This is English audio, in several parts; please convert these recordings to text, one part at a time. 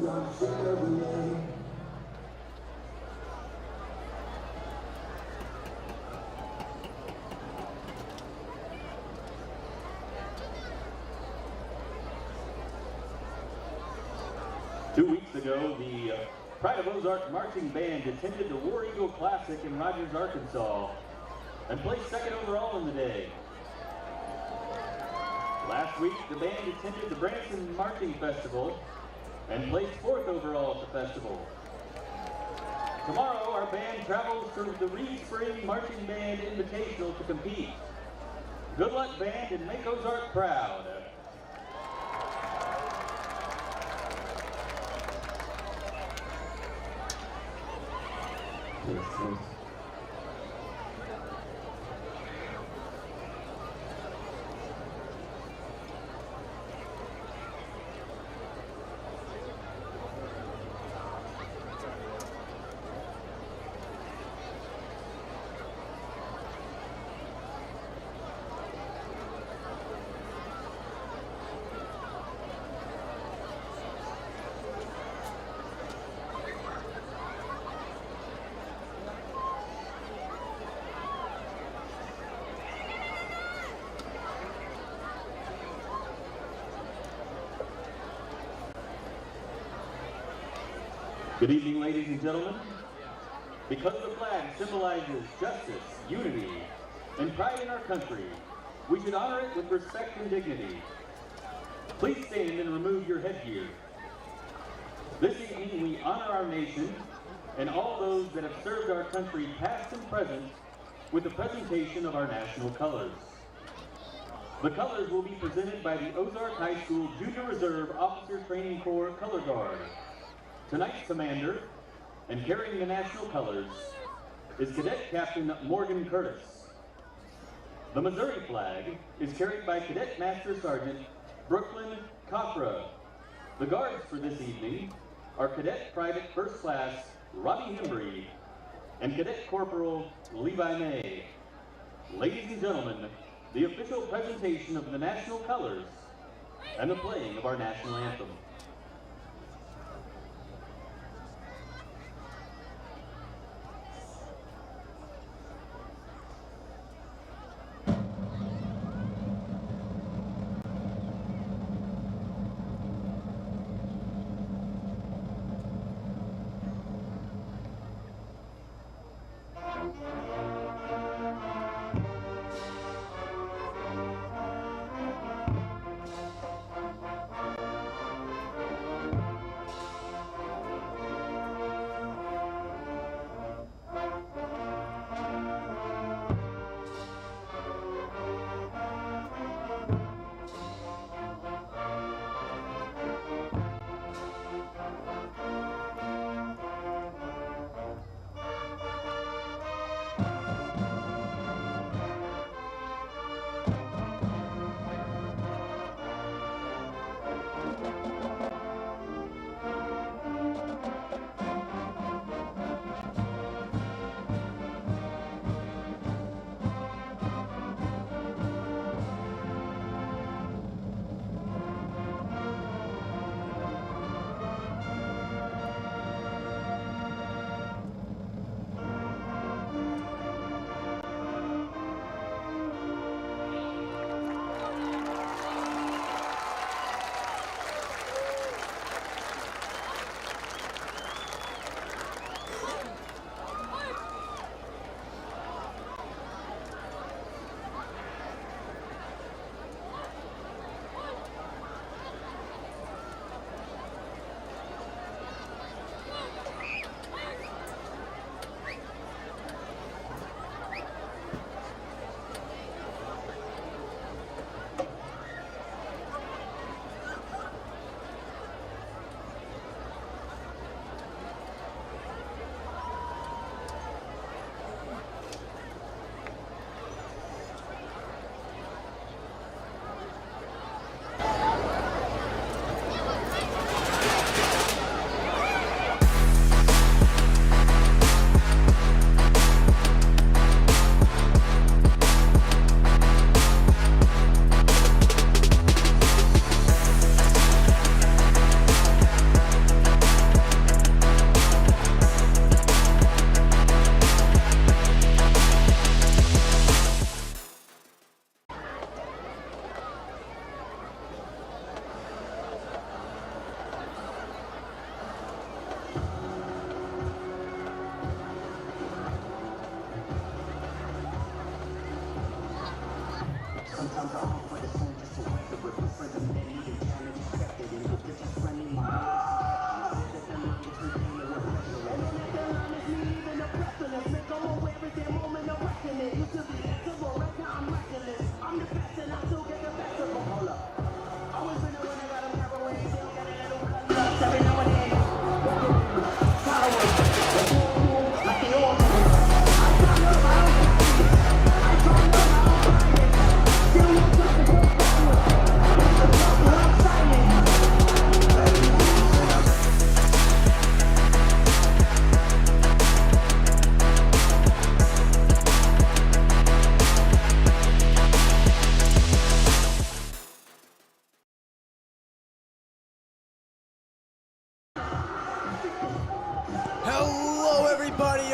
2 weeks ago, the Pride of Ozark Marching Band attended the War Eagle Classic in Rogers, Arkansas, and placed second overall in the day. Last week, the band attended the Branson Marching Festival and placed fourth overall at the festival. Tomorrow, our band travels to the Reed Spring Marching Band Invitational to compete. Good luck, band, and make Ozark proud. Yes. Good evening, ladies and gentlemen. Because the flag symbolizes justice, unity, and pride in our country, we should honor it with respect and dignity. Please stand and remove your headgear. This evening, we honor our nation and all those that have served our country past and present with the presentation of our national colors. The colors will be presented by the Ozark High School Junior Reserve Officer Training Corps Color Guard. Tonight's commander, and carrying the national colors, is Cadet Captain Morgan Curtis. The Missouri flag is carried by Cadet Master Sergeant Brooklyn Coffra. The guards for this evening are Cadet Private First Class Robbie Hembry and Cadet Corporal Levi May. Ladies and gentlemen, the official presentation of the national colors and the playing of our national anthem.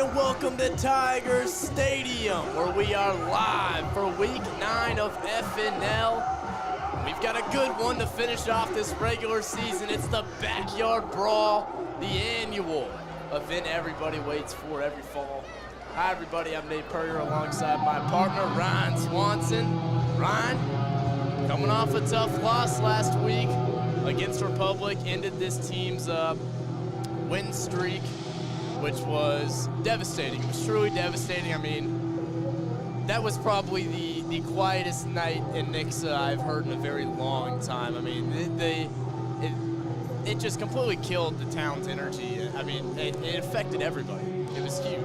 and welcome to Tigers Stadium, where we are live for week 9 of FNL. We've got a good one to finish off this regular season. It's the Backyard Brawl, the annual event everybody waits for every fall. Hi everybody, I'm Nate Purrier alongside my partner Ryan Swanson. Ryan, coming off a tough loss last week against Republic, ended this team's win streak, which was devastating. It was truly devastating. I mean, that was probably the quietest night in Nixa I've heard in a very long time. I mean, it just completely killed the town's energy. I mean, it affected everybody. It was huge.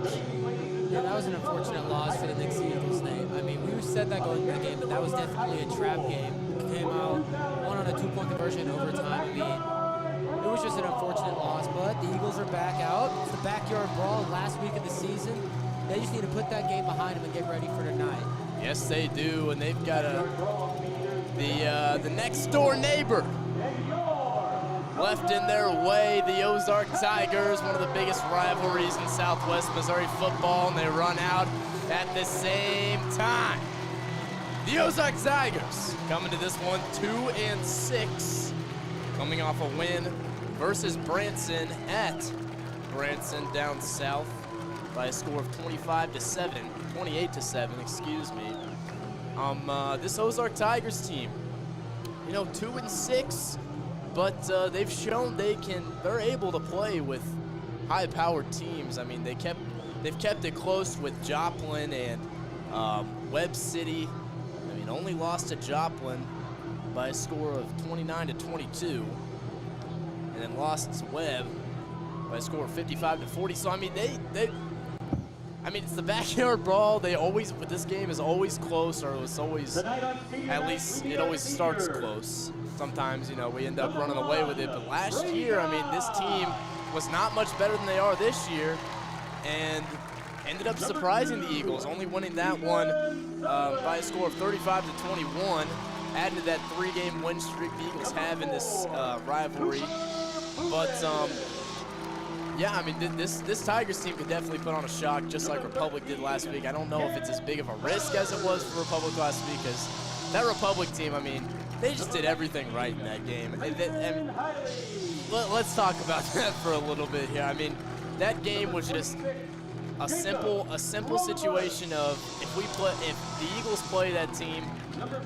Yeah, that was an unfortunate loss for the Nixa Eagles, Nate. I mean, we said that going into the game, but that was definitely a trap game. Came out, won on a 2-point conversion in overtime. I mean, it was just an unfortunate loss, but the Eagles are back out. It's the Backyard Brawl last week of the season. They just need to put that game behind them and get ready for tonight. Yes, they do, and they've got the next door neighbor left in their way, the Ozark Tigers, one of the biggest rivalries in Southwest Missouri football, and they run out at the same time. The Ozark Tigers coming to this one 2-6, coming off a win versus Branson at Branson down south by a score of 28-7, excuse me. This Ozark Tigers team, you know, 2-6, but they've shown they're able to play with high-powered teams. I mean, they've kept it close with Joplin and Webb City. I mean, only lost to Joplin by a score of 29-22, and then lost to Webb by a score of 55-40. So I mean, I mean, it's the Backyard Brawl. But this game is always close, or it's always, at least it always starts close. Sometimes, you know, we end up running away with it. But last year, I mean, this team was not much better than they are this year, and ended up surprising the Eagles, only winning that one by a score of 35-21, adding to that 3-game win streak the Eagles have in this rivalry. But yeah, I mean, this Tigers team could definitely put on a shock, just like Republic did last week. I don't know if it's as big of a risk as it was for Republic last week, because that Republic team, I mean, they just did everything right in that game. And let's talk about that for a little bit here. I mean, that game was just a simple situation of if the Eagles play that team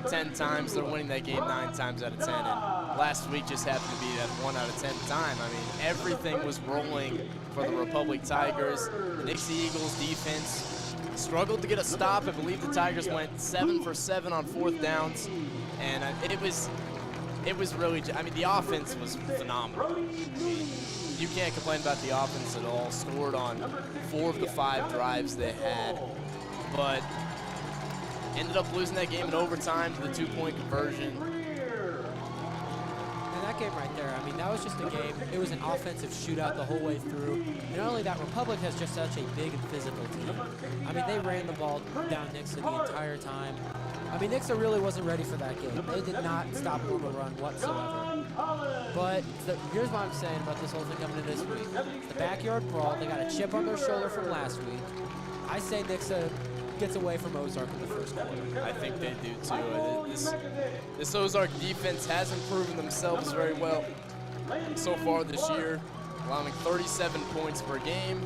10 times, they're winning that game 9 times out of 10. And last week just happened to be that 1 out of 10 time. I mean, everything was rolling for the Republic Tigers. The Nixa Eagles defense struggled to get a stop. I believe the Tigers went 7 for 7 on 4th downs, and it was really, I mean, the offense was phenomenal. I mean, you can't complain about the offense at all. Scored on 4 of the 5 drives they had, but ended up losing that game in overtime to the 2-point conversion. And that game right there, I mean, that was just a game. It was an offensive shootout the whole way through. And not only that, Republic has just such a big and physical team. I mean, they ran the ball down Nixa the entire time. I mean, Nixa really wasn't ready for that game. They did not stop on the run whatsoever. But here's what I'm saying about this whole thing coming into this week. The Backyard Brawl, they got a chip on their shoulder from last week. I say Nixa gets away from Ozark in the first quarter. I think they do too. This Ozark defense hasn't proven themselves very well so far this year, allowing 37 points per game.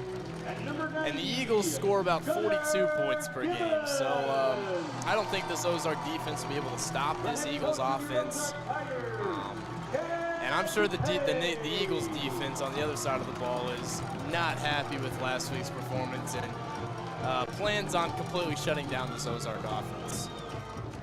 And the Eagles score about 42 points per game. So I don't think this Ozark defense will be able to stop this Eagles offense. And I'm sure the Eagles defense on the other side of the ball is not happy with last week's performance and plans on completely shutting down this Ozark offense.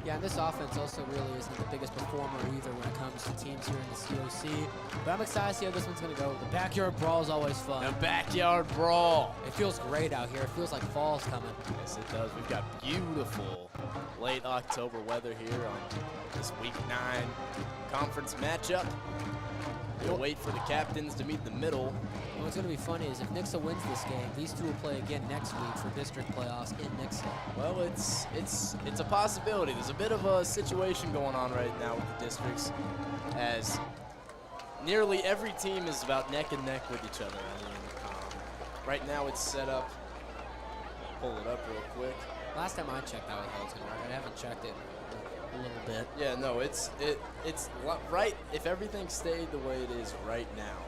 Yeah, and this offense also really isn't the biggest performer either when it comes to teams here in the COC. But I'm excited to see how this one's going to go. The Backyard Brawl is always fun. The Backyard Brawl. It feels great out here. It feels like fall's coming. Yes, it does. We've got beautiful late October weather here on this Week 9 conference matchup. We'll wait for the captains to meet the middle. And what's going to be funny is if Nixa wins this game, these two will play again next week for district playoffs in Nixa. Well, it's a possibility. There's a bit of a situation going on right now with the districts, as nearly every team is about neck and neck with each other. I mean, right now it's set up pull it up real quick. Last time I checked, that was Hilton, right? I haven't checked it in a little bit. Yeah, no, it's right. If everything stayed the way it is right now,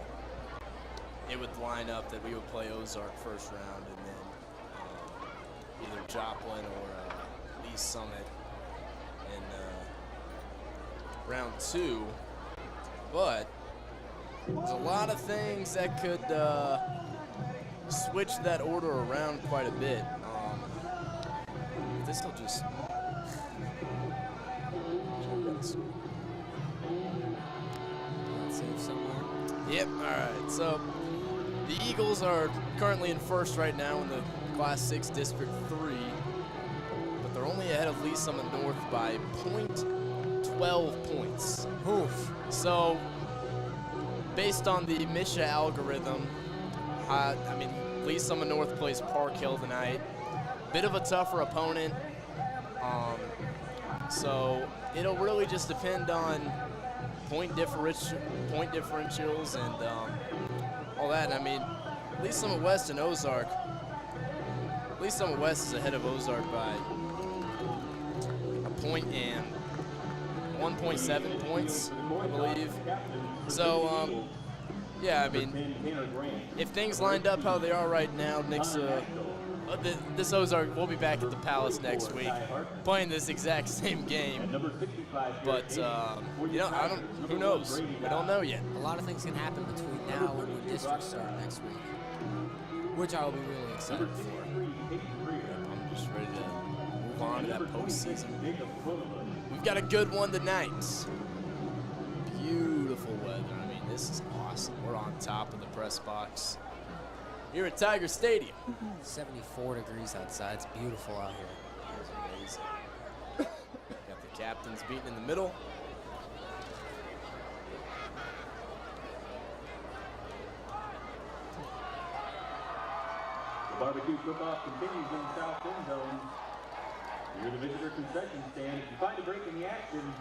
it would line up that we would play Ozark first round, and then either Joplin or Lee Summit in round 2. But there's a lot of things that could switch that order around quite a bit. This will just. Save somewhere. Yep. All right. So the Eagles are currently in first right now in the Class 6 District 3, but they're only ahead of Lee Summit North by 0.12 points. Oof. So based on the Misha algorithm, I mean, Lee Summit North plays Park Hill tonight. Bit of a tougher opponent. So it'll really just depend on point differentials and all that. And I mean, Lee Summit West and Ozark. Lee Summit West is ahead of Ozark by a point and 1.7 points, I believe. So, yeah, I mean, if things lined up how they are right now, Nixa, this Ozark, we'll be back at the Palace next week, playing this exact same game. But you know, who knows? We don't know yet. A lot of things can happen between now and when districts start next week, which I will be really excited for. I'm just ready to move on to that postseason. We've got a good one tonight. Beautiful weather. I mean, this is awesome. We're on top of the press box here at Tiger Stadium. 74 degrees outside. It's beautiful out here. It's amazing. Got the captains beating in the middle. The barbecue cook-off continues in the south end zone. Near the visitor concession stand. If you find a break in the action,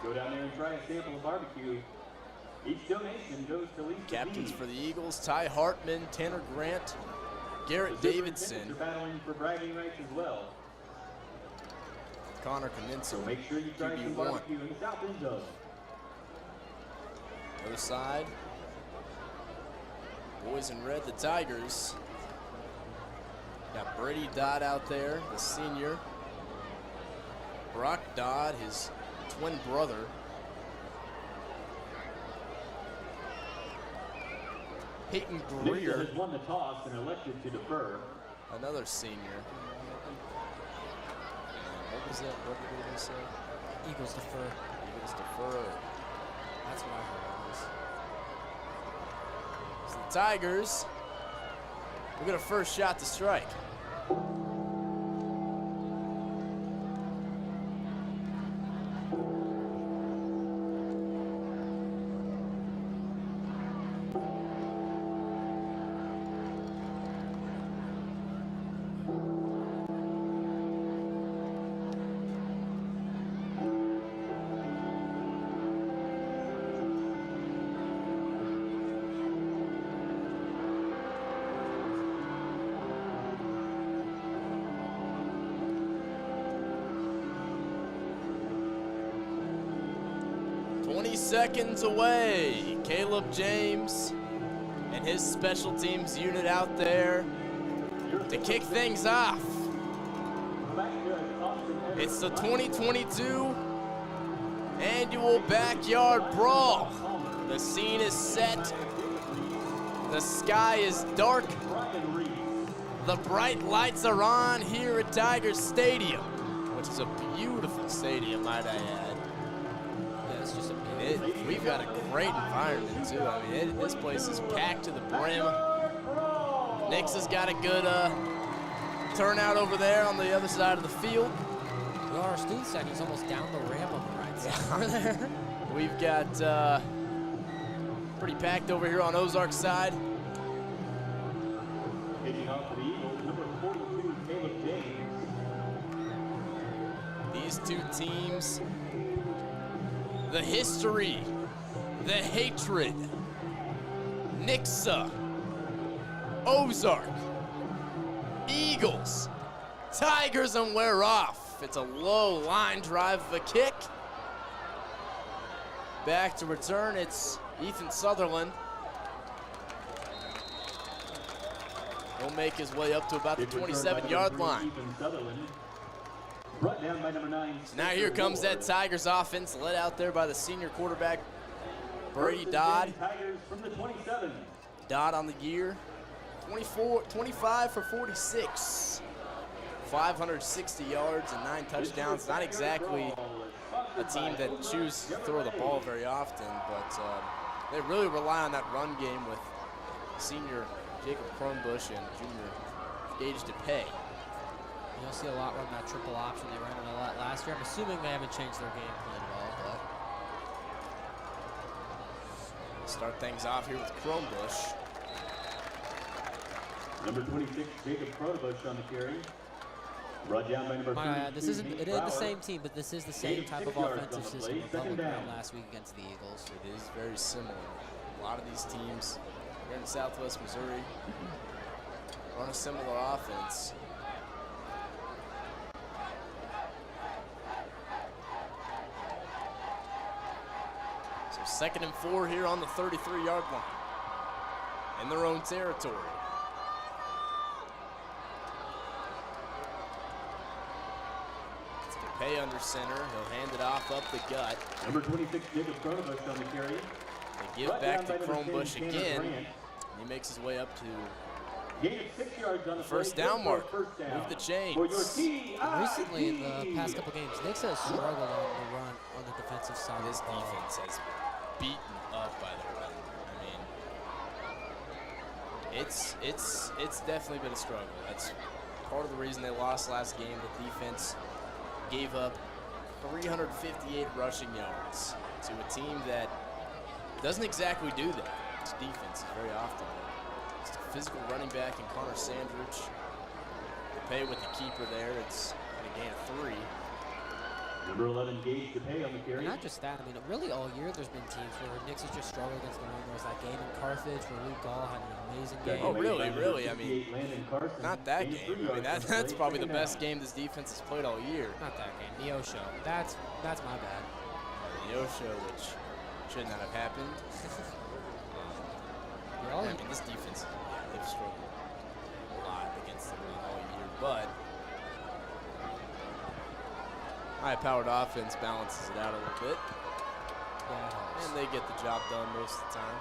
go down there and try a sample of barbecue. Each donation goes to Lisa Captains B. for the Eagles: Ty Hartman, Tanner Grant, Garrett The Davidson, superintendents are battling for bragging rights as well. Connor Kamenso, So make sure you try some QB1. barbecue in the south end zone. Other side, boys in red, the Tigers. Got Brady Dodd out there, the senior. Brock Dodd, his twin brother. Peyton Nixa Greer, has won the toss and elected to defer. another senior. What was that? What did they say? Eagles defer. Eagles defer. That's what I heard. So the Tigers, we got a first shot to strike. Seconds away. Caleb James and his special teams unit out there to kick things off. It's the 2022 annual Backyard Brawl. The scene is set. The sky is dark. The bright lights are on here at Tiger Stadium, which is a beautiful stadium, might I add. Yeah, it's just a We've got a great environment too. I mean, this place is packed to the brim. Nixa's got a good turnout over there on the other side of the field. Well, our student section's almost down the ramp on the right side over there. We've got pretty packed over here on Ozark's side. Kicking off for the Eagles, number 42, Caleb James. These two teams, the history, the hatred, Nixa, Ozark. Eagles. Tigers and wear off. It's a low line drive of a kick. Back to return, it's Ethan Sutherland. He'll make his way up to about the 27-yard line. Brought down by number 9. Now here comes that Tigers offense, led out there by the senior quarterback, Brady Dodd. Tigers from the 27. Dodd on the year, 25 for 46. 560 yards and 9 touchdowns. Not exactly a team that chooses to throw the ball very often, but they really rely on that run game with senior Jacob Cronbush and junior Gage DePay. You'll see a lot run that triple option. They ran it a lot last year. I'm assuming they haven't changed their game plan at all, but start things off here with Cronbush. Number 26, Jacob Cronbush on the carry. Brought down by number 32, this isn't. It is the Brower. same team, but this is the same type of offensive system Republic ran last week against the Eagles. It is very similar. A lot of these teams here in Southwest Missouri run a similar offense. So 2nd and 4 here on the 33-yard line in their own territory. Pay under center. He'll hand it off up the gut. Number 26, Jacob Cronbush on the carry. They give back to Cronbush again. He makes his way up to Gain of 6 yards on the first down mark. Move the chains. Recently, in the past couple games, Nixa has struggled on the run on the defensive side. This defense has beaten up by the run. I mean, it's definitely been a struggle. That's part of the reason they lost last game. The defense gave up 358 rushing yards to a team that doesn't exactly do that. It's defense very often. It's a physical running back in Connor Sandridge. Pay with the keeper there. It's going to gain a 3. Number 11, Gage DePay on the carry. Not just that, I mean, really all year there's been teams where Nixa just struggled against the run. There was that game in Carthage where Luke Gall had an amazing game. Oh, really? I mean, not that game. I mean, that's probably the best game this defense has played all year. Not that game, the O-Show. That's my bad. The O-Show, which should not have happened. I mean, this defense, they've struggled a lot against the run all year, but high-powered offense balances it out a little bit. Yeah, and they get the job done most of the time.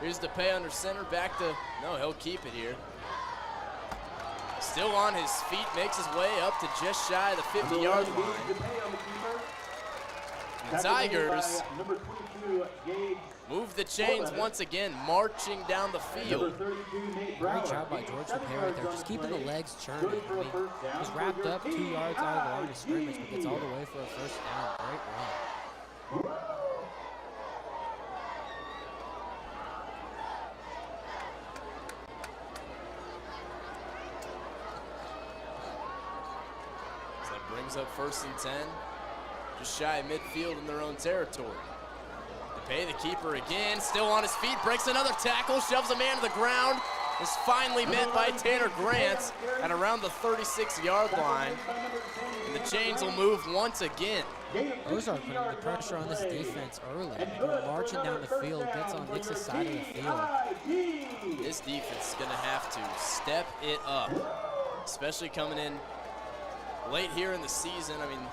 Here's DePay under center, back to, no, he'll keep it here. Still on his feet, makes his way up to just shy of the 50-yard line. The Tigers move the chains once again, marching down the field. Great job by George DePay right there, just keeping the legs churning. I mean, he was wrapped up 2 yards out of the line of scrimmage, but gets all the way for a first down. Great run. So that brings up 1st and 10. Just shy of midfield in their own territory. DePay, the keeper again, still on his feet, breaks another tackle, shoves a man to the ground, is finally met by Tanner Grant at around the 36-yard line. And the chains will move once again. Ozark putting the pressure on this defense early. They're marching down the field, gets on Nix's side of the field. This defense is going to have to step it up, especially coming in late here in the season. I mean,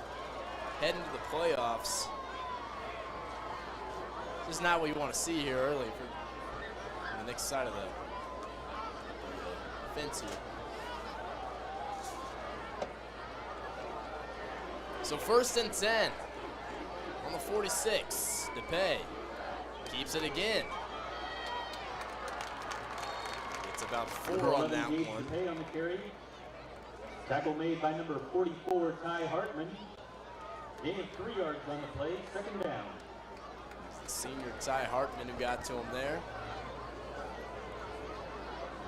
heading to the playoffs. This is not what you want to see here early for on the next side of the fence here. So 1st and 10 on the 46. DePay keeps it again. It's about 4 on that one. DePay on the carry. Tackle made by number 44, Ty Hartman. Gain of 3 yards on the play, 2nd down. The senior Ty Hartman who got to him there.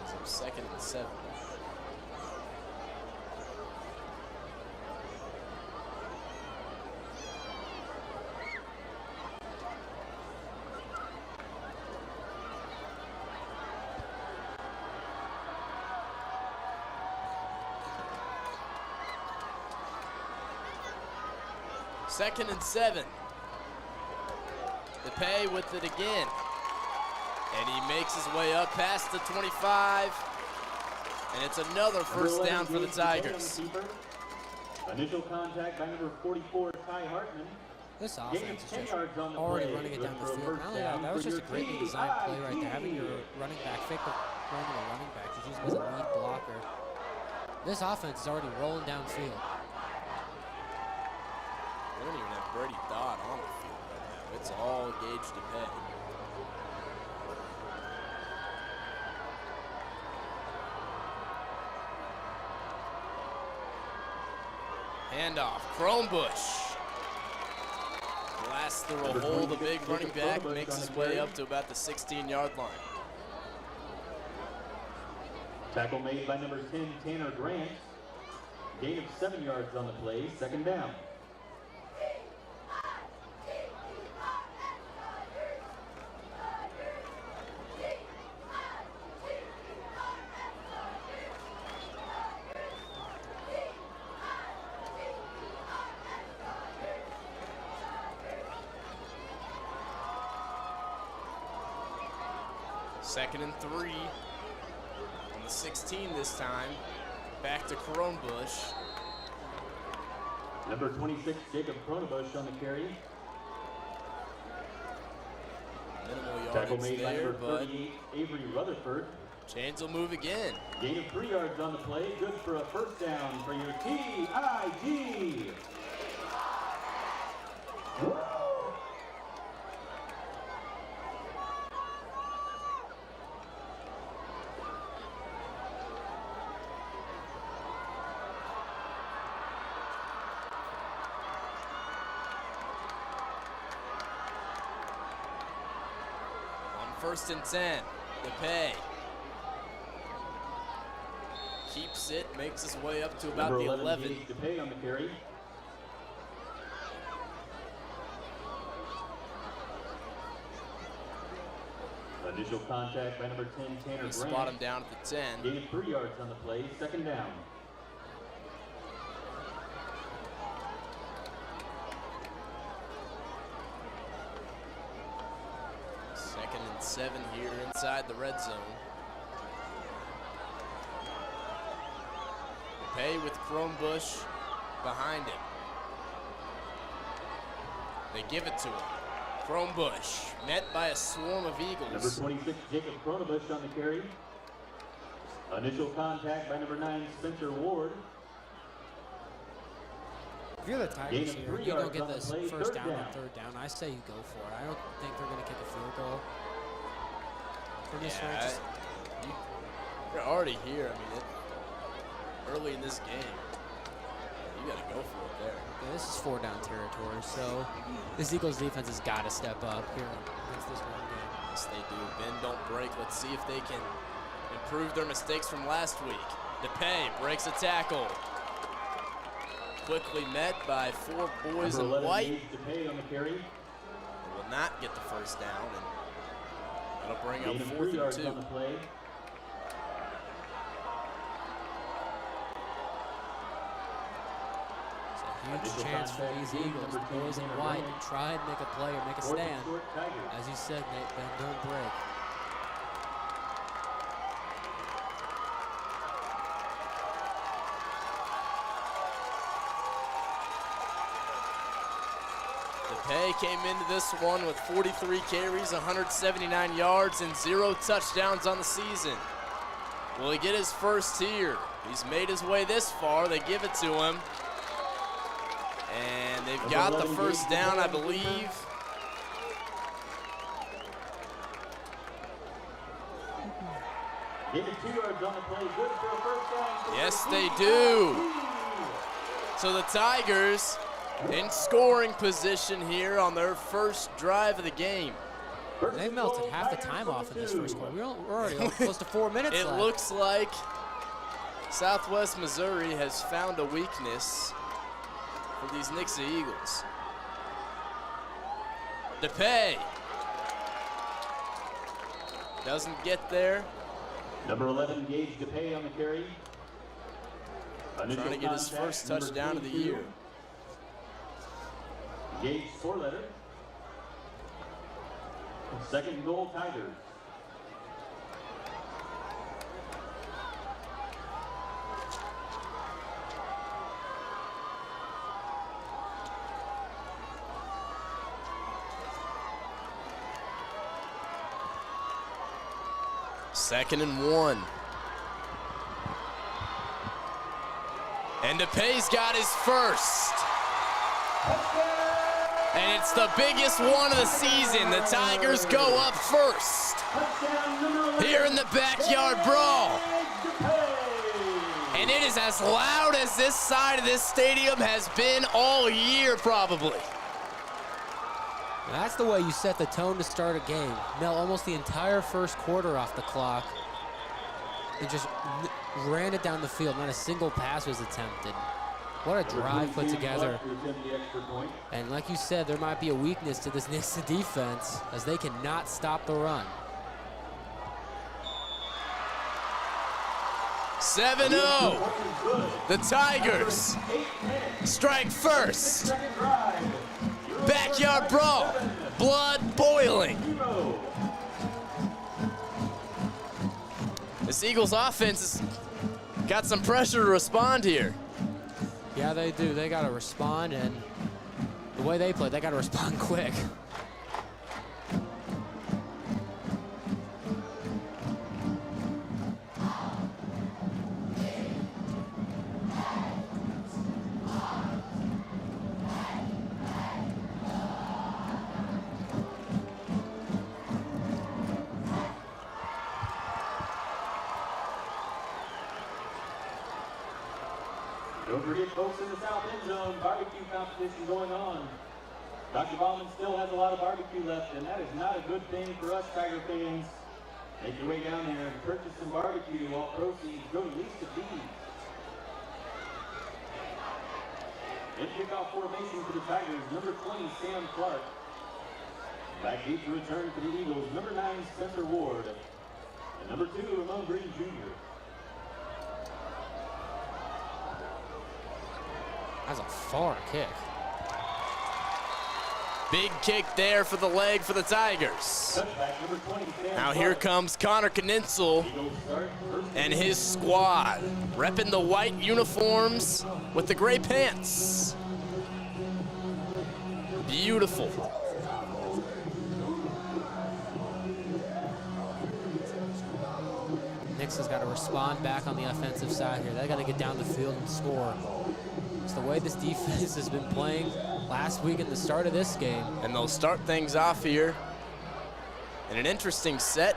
So 2nd and 7. 2nd and 7. DePay with it again. And he makes his way up past the 25. And it's another first down for the Tigers. Initial contact by number 44, Ty Hartman. This offense is just already running it down the field. Not only that was just a great design play right there. Having your running back fake the run to the running back, just use him as a lead blocker. This offense is already rolling downfield. They don't even have Brady Dodd on the field right now. It's all Gage DePay. Handoff, Chromebush. Blasts through a hole, the big running back makes his way up to about the 16-yard line. Tackle made by number 10, Tanner Grant. Gain of 7 yards on the play, 2nd down. Second and 3. On the 16 this time. Back to Chromebush. Number 26, Jacob Chronebush on the carry. Minimal Tackle yardage made by there, number but 38, Avery Rutherford. Chains will move again. Gain of 3 yards on the play, good for a first down for your TIG. On 1st and 10, DePay keeps it, makes his way up to about Number the 11, 11. DePay on the carry. Initial contact by number 10, Tanner They Grant. spot him down at the 10. Gain of 3 yards on the play, 2nd down. Second and 7 here inside the red zone. DePay with Chromebush behind him. They give it to him. Chromebush met by a swarm of Number Eagles. 26, Jacob Chronebush on the carry. Initial contact by number 9, Spencer Ward. If you're the Tigers Gain of here, 3 you don't yards get on the this play, first 3rd down down. on 3rd down. I say you go for it. I don't think they're going to kick a field goal. From this range, just You're already here. I mean, early in this game, you got to go for it there. yeah, this is 4-down territory, so this Eagles defense has got to step up here against this run game. Yes, they do. Bend, don't break. Let's see if they can improve their mistakes from last week. DePay breaks a tackle. Quickly met by 4 boys Number in 11, white. Gage DePay on the carry. Will not get the first down, and that'll bring Gain up of 3 4th yards and 2. on the play. It's a huge chance for these Eagles, the boys in white, to try and make a play or make a 4th and stand. short, Tigers. As you said, Nate, bend, don't break. DePay came into this one with 43 carries, 179 yards, and 0 touchdowns on the season. Will he get his first here? He's made his way this far. They give it to him. And they've got the first down, I believe. Gain of 2 yards on the play, good for a first down. Yes, they do. So the Tigers in scoring position here on their first drive of the game. They melted half the time off in this first quarter. We're already close to 4 minutes It left. looks like Southwest Missouri has found a weakness for these Nixa Eagles. DePay doesn't get there. Number 11, Gage DePay on the carry. Trying to get his first touchdown of the year. Engage score letter. Second and goal, Tigers. Second and 1. And DePay's got his first. And it's the biggest one of the season. The Tigers go up first here in the backyard brawl. And it is as loud as this side of this stadium has been all year, probably. That's the way you set the tone to start a game. Mel, almost the entire first quarter off the clock. They just ran it down the field. Not a single pass was attempted. What a drive put together. And like you said, there might be a weakness to this Nixa defense as they cannot stop the run. 7-0. The Tigers strike first. Backyard brawl. Blood boiling. This Eagles offense has got some pressure to respond here. Yeah, they do. They got to respond, and the way they play, they got to respond quick. Don't forget, folks, in the south end zone, barbecue competition going on. Dr. Bauman still has a lot of barbecue left, and that is not a good thing for us Tiger fans. Make your way down there and purchase some barbecue while proceeds go to Lisa B. In kickoff formation for the Tigers, number 20, Sam Clark. Back deep to return for the Eagles, number 9, Spencer Ward. And number 2, Ramon Green Jr. That's a far kick. Big kick there for the leg for the Tigers. Now here comes Connor Knitzel and his squad, repping the white uniforms with the gray pants. Beautiful. Nixa's got to respond back on the offensive side here. They got to get down the field and score. It's the way this defense has been playing last week at the start of this game. And they'll start things off here in an interesting set.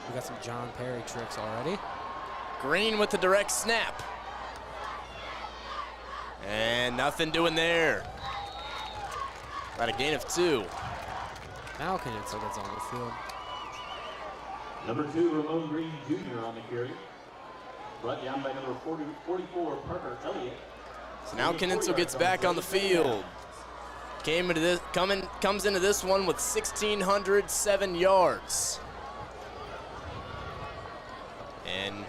We got some John Perry tricks already. Green with the direct snap. And nothing doing there. About a gain of 2. Now Knitzel gets on the field. Number 2, Ramon Green Jr. on the carry. Brought down by number 44, Parker Elliott. So now Knitzel gets back on the field. Comes into this one with 1,607 yards. And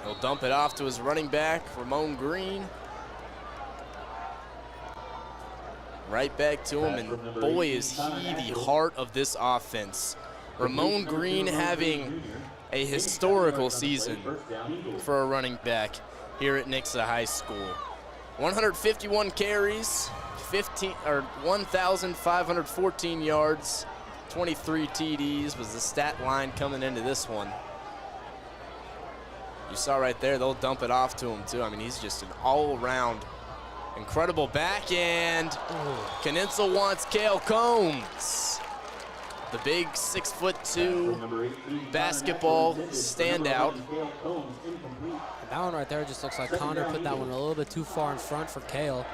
he'll dump it off to his running back, Ramon Green. Right back to him, and boy, is he the heart of this offense. Ramon Green having a historical season for a running back here at Nixa High School. 151 carries, 1,514 yards, 23 TDs was the stat line coming into this one. You saw right there, they'll dump it off to him too. I mean, he's just an all-around incredible back, and Knitzel wants Cale Combs. The big 6'2" basketball standout. That one right there just looks like Connor put that one a little bit too far in front for Cale.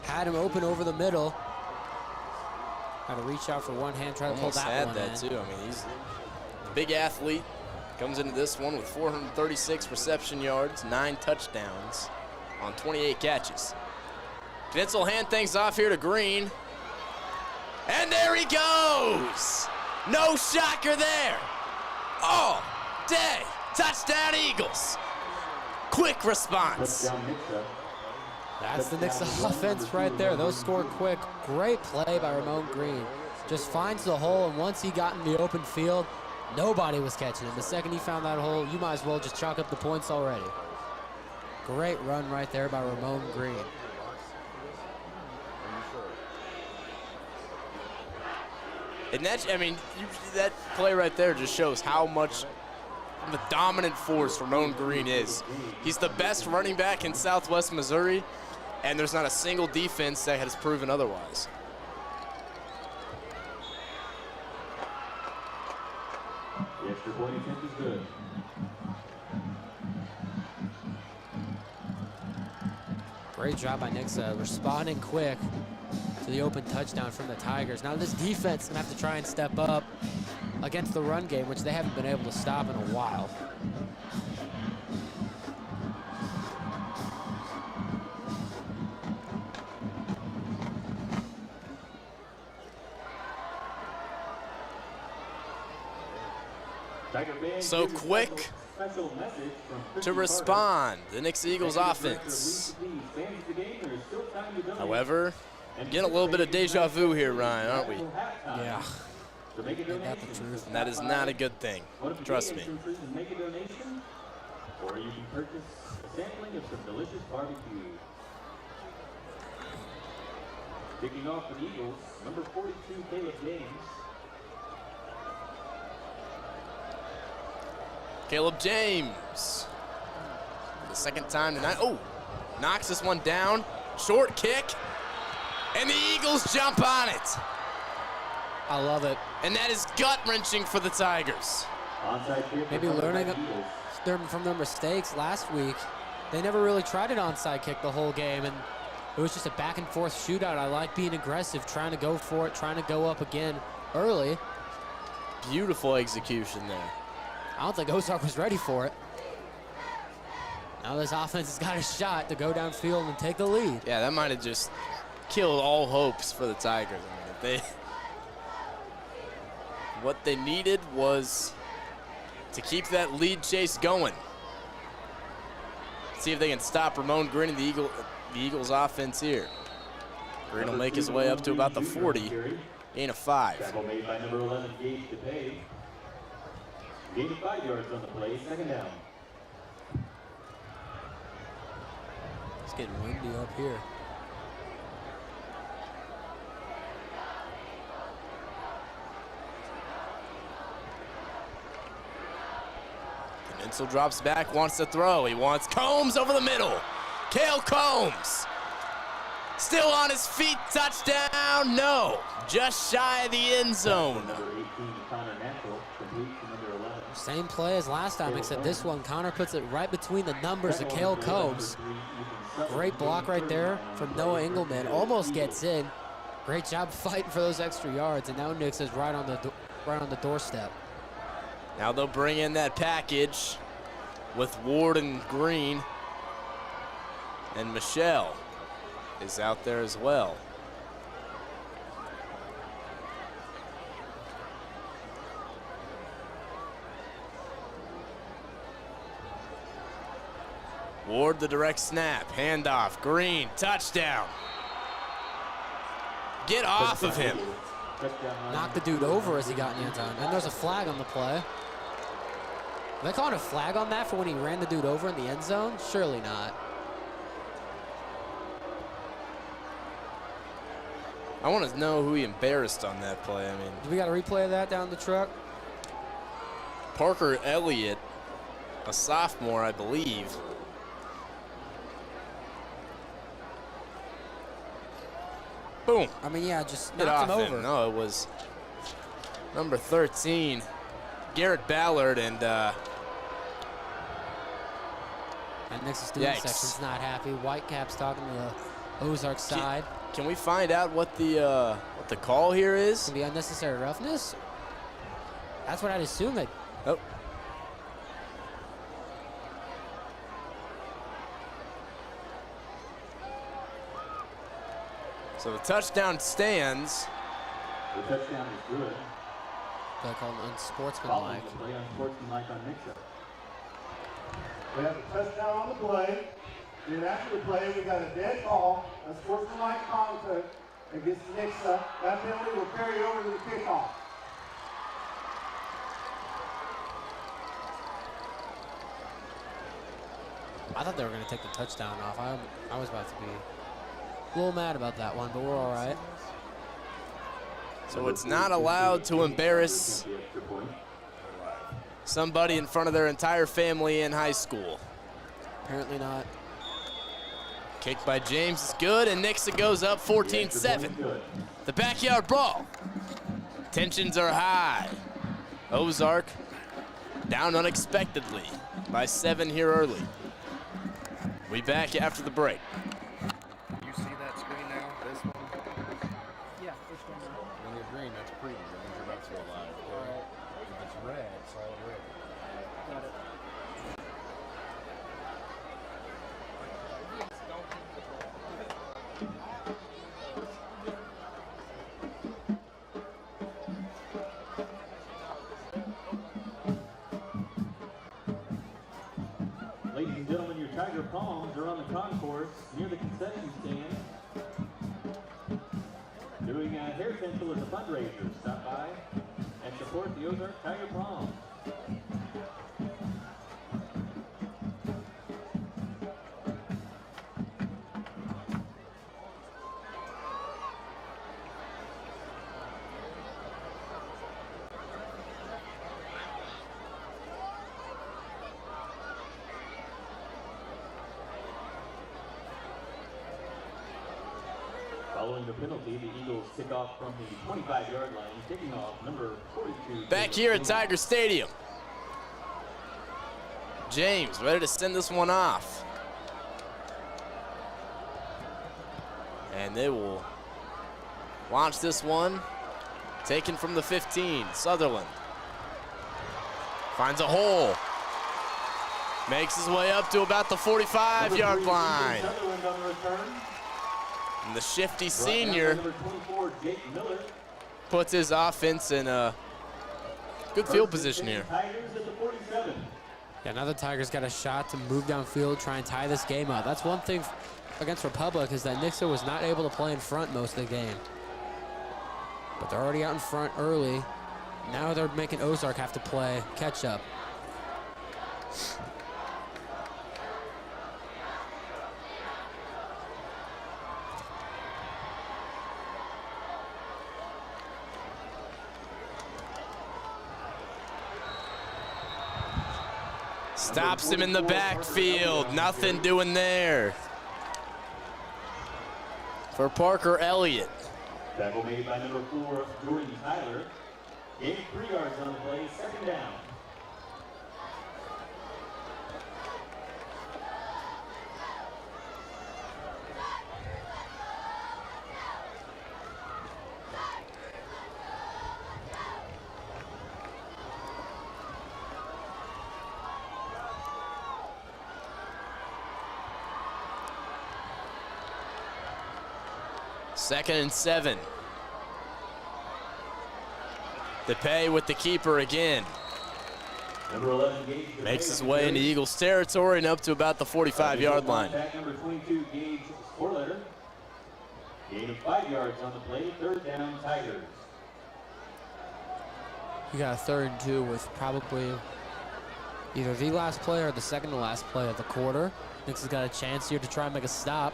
Had him open over the middle. Had to reach out for one hand, try to pull that one in. Too. I mean, he's a big athlete. Comes into this one with 436 reception yards, 9 touchdowns on 28 catches. Knitzel hand things off here to Green. And there he goes! No shocker there. All day. Touchdown Eagles. Quick response. That's the Nixa offense right there. Those score quick. Great play by Ramon Green. Just finds the hole, and once he got in the open field, nobody was catching him. The second he found that hole, you might as well just chalk up the points already. Great run right there by Ramon Green. And that, I mean, that play right there just shows how much the dominant force Ramon Green is. He's the best running back in Southwest Missouri, and there's not a single defense that has proven otherwise. The extra point attempt is good. Great job by Nixa, responding quick to the open touchdown from the Tigers. Now this defense is gonna have to try and step up against the run game, which they haven't been able to stop in a while. So quick to respond, the Nixa Eagles offense. However, getting a little bit of deja vu here, Ryan, aren't we? Yeah. Ain't that the truth? And that is not a good thing. Trust me. Or you can purchase a sampling of some delicious barbecue. Kicking off the Eagles, number 42, Caleb James. Caleb James. For the second time tonight. Oh, knocks this one down. Short kick. And the Eagles jump on it. I love it. And that is gut-wrenching for the Tigers. Maybe learning from their mistakes last week. They never really tried an onside kick the whole game, and it was just a back-and-forth shootout. I like being aggressive, trying to go for it, trying to go up again early. Beautiful execution there. I don't think Ozark was ready for it. Now this offense has got a shot to go downfield and take the lead. Yeah, that might have just killed all hopes for the Tigers. I mean, what they needed was to keep that lead chase going. See if they can stop Ramon Green and the Eagles offense here. Green will make his way up to about the 40, gain of 5. Tackle made by number 11, Gage DePay. Gain of 5 yards on the play, second down. It's getting windy up here. Peninsula drops back, wants to throw. He wants Combs over the middle. Cale Combs. Still on his feet, touchdown, no. Just shy of the end zone. Number 18, Connor Natural, complete to number 11. Same play as last time, except this one, Connor puts it right between the numbers of Cale Combs. Great block right there from Noah Engelman. Almost gets in. Great job fighting for those extra yards, and now Nixa is right on the doorstep. Now they'll bring in that package with Ward and Green, and Michelle is out there as well. Ward the direct snap, handoff, Green, touchdown. Get off of him. Knocked the dude over as he got in the end zone. And there's a flag on the play. Are they calling a flag on that for when he ran the dude over in the end zone? Surely not. I want to know who he embarrassed on that play. I mean, Do we got a replay of that down the truck? Parker Elliott, a sophomore, I believe. Boom. I mean, yeah, just Get knocked off him over. him. No, it was number 13, Garrett Ballard, and Nixa student Yikes. section's not happy. Whitecaps talking to the Ozark side. Can we find out what the call here is? Can be unnecessary roughness. That's what I'd assume. That Oh. So the touchdown stands. The touchdown is good. they call Following it unsportsmanlike. the play, unsportsmanlike on Nixa. We have a touchdown on the play. And after the play, we got a dead ball, a sportsmanlike contact against Nixa. That penalty will carry over to the kickoff. I thought they were going to take the touchdown off. I was about to be a little mad about that one, but we're all right. So it's not allowed to embarrass somebody in front of their entire family in high school. Apparently not. Kick by James is good, and Nixa goes up 14-7. The backyard brawl. Tensions are high. Ozark down unexpectedly by 7 here early. We back after the break. You see that screen now? This one? Yeah, which one? When you're green, that's preview. That means you're about to go live. Okay? If it's red, solid red. Got it. Ladies and gentlemen, your Tiger Palms are on the concourse near the concession stand. Doing a hair pencil as a fundraiser. Stop by and support the Ozark Tiger Palms. Following the penalty, the Eagles kick off from the 25-yard line, kicking off number 42. Back here at Tiger Stadium. James ready to send this one off. And they will launch this one. Taken from the 15, Sutherland. Finds a hole. Makes his way up to about the 45-yard line. Sutherland on the return. And the shifty senior puts his offense in a good field position here. Yeah, now the Tigers got a shot to move downfield, try and tie this game up. That's one thing against Republic is that Nixa was not able to play in front most of the game. But they're already out in front early. Now they're making Ozark have to play catch up. Stops him in the backfield. Nothing doing there for Parker Elliott. Tackle made by number 4, Jordan Tyler. Gain 3 yards on the play, second down. Second and 7. DePay with the keeper again. Number 11, Gage Makes his way into Eagles territory and up to about the 45-yard line. Number 22, Gage Sporletter. Gain of 5 yards on the play, third down, Tigers. You got a 3rd and 2 with probably either the last play or the second to last play of the quarter. Nixon's got a chance here to try and make a stop.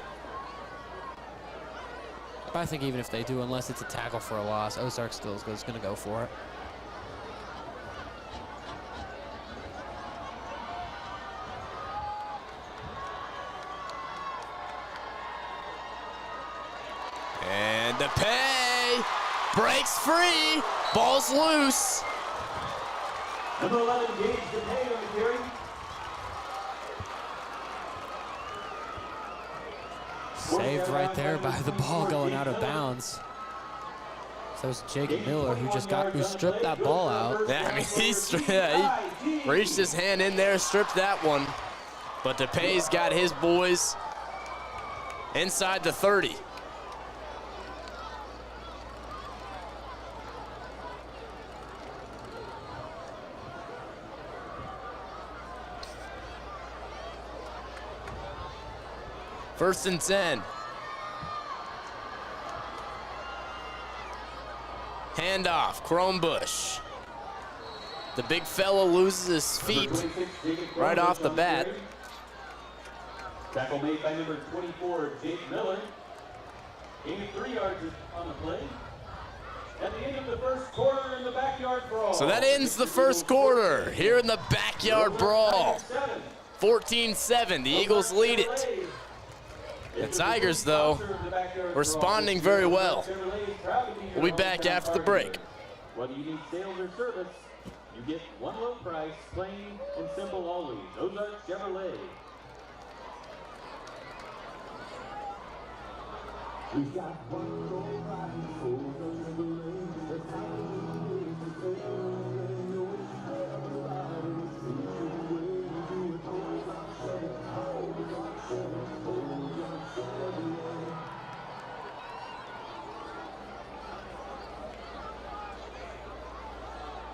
But I think even if they do, unless it's a tackle for a loss, Ozark still is going to go for it. And DePay breaks free. Ball's loose. Number 11, Gage DePay on the carry. Saved right there by the ball going out of bounds. So it's Jacob Miller who stripped that ball out. Yeah, I mean, he reached his hand in there, stripped that one. But DePay's got his boys inside the 30. 1st and 10. Handoff, Chromebush. The big fella loses his feet right off the bat. Tackle made by number 24, Jake Miller. Gain of 3 yards on the play. At the end of the first quarter in the backyard brawl. So that ends the first quarter here in the backyard brawl. 14-7, the Eagles lead it. The Tigers, though, responding very well. We'll be back after the break. Whether you need sales or service, you get one low price, plain and simple always. Ozark Chevrolet. We've got one low price for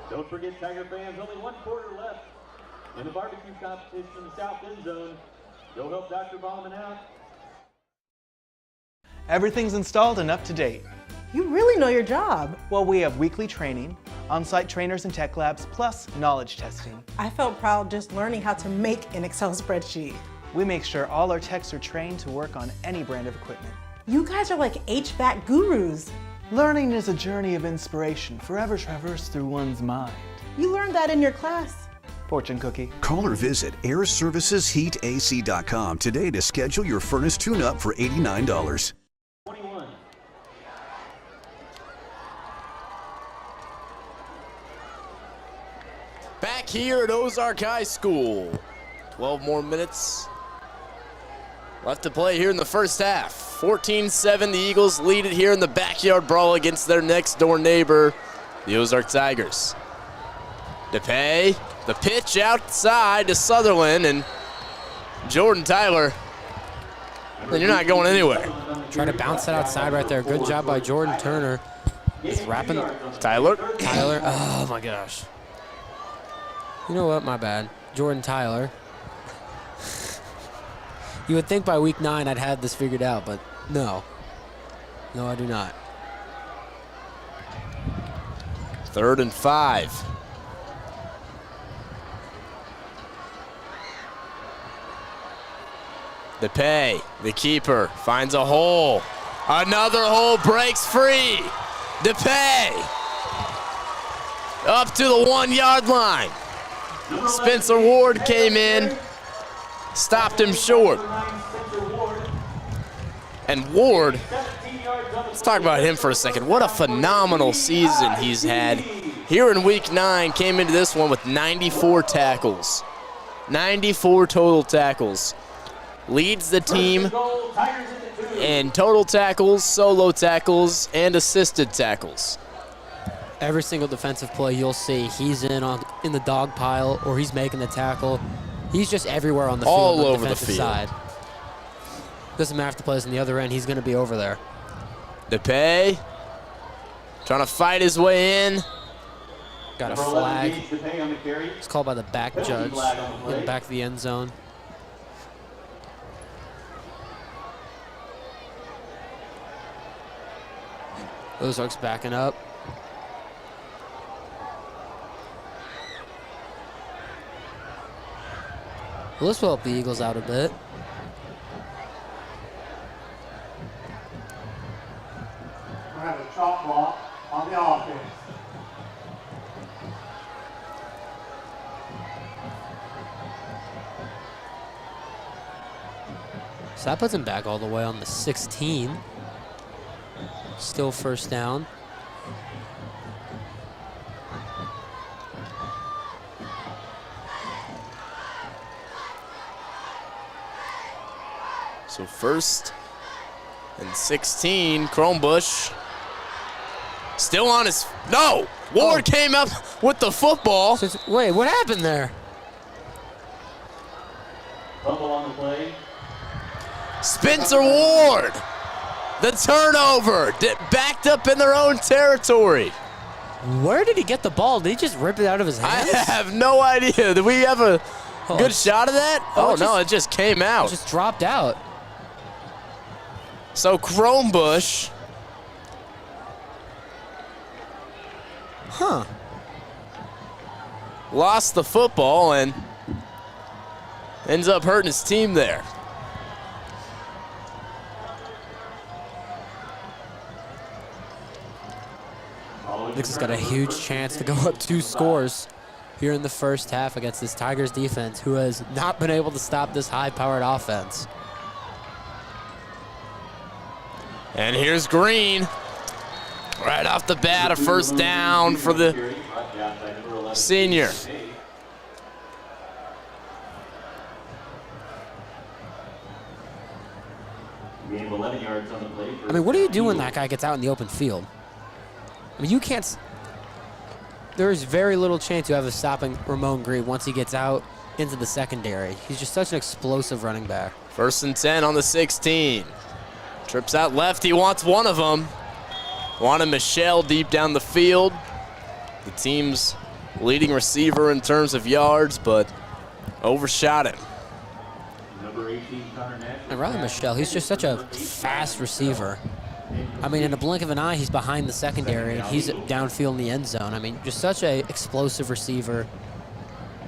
Don't forget, Tiger fans, only 1 quarter left in the barbecue competition in the south end zone. Go help Dr. Bauman out. Everything's installed and up to date. You really know your job. Well, we have weekly training, on-site trainers and tech labs, plus knowledge testing. I felt proud just learning how to make an Excel spreadsheet. We make sure all our techs are trained to work on any brand of equipment. You guys are like HVAC gurus. Learning is a journey of inspiration, forever traversed through one's mind. You learned that in your class. Fortune cookie. Call or visit airservicesheatac.com today to schedule your furnace tune-up for $89. 21. Back here at Ozark High School. 12 more minutes left to play here in the first half. 14-7, the Eagles lead it here in the backyard brawl against their next door neighbor, the Ozark Tigers. DePay, the pitch outside to Sutherland, and Jordan Tyler, then you're not going anywhere. Try to bounce that outside right there. Good job by Jordan Turner. Just wrapping Tyler. Oh my gosh. You know what? My bad. Jordan Tyler. You would think by week 9 I'd have this figured out, but no. No, I do not. 3rd and 5. DePay, the keeper, finds a hole. Another hole breaks free. DePay up to the 1-yard line. Spencer Ward came in, stopped him short. And Ward, let's talk about him for a second. What a phenomenal season he's had. Here in week 9, came into this one with 94 tackles. 94 total tackles. Leads the team in total tackles, solo tackles, and assisted tackles. Every single defensive play you'll see, he's in the dog pile or he's making the tackle. He's just everywhere on the field. All on over the defensive field. side. Doesn't matter if the play's on the other end, he's going to be over there. DePay trying to fight his way in. Got a flag. It's called by the back judge in the back of the end zone. Ozark's backing up. Well, this will help the Eagles out a bit. We're going to have a chop block on the offense. So that puts him back all the way on the 16. Still first down. So 1st and 16, Chromebush still on his, no! Ward came up with the football. Wait, what happened there? Fumble on the play. Spencer Ward, the turnover, backed up in their own territory. Where did he get the ball? Did he just rip it out of his hands? I have no idea. Did we have a good shot of that? Oh, no, it just came out. It just dropped out. So Chromebush. Huh. Lost the football and ends up hurting his team there. Nixa's got a huge chance to go up 2 scores here in the first half against this Tigers defense, who has not been able to stop this high-powered offense. And here's Green. Right off the bat, a first down for the senior. I mean, what do you do when that guy gets out in the open field? I mean, you can't. There's very little chance you have of stopping Ramon Green once he gets out into the secondary. He's just such an explosive running back. 1st and 10 on the 16. Trips out left. He wants one of them. Wanted Michelle deep down the field. The team's leading receiver in terms of yards, but overshot him. And Riley Michelle, he's just such a fast receiver. I mean, in a blink of an eye, he's behind the secondary, and he's downfield in the end zone. I mean, just such a explosive receiver,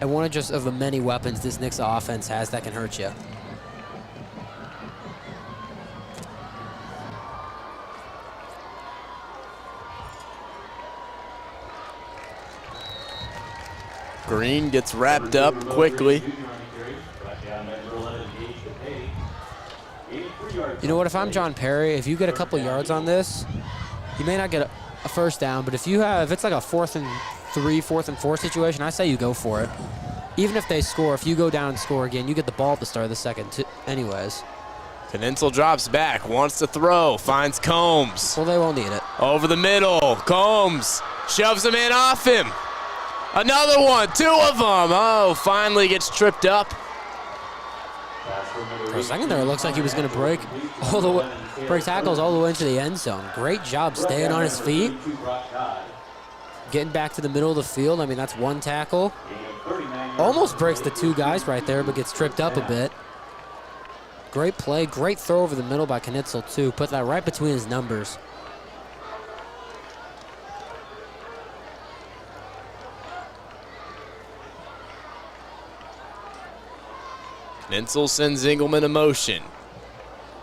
and one of the many weapons this Nixa offense has that can hurt you. Green gets wrapped up quickly. You know what, if I'm John Perry, if you get a couple yards on this, you may not get a first down, but if it's like a 4th and 3, 4th and 4 situation, I say you go for it. Even if they score, if you go down and score again, you get the ball at the start of the second anyways. Peninsula drops back, wants to throw, finds Combs. Well, they won't need it. Over the middle, Combs shoves him in off him. Another one, 2 of them. Oh, finally gets tripped up. For a second there, it looks like he was going to break tackles all the way into the end zone. Great job staying on his feet. Getting back to the middle of the field. I mean, that's 1 tackle. Almost breaks the 2 guys right there, but gets tripped up a bit. Great play, great throw over the middle by Knitzel, too. Put that right between his numbers. Knitzel sends Engelman in motion.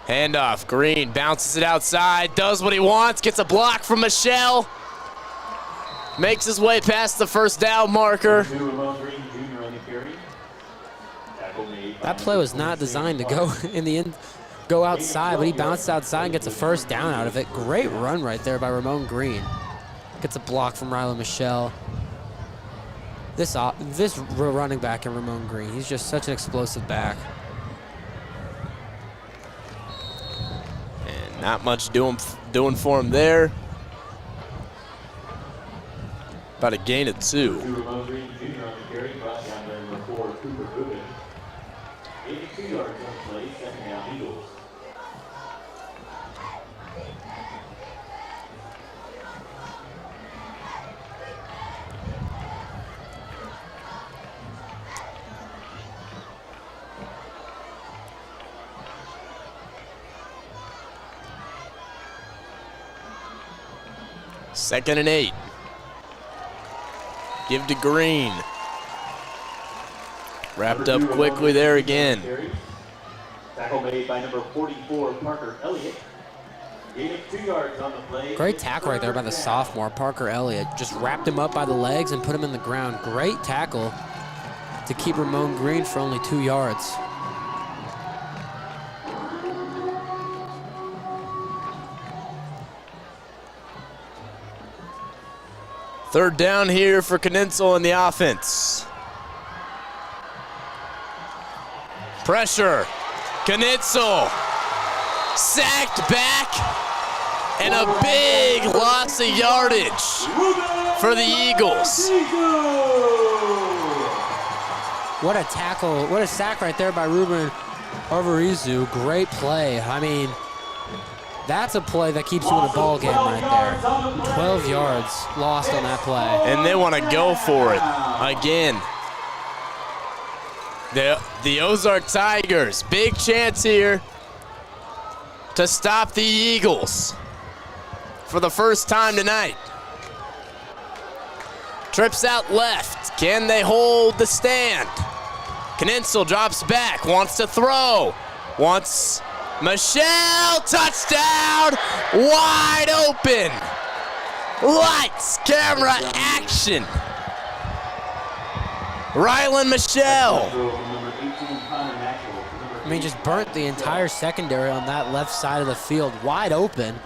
Handoff, Green bounces it outside, does what he wants, gets a block from Michelle. Makes his way past the first down marker. That play was not designed to go in the end, go outside, but he bounced outside and gets a first down out of it. Great run right there by Ramon Green. Gets a block from Riley Michelle. This running back in Ramon Green, he's just such an explosive back. And not much doing for him there. About a gain of 2. Ramon Green Jr. on the carry, brought down there number 4, Cooper Rubin. 82 yards on play, 2nd down Eagles. Second and 8. Give to Green. Wrapped up quickly there again. Tackle made by number 44, Parker Elliott. Gain of 2 yards on the play. Great tackle right there by the sophomore, Parker Elliott. Just wrapped him up by the legs and put him in the ground. Great tackle to keep Ramon Green for only 2 yards. Third down here for Knitzel in the offense. Pressure. Knitzel sacked back, and a big loss of yardage for the Eagles. What a tackle, what a sack right there by Ruben Arvorizu. Great play. I mean, that's a play that keeps you in a ball game right there. 12 yards lost on that play. And they want to go for it again. The Ozark Tigers, big chance here to stop the Eagles for the first time tonight. Trips out left. Can they hold the stand? Knitzel drops back, wants to throw. Michelle, touchdown, wide open. Lights, camera, action. Rylan Michelle. I mean, just burnt the entire secondary on that left side of the field, wide open.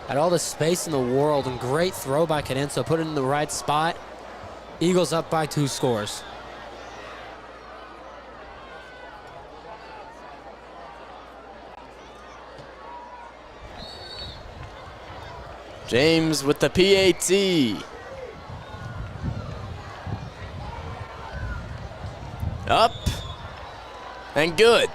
Had all the space in the world, and great throw by Knitzel, put it in the right spot. Eagles up by 2 scores. James with the PAT. Up and good.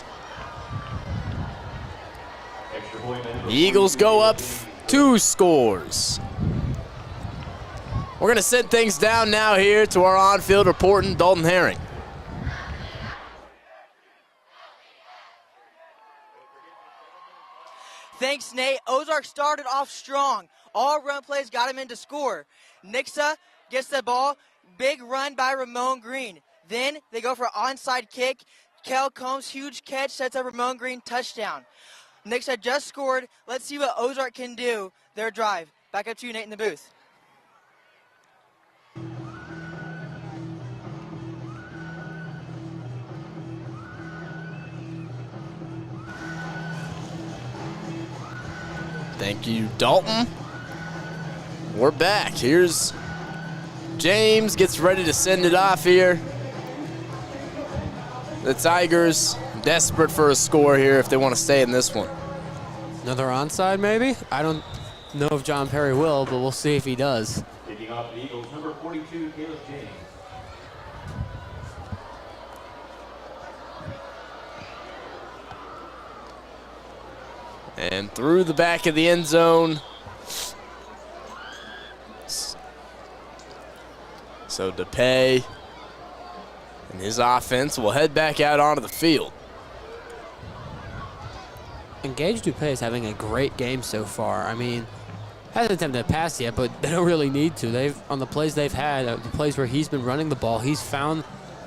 The Eagles go up 2 scores. We're going to send things down now here to our on-field reporting, Dalton Herring. Thanks, Nate. Ozark started off strong. All run plays got him in to score. Nixa gets the ball. Big run by Ramon Green. Then they go for an onside kick. Kel Combs, huge catch, sets up Ramon Green, touchdown. Nixa just scored. Let's see what Ozark can do. Their drive. Back up to you, Nate, in the booth. Thank you, Dalton. We're back. Here's James, gets ready to send it off here. The Tigers desperate for a score here if they want to stay in this one. Another onside, maybe? I don't know if John Perry will, but we'll see if he does. Kicking off the Eagles, number 42, Caleb James. And through the back of the end zone. So DePay and his offense will head back out onto the field. Engage Dupay is having a great game so far. I mean, hasn't attempted a pass yet, but they don't really need to. They've on the plays they've had, the plays where he's been running the ball, he's found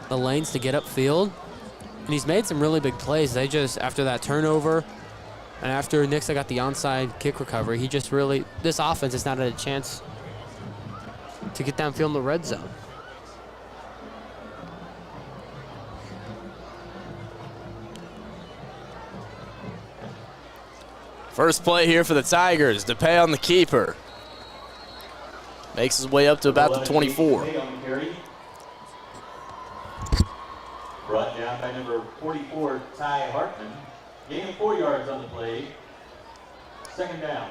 the lanes to get upfield, and he's made some really big plays. They just, after that turnover, and after Nixa got the onside kick recovery, he just really, this offense has not had a chance to get downfield in the red zone. First play here for the Tigers. DePay on the keeper. Makes his way up to about the 24. Brought down by number 44, Ty Hartman. Gain of 4 yards on the play. Second down.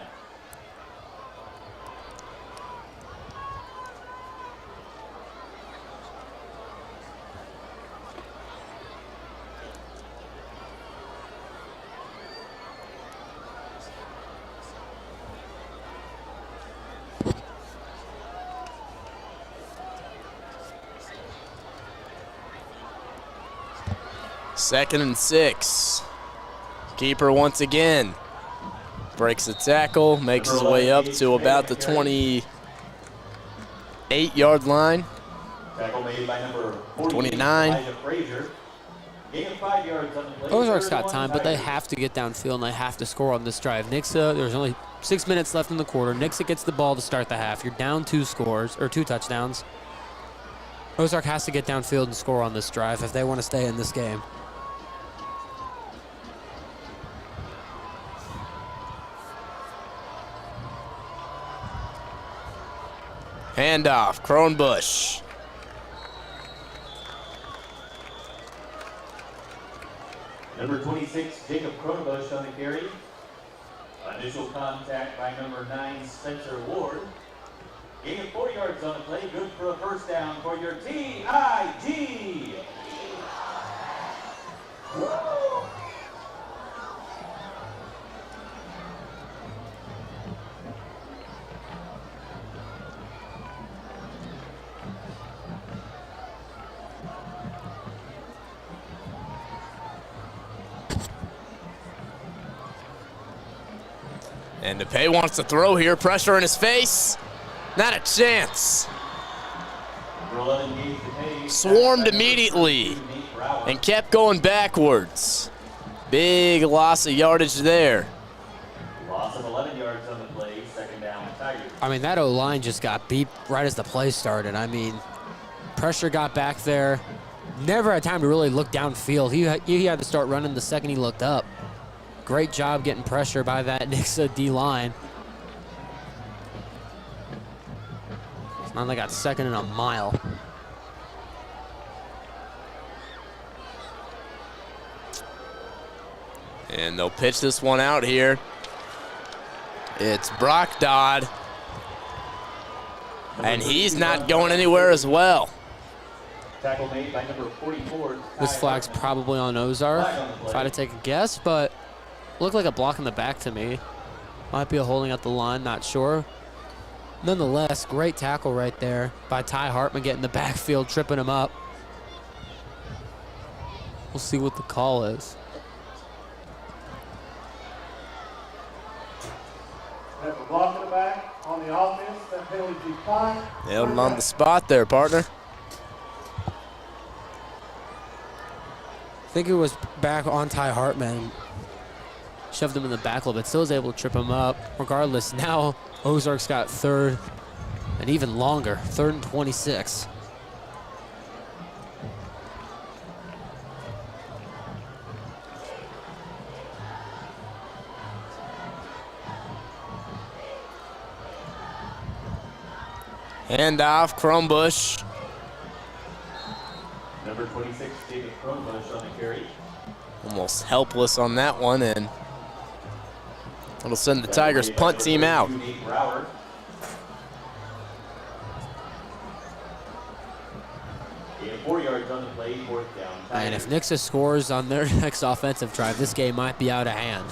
Second and 6. Keeper once again breaks the tackle, makes his way up to about the 28-yard line. Tackle made by number 29. Ozark's got time, but they have to get downfield and they have to score on this drive. Nixa, there's only 6 minutes left in the quarter. Nixa gets the ball to start the half. You're down 2 scores, or 2 touchdowns. Ozark has to get downfield and score on this drive if they want to stay in this game. Handoff, Kronbusch. Number 26, Jacob Kronbusch on the carry. Initial contact by number 9, Spencer Ward. Gain of 4 yards on the play, good for a first down for your TIG. And DePay wants to throw here. Pressure in his face. Not a chance. Swarmed immediately and kept going backwards. Big loss of yardage there. Loss of 11 yards on the play, second down, Tigers. I mean, that O-line just got beat right as the play started. I mean, pressure got back there. Never had time to really look downfield. He had to start running the second he looked up. Great job getting pressure by that Nixa D-line. Now they got second and a mile. And they'll pitch this one out here. It's Brock Dodd. And he's not going anywhere as well. Tackle made by number 44. This flag's probably on Ozark, if I had to take a guess, but looked like a block in the back to me. Might be a holding at the line, not sure. Nonetheless, great tackle right there by Ty Hartman, getting the backfield, tripping him up. We'll see what the call is. Have a block in the back on the offense. That penalty declined. Nailed him on the spot there, partner. I think it was back on Ty Hartman. Shoved him in the back a little bit. Still was able to trip him up. Regardless, now Ozark's got third and even longer. 3rd and 26. Hand off, Chrombush. Number 26, David Cronbush on the carry. Almost helpless on that one, and it'll send the Tigers punt team out. Gain of 4 yards on the play, 4th down. And if Nixa scores on their next offensive drive, this game might be out of hand.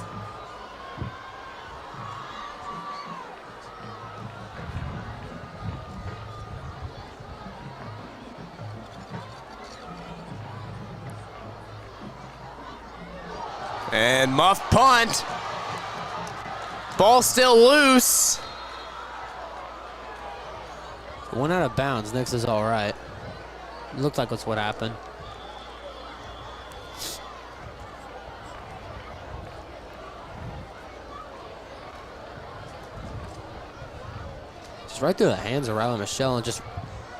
And muff punt. Ball still loose. One out of bounds. Nixa's all right. Looked like that's what happened. Just right through the hands of Riley Michelle and just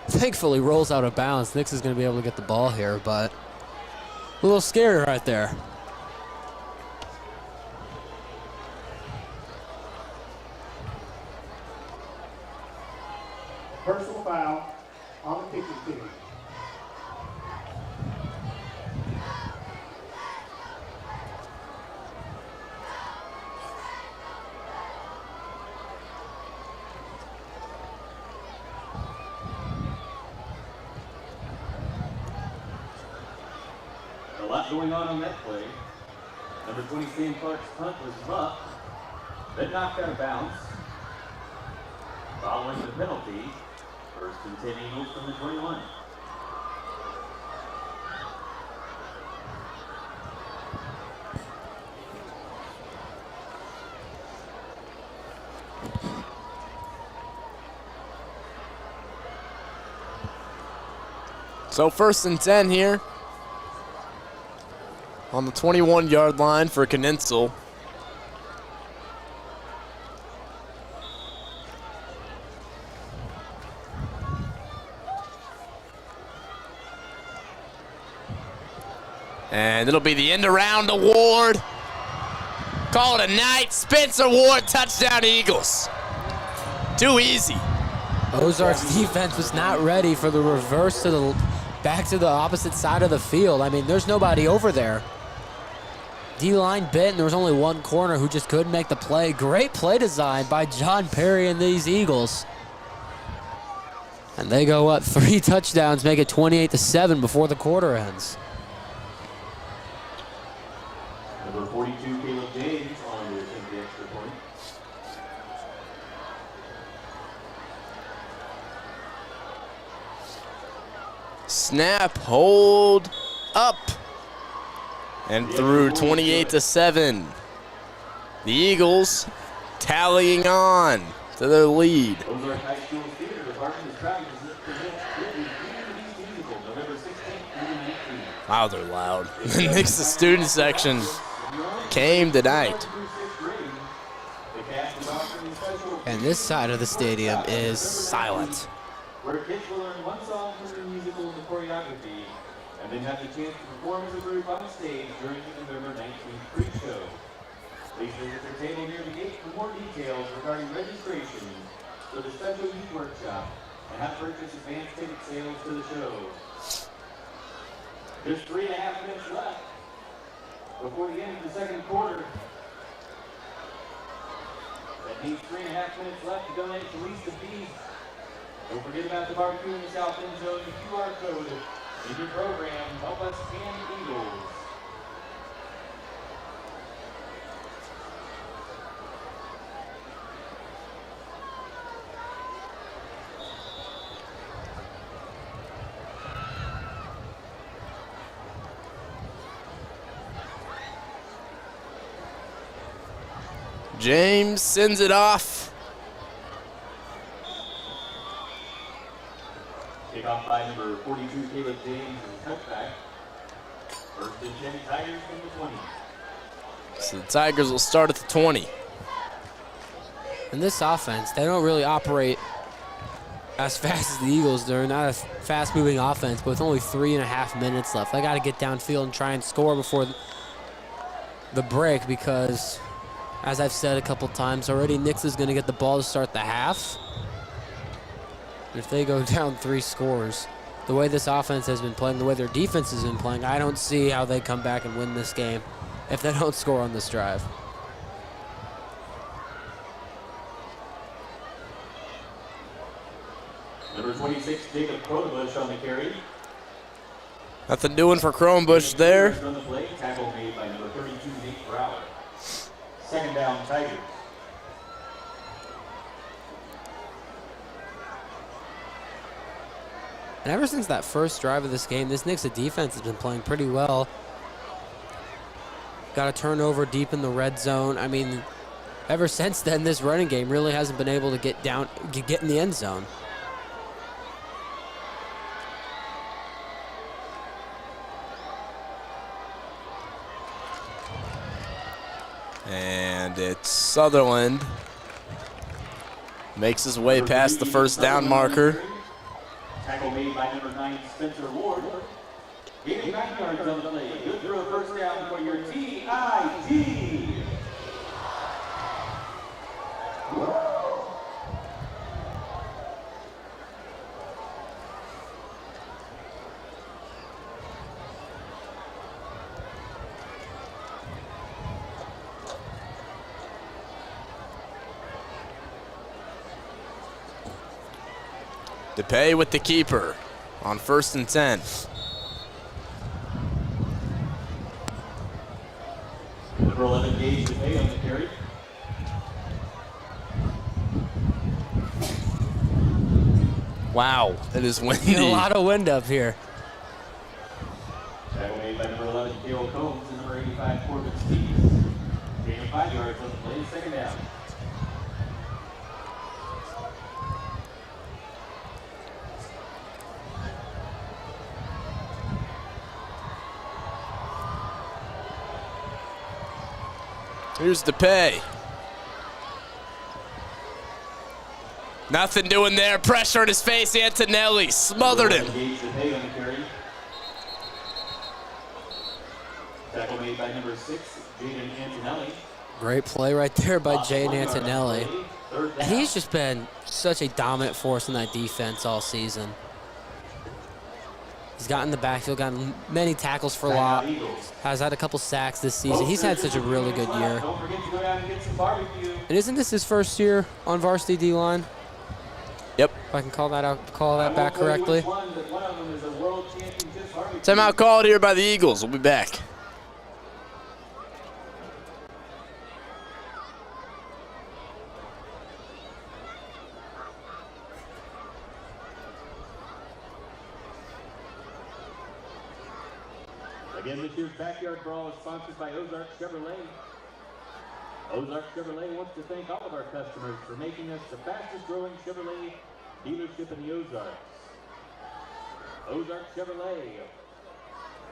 thankfully rolls out of bounds. Nixa's going to be able to get the ball here, but a little scary right there. Personal foul on the kicking team. A lot going on that play. Number 20, Sam Clark's punt was muffed, then knocked out of bounds. Following the penalty, 1st and 10 Eagles from the 21. So 1st and 10 here on the 21-yard line for Kninsel. And it'll be the end around award. Call it a night. Spencer Ward, touchdown Eagles. Too easy. Ozark's defense was not ready for the reverse to the back to the opposite side of the field. I mean, there's nobody over there. D-line bit, and there was only one corner who just couldn't make the play. Great play design by John Perry and these Eagles. And they go up 3 touchdowns, make it 28-7 before the quarter ends. Number 42, Caleb James, on to attempt the extra point. Snap, hold, up, and through 28-7. The Eagles tallying on to their lead. Ozark High School Theater Department is proud to present Whitney's musical November 16th through the 19th. Wow, they're loud. The Nixa student section came tonight. And this side of the stadium is silent. Where kids will learn one song from the musical and the choreography, and then have the chance to perform as a group on stage during the November 19th pre-show. Please visit their table near the gate for more details regarding registration for the special youth workshop and how to purchase advance ticket sales to the show. There's 3.5 minutes left before the end of the second quarter. That means 3.5 minutes left to donate to Lisa Bees. Don't forget about the barbecue in the south end zone. The QR code in your program. Help us and the Eagles. James sends it off. Kickoff by number 42, Caleb James, and touchback. First and 10 Tigers from the 20. So the Tigers will start at the 20. In this offense, they don't really operate as fast as the Eagles. They're not a fast-moving offense, but with only 3.5 minutes left, they got to get downfield and try and score before the break because, as I've said a couple times already, Nixa's going to get the ball to start the half. If they go down 3 scores, the way this offense has been playing, the way their defense has been playing, I don't see how they come back and win this game if they don't score on this drive. Number 26, Jacob Cronebush on the carry. Nothing doing for Cronebush there. On the play, tackle made by number 32, Nate Brower. Second down, Tigers. And ever since that first drive of this game, this Nixa defense has been playing pretty well. Got a turnover deep in the red zone. I mean, ever since then, this running game really hasn't been able to get in the end zone. And it's Sutherland. Makes his way past the first down marker. Tackle made by number 9, Spencer Ward. Gaining 9 yards on the play. Good throw, first down for your TIT. DePay with the keeper on 1st and 10. Number 11, Gage DePay on the carry. Wow, it is windy. A lot of wind up here. Tackle made by number 11, Cale Combs, and number 85, Corbin Steves. Gaining 5 yards on the play, second down. Here's DePay. Nothing doing there. Pressure in his face. Antonelli smothered him. Tackle made by number 6, Jaden Antonelli. Great play right there by Jaden Antonelli. And he's just been such a dominant force in that defense all season. He's gotten the backfield, gotten many tackles for loss, has had a couple sacks this season. He's had such a really good year. And isn't this his first year on varsity D-line? Yep. If I can call that back correctly. Timeout called here by the Eagles. We'll be back. Again, this year's Backyard Brawl is sponsored by Ozark Chevrolet. Ozark Chevrolet wants to thank all of our customers for making us the fastest growing Chevrolet dealership in the Ozarks. Ozark Chevrolet,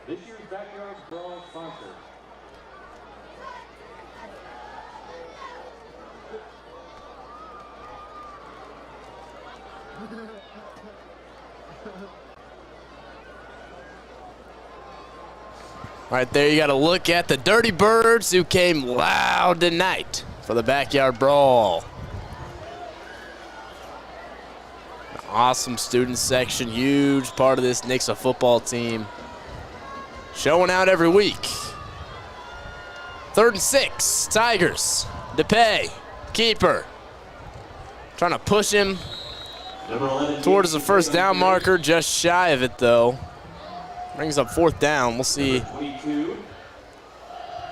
this year's Backyard Brawl sponsor. All right, there you got to look at the Dirty Birds who came loud tonight for the Backyard Brawl. Awesome student section, huge part of this Nixa football team. Showing out every week. 3rd and 6, Tigers. DePay, keeper. Trying to push him towards the first down marker, just shy of it though. Brings up 4th down. We'll see. 22.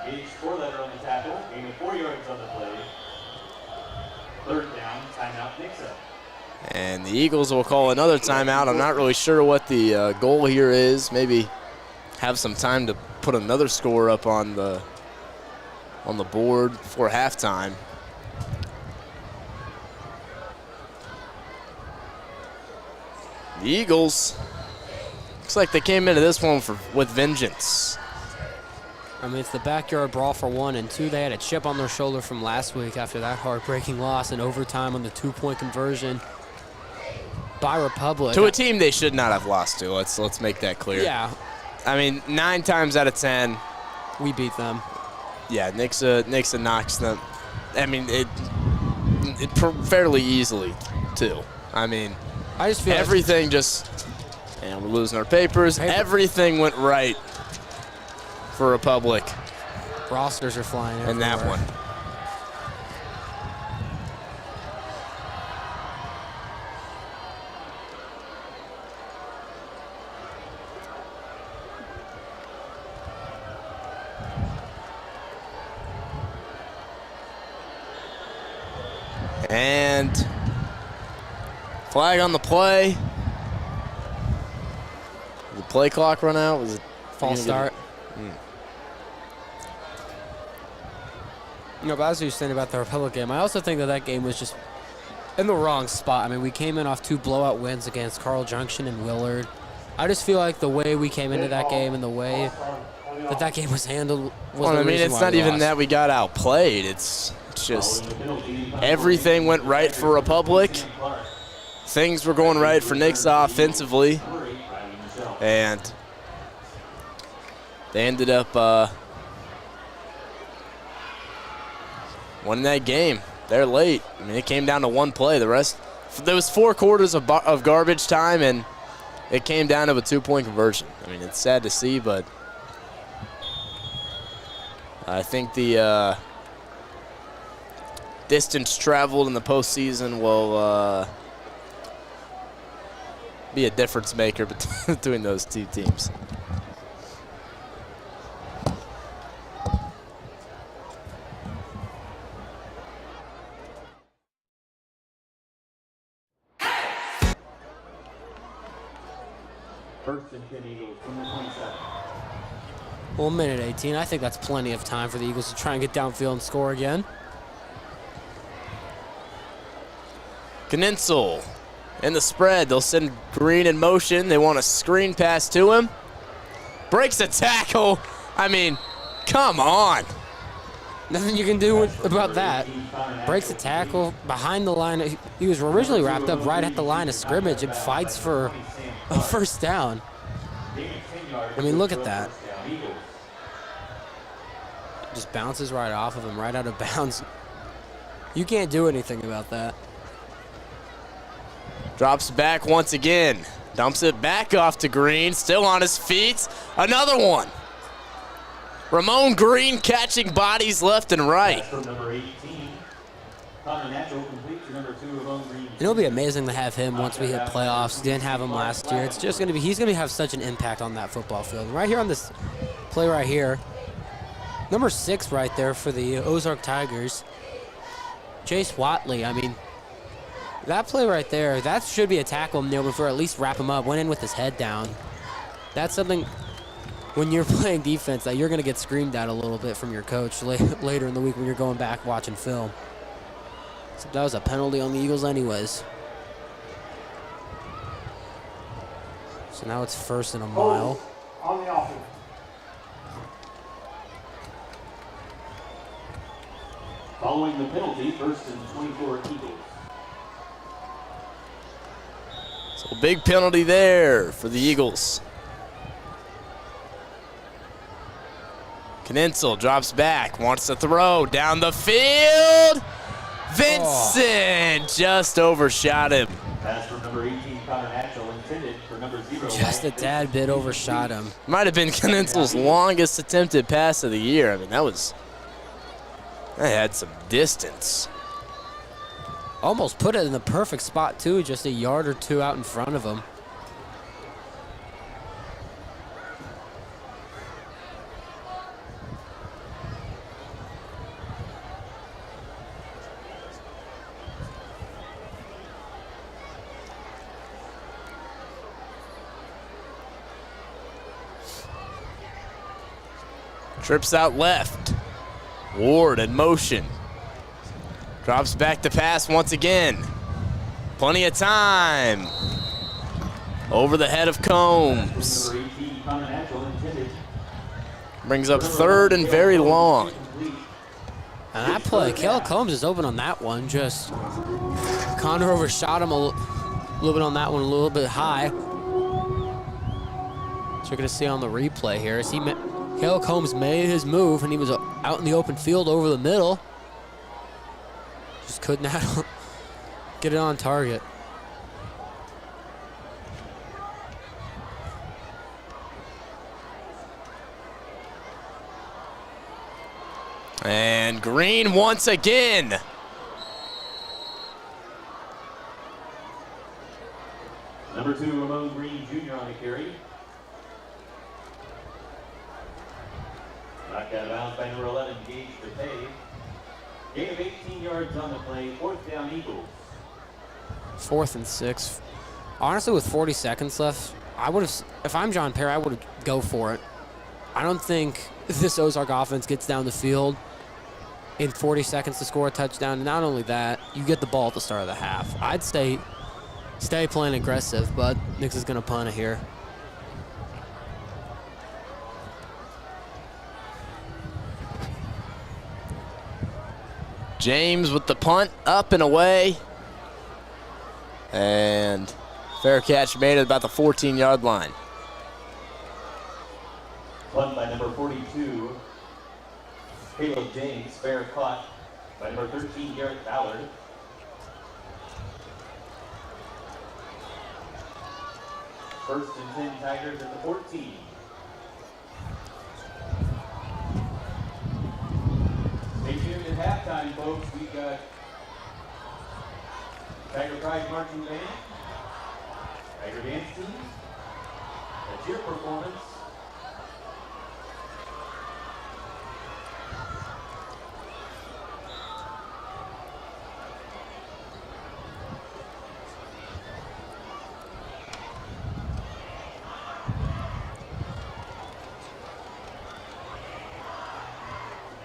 Gage 4-letter on the tackle. Gain of 4 yards on the play. 3rd down. Timeout Nixa. And the Eagles will call another timeout. I'm not really sure what the goal here is. Maybe have some time to put another score up on the board before halftime. The Eagles. Looks like they came into this one with vengeance. I mean, it's the Backyard Brawl for 1, and 2, they had a chip on their shoulder from last week after that heartbreaking loss in overtime on the 2-point conversion by Republic. To a team they should not have lost to. Let's make that clear. Yeah. I mean, 9 times out of 10, we beat them. Yeah, Nixa knocks them. I mean, it fairly easily too. I mean, I just feel everything and we're losing our papers. Everything went right for Republic. Rosters are flying everywhere. And that one. And flag on the play. Did the play clock run out? Was it false start? You know, but as you were saying about the Republic game, I also think that game was just in the wrong spot. I mean, we came in off 2 blowout wins against Carl Junction and Willard. I just feel like the way we came into that game and the way that game was handled was the reason it's why not we even lost. that we got outplayed. It's just everything went right for Republic. Things were going right for Nixa offensively. And they ended up winning that game. They're late. I mean, it came down to 1 play. The rest, there was 4 quarters of garbage time, and it came down to a 2-point conversion. I mean, it's sad to see, but I think the distance traveled in the postseason will be a difference maker between those 2 teams. First and 10 Eagles from the 27. Well, 1:18. I think that's plenty of time for the Eagles to try and get downfield and score again. Knitzel in the spread. They'll send Green in motion. They want a screen pass to him. Breaks a tackle. I mean, come on. Nothing you can do about that. Breaks a tackle behind the line. He was originally wrapped up right at the line of scrimmage and fights for a first down. I mean, look at that. Just bounces right off of him, right out of bounds. You can't do anything about that. Drops back once again. Dumps it back off to Green. Still on his feet. Another one. Ramon Green catching bodies left and right. It'll be amazing to have him once we hit playoffs. Didn't have him last year. It's just gonna be, he's gonna have such an impact on that football field. Right here on this play right here, number 6 right there for the Ozark Tigers, Chase Watley. I mean, that play right there, that should be a tackle him there before at least wrap him up. Went in with his head down. That's something when you're playing defense that you're going to get screamed at a little bit from your coach later in the week when you're going back watching film. So that was a penalty on the Eagles anyways. So now it's 1st and a mile. On the offense. Following the penalty, 1st and 24 Eagles. So big penalty there for the Eagles. Knitzel drops back, wants to throw down the field. Vincent just overshot him. Pass from number 18, Connor Hatchell, intended for number 0. Just a tad bit overshot him. Might have been Knitzel's longest attempted pass of the year. I mean, that had some distance. Almost put it in the perfect spot too, just a yard or two out in front of him. Trips out left. Ward in motion. Drops back to pass once again. Plenty of time. Over the head of Combs. Brings up 3rd and very long. And that play, Caleb Combs is open on that one. Just Connor overshot him a little bit on that one, a little bit high. So you're going to see on the replay here is Caleb Combs made his move, and he was out in the open field over the middle. Just could not get it on target. And Green once again. Number 2, Ramon Green Jr. on the carry. Knocked out of bounds by number 11, Gage DePay. Gain of 18 yards on the play, 4th down Eagles. 4th and 6. Honestly, with 40 seconds left, I would have, if I'm John Perry, I would go for it. I don't think this Ozark offense gets down the field in 40 seconds to score a touchdown. And not only that, you get the ball at the start of the half. I'd stay playing aggressive, but Nix is going to punt it here. James with the punt, up and away. And fair catch made at about the 14-yard line. Punt by number 42, Caleb James. Fair caught by number 13, Garrett Ballard. First and 10 Tigers at the 14. Stay tuned at halftime, folks. We've got Tiger Pride Marching Band, Tiger Dance Team, a cheer performance,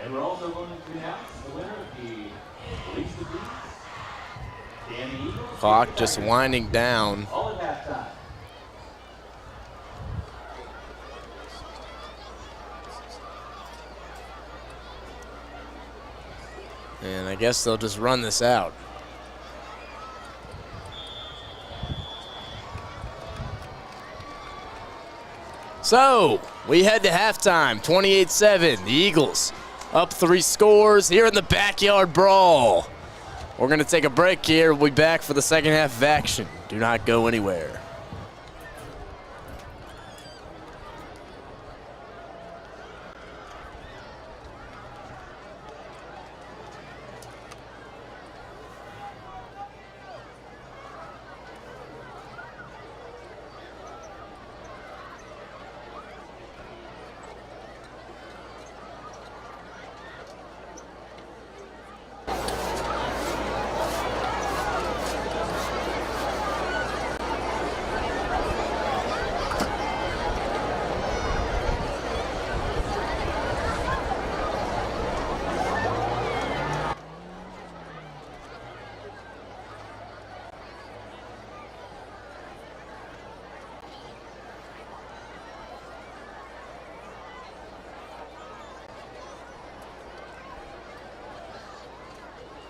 and we're also going to announce the winner of the Least of These, Danny Eagles. Clock just winding down. All at halftime. And I guess they'll just run this out. So, we head to halftime, 28-7. The Eagles up 3 scores here in the backyard brawl. We're going to take a break here. We'll be back for the second half of action. Do not go anywhere.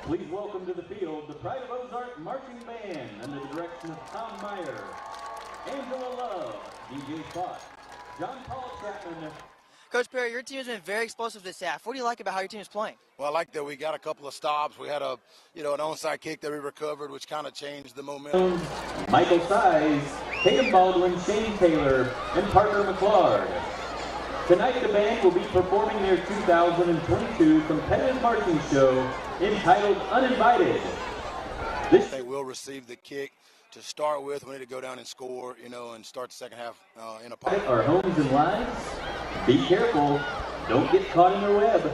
Please welcome to the field the Pride of Ozark Marching Band under the direction of Tom Meyer, Angela Love, DJ Fox, John Paul Chapman. Coach Perry, your team has been very explosive this half. What do you like about how your team is playing? Well, I like that we got a couple of stops. We had an onside kick that we recovered, which kind of changed the momentum. Michael Size, Tatum Baldwin, Shane Taylor, and Parker McClard. Tonight the band will be performing their 2022 competitive marching show entitled Uninvited. They will receive the kick to start with. We need to go down and score, and start the second half in a pocket. Our homes and lives. Be careful. Don't get caught in their web.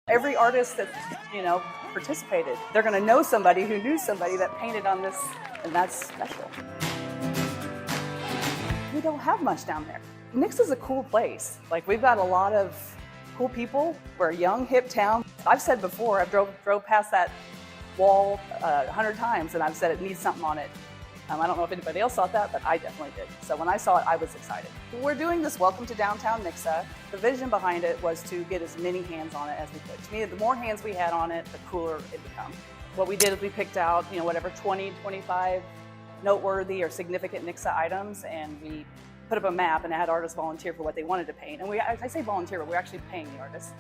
Every artist that, participated, they're going to know somebody who knew somebody that painted on this, and that's special. We don't have much down there. Nixa's a cool place. Like, we've got a lot of cool people. We're a young, hip town. I've said before, I've drove past that wall 100 times, and I've said it needs something on it. I don't know if anybody else thought that, but I definitely did. So when I saw it, I was excited. We're doing this Welcome to Downtown Nixa. The vision behind it was to get as many hands on it as we could. To me, the more hands we had on it, the cooler it become. What we did is we picked out, 20, 25 noteworthy or significant Nixa items, and we put up a map and had artists volunteer for what they wanted to paint. And I say volunteer, but we're actually paying the artists.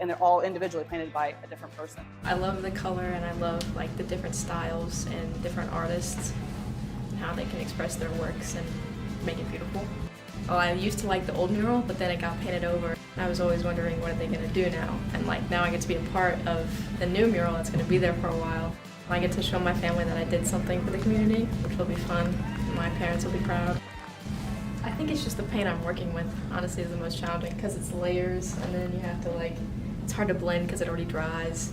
And they're all individually painted by a different person. I love the color, and I love the different styles and different artists, how they can express their works and make it beautiful. Well, I used to like the old mural, but then it got painted over. I was always wondering, what are they going to do now? And now I get to be a part of the new mural that's going to be there for a while. I get to show my family that I did something for the community, which will be fun. My parents will be proud. I think it's just the paint I'm working with, honestly, is the most challenging, because it's layers, and then you have to it's hard to blend because it already dries.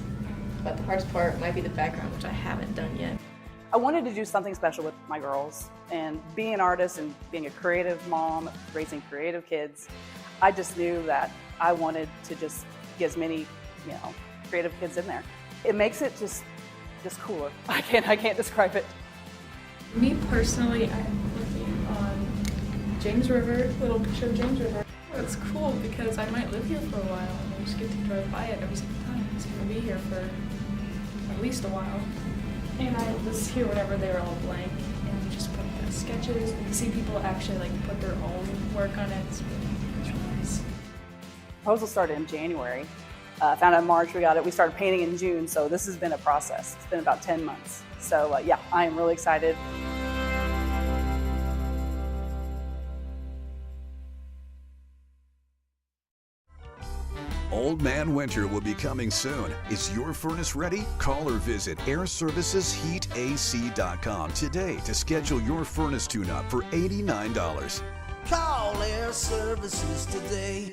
But the hardest part might be the background, which I haven't done yet. I wanted to do something special with my girls, and being an artist and being a creative mom, raising creative kids, I just knew that I wanted to just get as many, creative kids in there. It makes it just cooler. I can't describe it. Me personally, I'm looking on James River, little picture of James River. It's cool because I might live here for a while, and I just get to drive by it every single time. It's going to be here for at least a while. And I was here whenever they were all blank, and we just put the sketches, and you see people actually put their own work on it. It's really nice. Proposal started in January. Found out in March, we got it. We started painting in June, so this has been a process. It's been about 10 months. So yeah, I am really excited. Old Man Winter will be coming soon. Is your furnace ready? Call or visit airservicesheatac.com today to schedule your furnace tune-up for $89. Call Air Services today.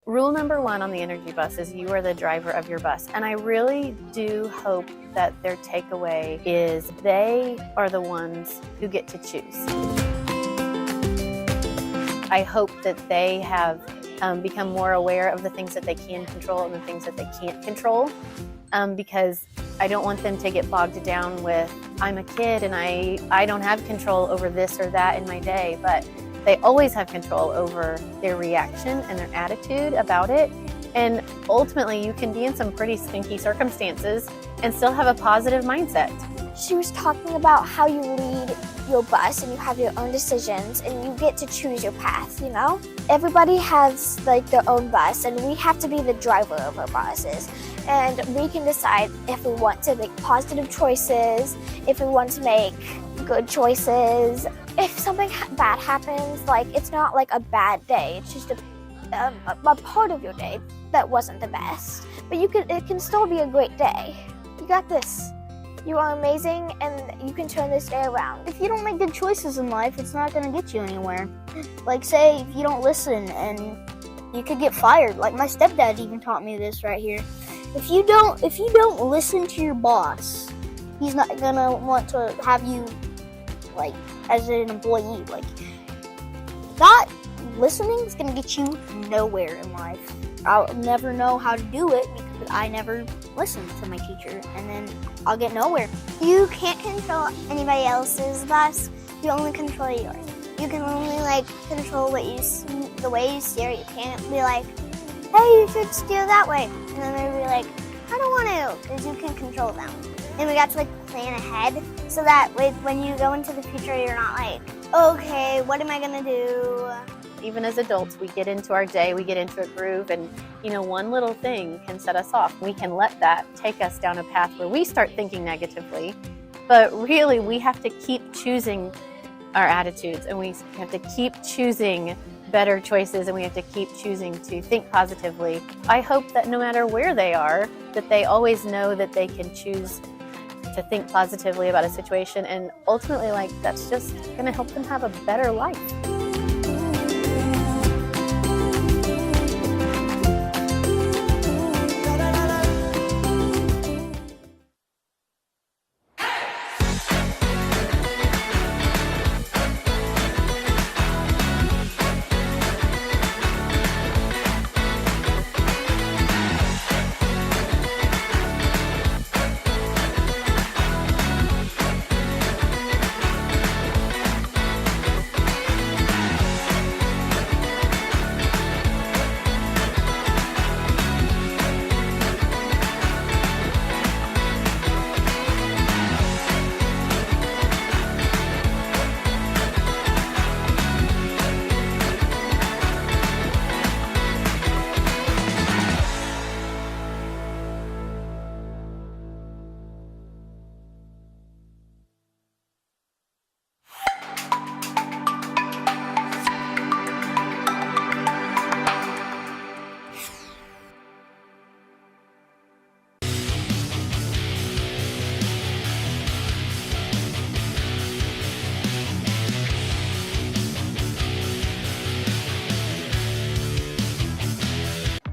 Rule number one on the energy bus is you are the driver of your bus. And I really do hope that their takeaway is they are the ones who get to choose. I hope that they have become more aware of the things that they can control and the things that they can't control, because I don't want them to get bogged down with, I'm a kid and I don't have control over this or that in my day, but they always have control over their reaction and their attitude about it. And ultimately, you can be in some pretty stinky circumstances and still have a positive mindset. She was talking about how you lead your bus and you have your own decisions and you get to choose your path, you know? Everybody has like their own bus and we have to be the driver of our buses. And we can decide if we want to make positive choices, if we want to make good choices. If something bad happens, like it's not like a bad day, it's just a part of your day that wasn't the best. But it can still be a great day. You got this. You are amazing and you can turn this day around. If you don't make good choices in life, it's not gonna get you anywhere. Like say, if you don't listen and you could get fired. Like my stepdad even taught me this right here. If you don't listen to your boss, he's not gonna want to have you like as an employee. Like not listening is gonna get you nowhere in life. I'll never know how to do it because I never listened to my teacher, and then I'll get nowhere. You can't control anybody else's bus. You only control yours. You can only like control what you see, the way you steer. You can't be like, hey, you should steer that way, and then they'll be like, I don't want to, because you can control them. And we got to like plan ahead so that when you go into the future, you're not like, okay, what am I gonna do? Even as adults, we get into our day, we get into a groove, and one little thing can set us off. We can let that take us down a path where we start thinking negatively, but really we have to keep choosing our attitudes, and we have to keep choosing better choices, and we have to keep choosing to think positively. I hope that no matter where they are, that they always know that they can choose to think positively about a situation, and ultimately that's just going to help them have a better life.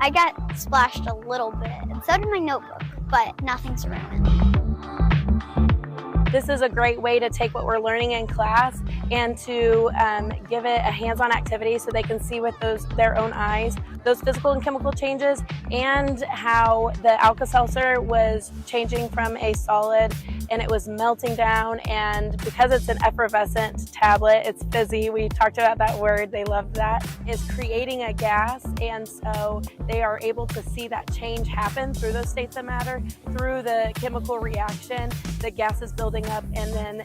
I got splashed a little bit, and so did my notebook, but nothing ceramic. This is a great way to take what we're learning in class and to give it a hands-on activity so they can see with their own eyes those physical and chemical changes and how the Alka-Seltzer was changing from a solid and it was melting down, and because it's an effervescent tablet, it's fizzy, we talked about that word, they love that, is creating a gas, and so they are able to see that change happen through those states of matter, through the chemical reaction, the gas is building up, and then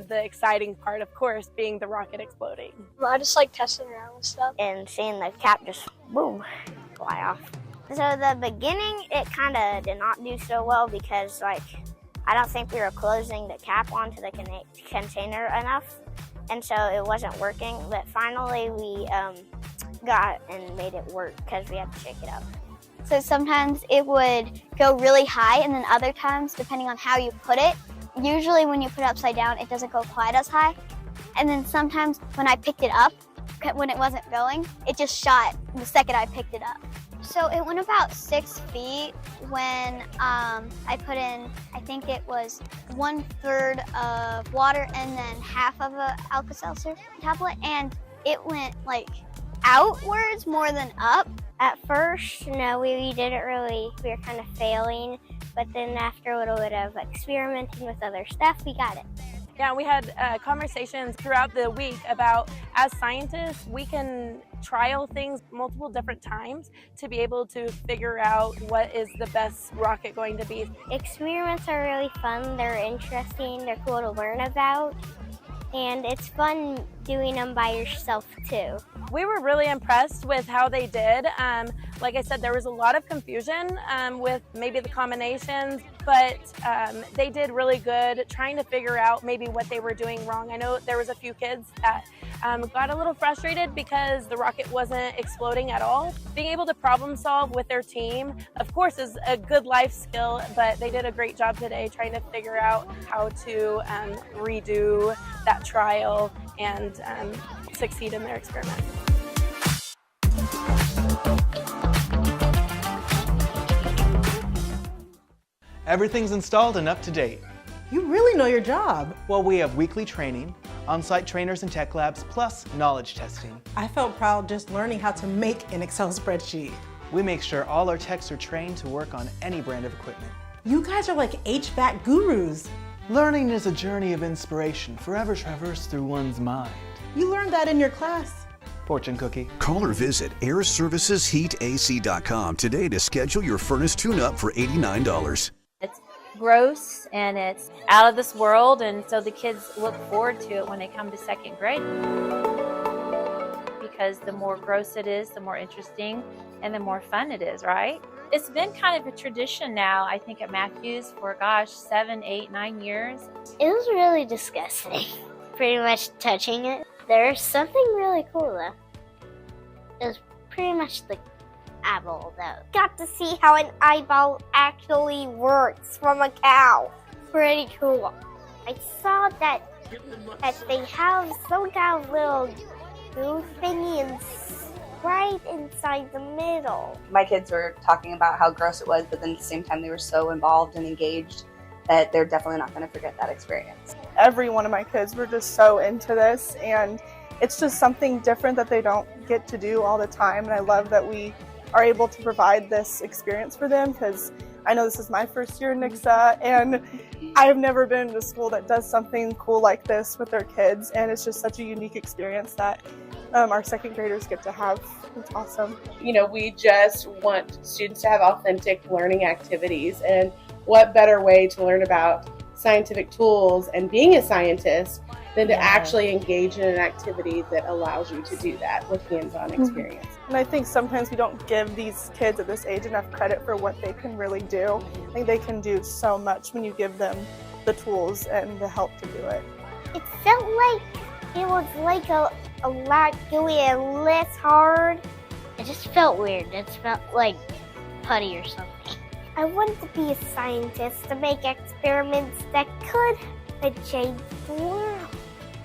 the exciting part, of course, being the rocket exploding. I just like testing around with stuff and seeing the cap just boom, fly off. So the beginning, it kind of did not do so well because I don't think we were closing the cap onto the container enough, and so it wasn't working, but finally we got and made it work because we had to shake it up. So sometimes it would go really high, and then other times, depending on how you put it, usually when you put it upside down, it doesn't go quite as high. And then sometimes when I picked it up, when it wasn't going, it just shot the second I picked it up. So it went about 6 feet when I put in, I think it was 1/3 of water and then half of a Alka-Seltzer tablet, and it went outwards more than up. At first, no, we didn't really, we were kind of failing but then after a little bit of experimenting with other stuff, we got it. Yeah, we had conversations throughout the week about, as scientists, we can trial things multiple different times to be able to figure out what is the best rocket going to be. Experiments are really fun, they're interesting, they're cool to learn about, and it's fun doing them by yourself too. We were really impressed with how they did. Like I said, there was a lot of confusion with maybe the combinations, but they did really good trying to figure out maybe what they were doing wrong. I know there was a few kids that got a little frustrated because the rocket wasn't exploding at all. Being able to problem solve with their team, of course, is a good life skill, but they did a great job today trying to figure out how to redo that trial and succeed in their experiment. Everything's installed and up to date. You really know your job. Well, we have weekly training, on-site trainers and tech labs, plus knowledge testing. I felt proud just learning how to make an Excel spreadsheet. We make sure all our techs are trained to work on any brand of equipment. You guys are like HVAC gurus. Learning is a journey of inspiration, forever traversed through one's mind. You learned that in your class. Fortune cookie. Call or visit airservicesheatac.com today to schedule your furnace tune-up for $89. It's gross and it's out of this world, and so the kids look forward to it when they come to second grade. Because the more gross it is, the more interesting and the more fun it is, right? It's been kind of a tradition now, I think, at Matthews for, 7, 8, 9 years. It was really disgusting, pretty much touching it. There's something really cool though. It was pretty much the eyeball though. Got to see how an eyeball actually works from a cow. Pretty cool. I saw that they have some kind of little goo thingy right inside the middle. My kids were talking about how gross it was, but then at the same time they were so involved and engaged that they're definitely not going to forget that experience. Every one of my kids were just so into this, and it's just something different that they don't get to do all the time, and I love that we are able to provide this experience for them, because I know this is my first year in Nixa, and I've never been in a school that does something cool like this with their kids, and it's just such a unique experience that our second graders get to have. It's awesome. You know, we just want students to have authentic learning activities, and what better way to learn about scientific tools and being a scientist than to actually engage in an activity that allows you to do that with hands-on experience. And I think sometimes we don't give these kids at this age enough credit for what they can really do. I think they can do so much when you give them the tools and the help to do it. It felt like it was like a lot gooey and less hard. It just felt weird. It felt like putty or something. I wanted to be a scientist to make experiments that could change the world.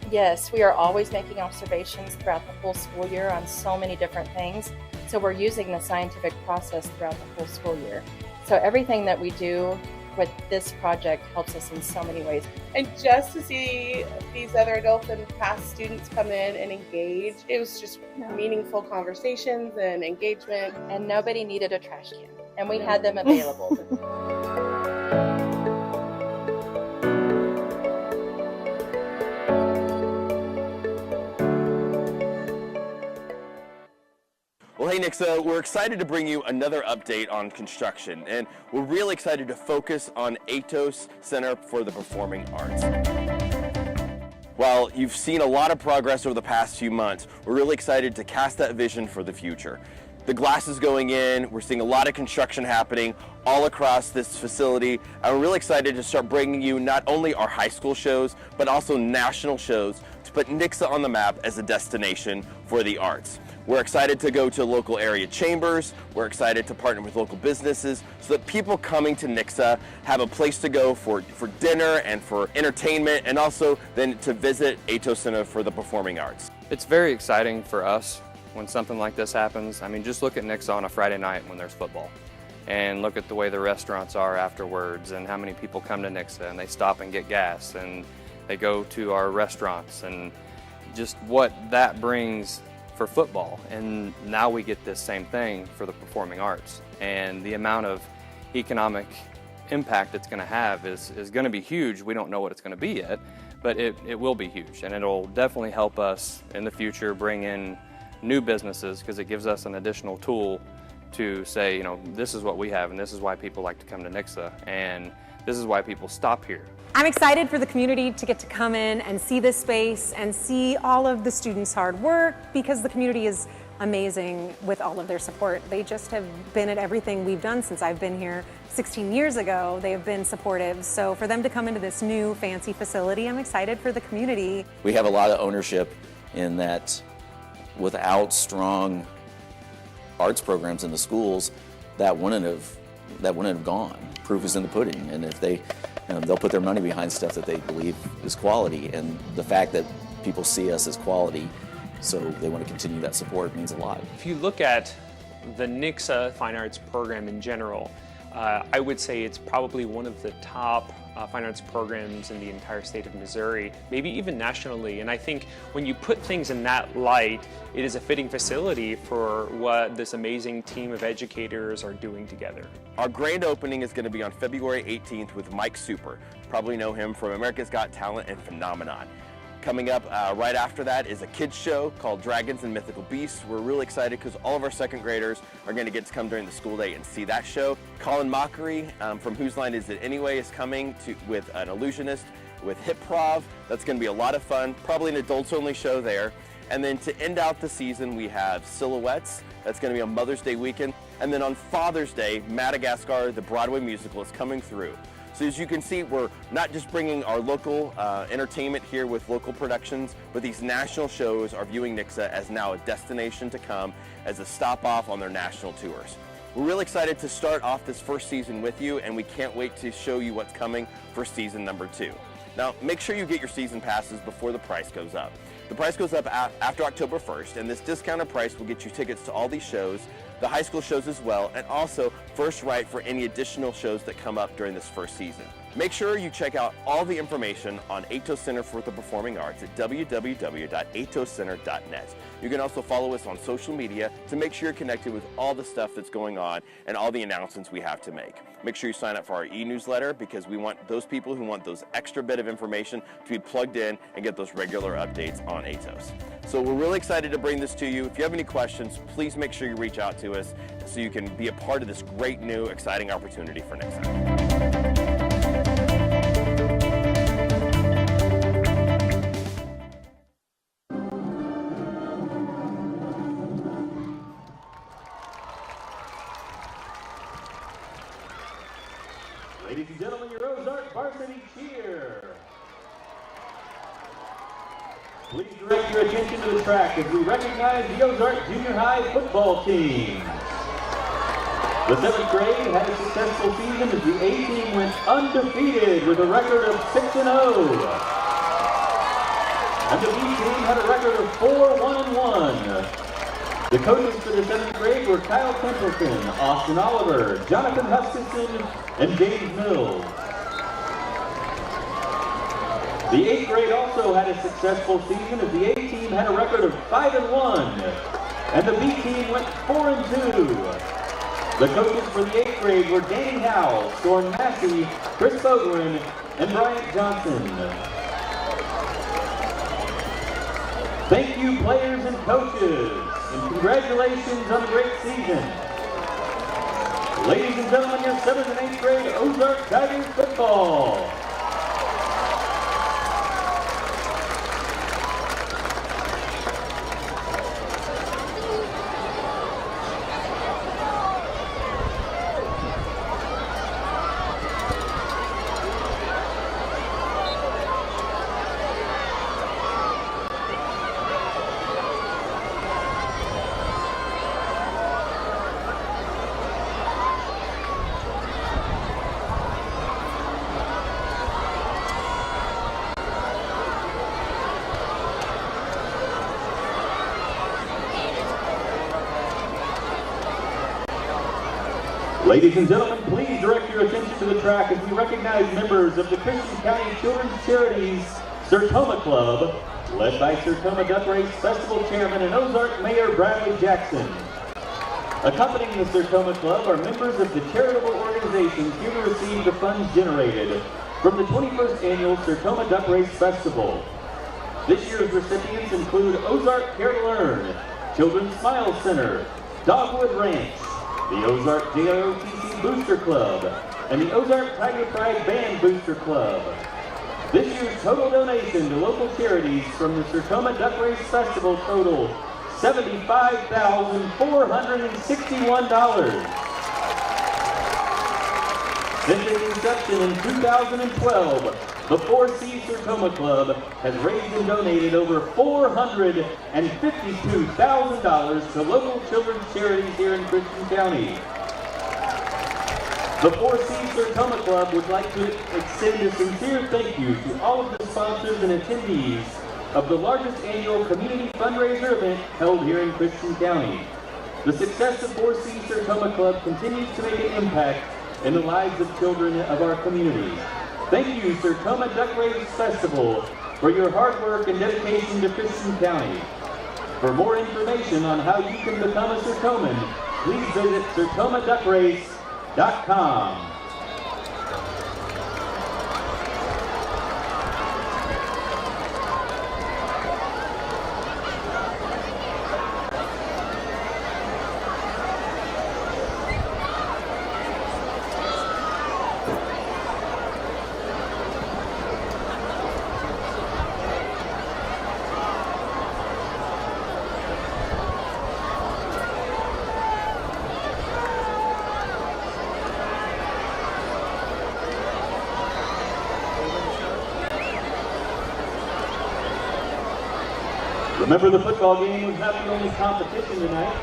Yes, we are always making observations throughout the whole school year on so many different things. So we're using the scientific process throughout the whole school year. So everything that we do with this project helps us in so many ways. And just to see these other adults and past students come in and engage, it was just meaningful conversations and engagement. And nobody needed a trash can. And we had them available. Well, hey Nixa, we're excited to bring you another update on construction, and we're really excited to focus on ATOS Center for the Performing Arts. While you've seen a lot of progress over the past few months, we're really excited to cast that vision for the future. The glass is going in, we're seeing a lot of construction happening all across this facility, and we're really excited to start bringing you not only our high school shows, but also national shows to put Nixa on the map as a destination for the arts. We're excited to go to local area chambers, we're excited to partner with local businesses so that people coming to Nixa have a place to go for dinner and for entertainment, and also then to visit ATOS Center for the Performing Arts. It's very exciting for us when something like this happens. I mean, just look at Nixa on a Friday night when there's football, and look at the way the restaurants are afterwards, and how many people come to Nixa and they stop and get gas, and they go to our restaurants, and just what that brings for football. And now we get this same thing for the performing arts, and the amount of economic impact it's going to have is going to be huge. We don't know what it's going to be yet, but it will be huge, and it'll definitely help us in the future bring in new businesses, because it gives us an additional tool to say, you know, this is what we have, and this is why people like to come to Nixa, and this is why people stop here. I'm excited for the community to get to come in and see this space and see all of the students' hard work, because the community is amazing with all of their support. They just have been at everything we've done since I've been here 16 years ago. They have been supportive. So for them to come into this new fancy facility, I'm excited for the community. We have a lot of ownership in that. Without strong arts programs in the schools, that wouldn't have gone. Proof is in the pudding, and if they, they'll put their money behind stuff that they believe is quality, and the fact that people see us as quality, so they want to continue that support, means a lot. If you look at the Nixa Fine Arts program in general, I would say it's probably one of the top fine arts programs in the entire state of Missouri, maybe even nationally. And I think when you put things in that light, it is a fitting facility for what this amazing team of educators are doing together. Our grand opening is going to be on February 18th with Mike Super. Probably know him from America's Got Talent and Phenomenon. Coming up right after that is a kids show called Dragons and Mythical Beasts. We're really excited because all of our second graders are going to get to come during the school day and see that show. Colin Mockery from Whose Line Is It Anyway is coming with an illusionist with Hip Prov. That's going to be a lot of fun, probably an adults only show there. And then to end out the season, we have Silhouettes. That's going to be on Mother's Day weekend. And then on Father's Day, Madagascar, the Broadway musical, is coming through. So as you can see, we're not just bringing our local entertainment here with local productions, but these national shows are viewing Nixa as now a destination to come, as a stop off on their national tours. We're really excited to start off this first season with you, and we can't wait to show you what's coming for season number 2. Now, make sure you get your season passes before the price goes up. The price goes up after October 1st, and this discounted price will get you tickets to all these shows, the high school shows as well, and also first right for any additional shows that come up during this first season. Make sure you check out all the information on ATOS Center for the Performing Arts at www.atoscenter.net. You can also follow us on social media to make sure you're connected with all the stuff that's going on and all the announcements we have to make. Make sure you sign up for our e-newsletter, because we want those people who want those extra bit of information to be plugged in and get those regular updates on ATOS. So we're really excited to bring this to you. If you have any questions, please make sure you reach out to us so you can be a part of this great new exciting opportunity for Nixa. Ladies and gentlemen, your Ozark varsity cheer. Please direct your attention to the track as we recognize the Ozark Junior High football team. The 7th grade had a successful season as the A team went undefeated with a record of 6-0. And the B team had a record of 4-1-1. The coaches for the 7th grade were Kyle Templeton, Austin Oliver, Jonathan Hutchinson, and Dave Mills. The 8th grade also had a successful season as the A team had a record of 5-1, and the B team went 4-2. The coaches for the 8th grade were Danny Howell, Storm Massey, Chris Bogren, and Bryant Johnson. Thank you, players and coaches, and congratulations on a great season. Ladies and gentlemen, your 7th and 8th grade Ozark Tigers football. Ladies and gentlemen, please direct your attention to the track as we recognize members of the Christian County Children's Charities Sertoma Club, led by Sertoma Duck Race Festival Chairman and Ozark Mayor Bradley Jackson. Accompanying the Sertoma Club are members of the charitable organizations here to receive the funds generated from the 21st Annual Sertoma Duck Race Festival. This year's recipients include Ozark Care to Learn, Children's Smile Center, Dogwood Ranch, the Ozark JROTC Booster Club, and the Ozark Tiger Pride Band Booster Club. This year's total donation to local charities from the Sertoma Duck Race Festival total $75,461. Since its inception in 2012, the 4C Sertoma Club has raised and donated over $452,000 to local children's charities here in Christian County. The 4C Sertoma Club would like to extend a sincere thank you to all of the sponsors and attendees of the largest annual community fundraiser event held here in Christian County. The success of 4C Sertoma Club continues to make an impact in the lives of children of our community. Thank you, Sertoma Duck Race Festival, for your hard work and dedication to Christian County. For more information on how you can become a Sertoman, please visit sertomaduckrace.com. Remember, the football game was not the only competition tonight.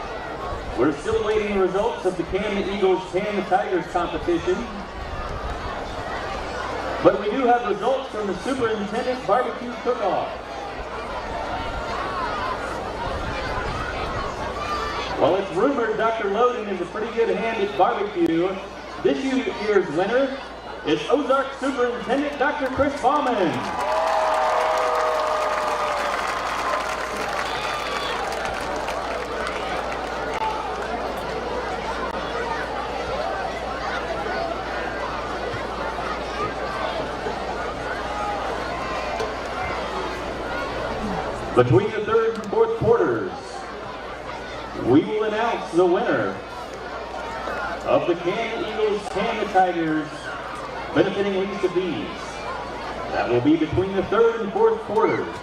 We're still awaiting the results of the Can the Eagles, Can the Tigers competition. But we do have results from the Superintendent Barbecue Cook-Off. While it's rumored Dr. Loden is a pretty good hand at barbecue, this year's winner is Ozark Superintendent Dr. Chris Bauman. Between the third and fourth quarters, we will announce the winner of the Can the Eagles, Can the Tigers, benefiting Lisa Bees. That will be between the third and fourth quarters.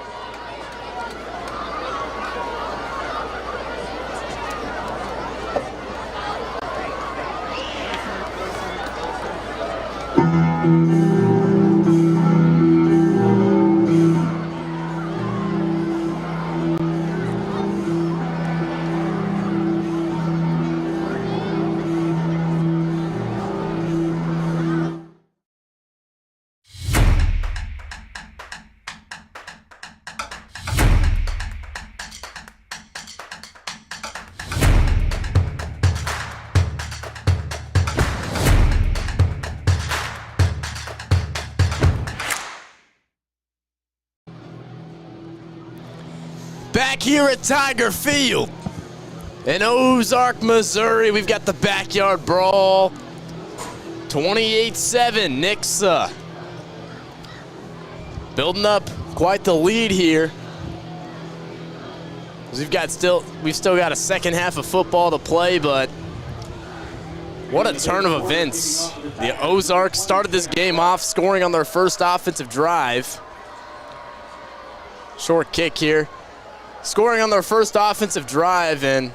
Back here at Tiger Field in Ozark, Missouri, we've got the backyard brawl. 28-7, Nixa building up quite the lead here. We've still got a second half of football to play, but what a turn of events. The Ozarks started this game off scoring on their first offensive drive. Short kick here. Scoring on their first offensive drive and,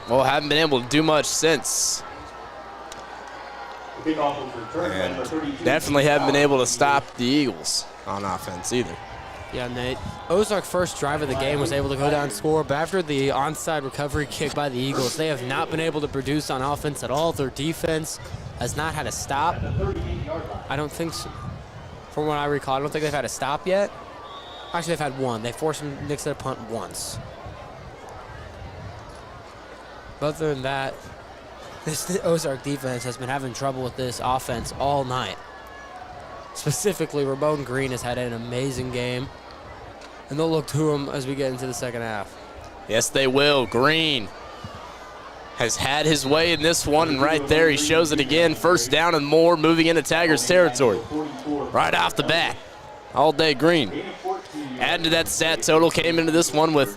well, haven't been able to do much since. And definitely haven't been able to stop the Eagles on offense either. Yeah, Nate. Ozark's first drive of the game was able to go down and score, but after the onside recovery kick by the Eagles, they have not been able to produce on offense at all. Their defense has not had a stop. I don't think so. From what I recall, I don't think they've had a stop yet. Actually, they've had one. They forced Nixa to punt once. But other than that, this Ozark defense has been having trouble with this offense all night. Specifically, Ramon Green has had an amazing game, and they'll look to him as we get into the second half. Yes, they will. Green has had his way in this one, and right there he shows it again. First down and more, moving into Tigers territory. Right off the bat, all day green. Adding to that stat total, came into this one with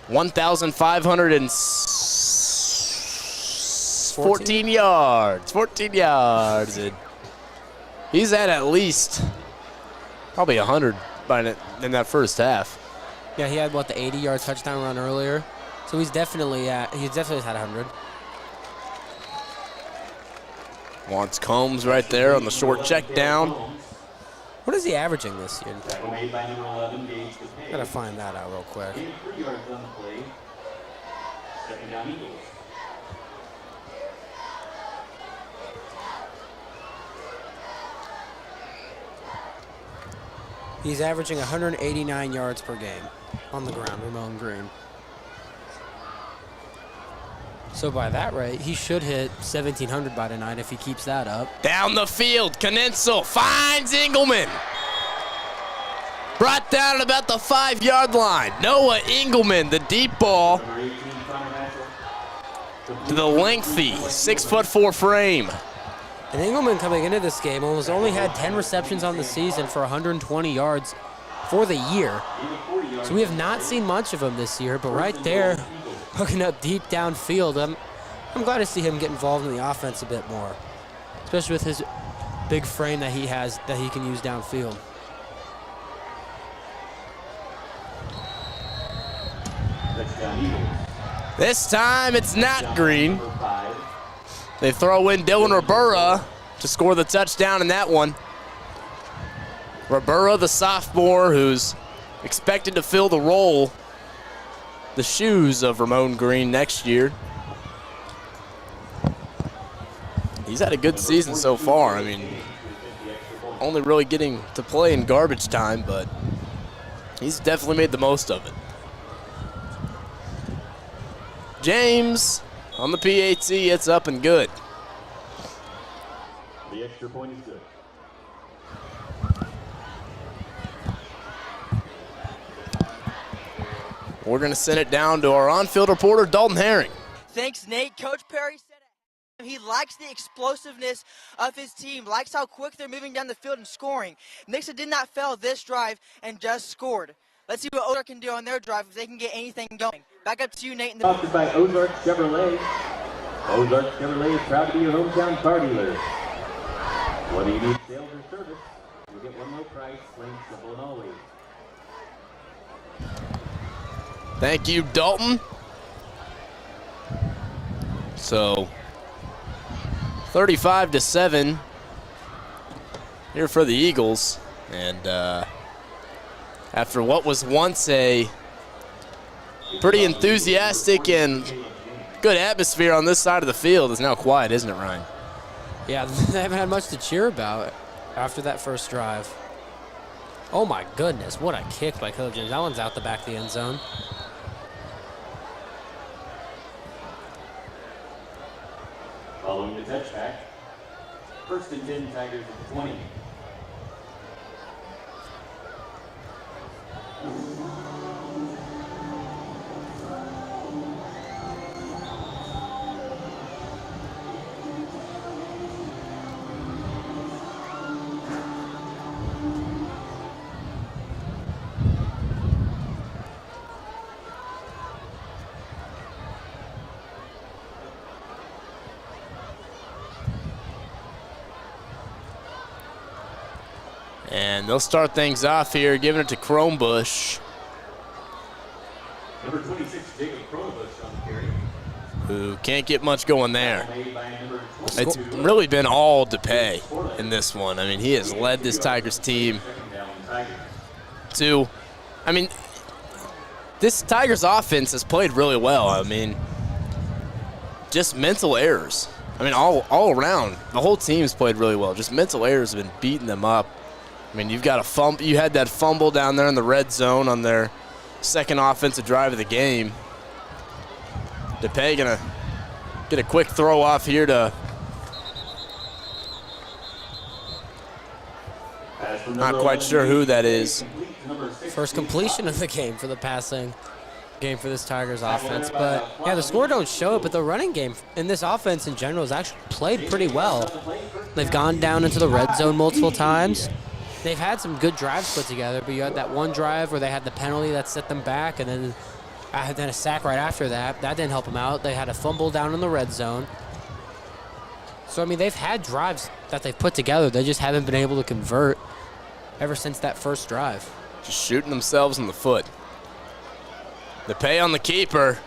1,514 yards. 14 yards. And he's at least probably 100 in that first half. Yeah, he had, what, the 80-yard touchdown run earlier? So he's definitely had 100. Wants Combs right there on the short check down. What is he averaging this year? Gotta find that out real quick. He's averaging 189 yards per game on the ground, Ramon Green. So by that rate, he should hit 1,700 by tonight if he keeps that up. Down the field, Knitzel finds Engelman. Brought down at about the 5-yard line. Noah Engelman, the deep ball to the lengthy 6'4" frame. And Engelman coming into this game almost only had 10 receptions on the season for 120 yards for the year. So we have not seen much of him this year, but right there, hooking up deep downfield, I'm glad to see him get involved in the offense a bit more, especially with his big frame that he has that he can use downfield. This time it's not green. They throw in Dylan Ribera to score the touchdown in that one. Ribera, the sophomore, who's expected to fill the role, the shoes of Ramon Green next year. He's had a good season so far. I mean, only really getting to play in garbage time, but he's definitely made the most of it. James on the PAT, it's up and good. The extra point is good. We're going to send it down to our on-field reporter, Dalton Herring. Thanks, Nate. Coach Perry said he likes the explosiveness of his team, likes how quick they're moving down the field and scoring. Nixa did not fail this drive and just scored. Let's see what Ozark can do on their drive if they can get anything going. Back up to you, Nate. Sponsored by Ozark Chevrolet. Ozark Chevrolet is proud to be your hometown car dealer. Whether you need sales or service, you get one low price, plain, simple, and always. Thank you, Dalton. So, 35-7 here for the Eagles. And after what was once a pretty enthusiastic and good atmosphere on this side of the field, is now quiet, isn't it, Ryan? Yeah, they haven't had much to cheer about after that first drive. Oh my goodness, what a kick by Coach James. That one's out the back of the end zone. Following the touchback, 1st and 10, Tigers at the 20. And they'll start things off here, giving it to Chromebush. Number 26, Jacob Chromebush on the carry. Who can't get much going there. It's really been all DePay in this one. I mean, he has led this Tigers team to, I mean, this Tigers offense has played really well. I mean, just mental errors. I mean, all around, the whole team's played really well. Just mental errors have been beating them up. I mean, you've got a fumble. You had that fumble down there in the red zone on their second offensive drive of the game. DePay gonna get a quick throw off here to Not quite sure who that is. First completion of the game for the passing game for this Tigers offense. But, yeah, the score don't show it, but the running game in this offense in general has actually played pretty well. They've gone down into the red zone multiple times. They've had some good drives put together, but you had that one drive where they had the penalty that set them back, and then a sack right after that. That didn't help them out. They had a fumble down in the red zone. So, I mean, they've had drives that they've put together. They just haven't been able to convert ever since that first drive. Just shooting themselves in the foot. The pay on the keeper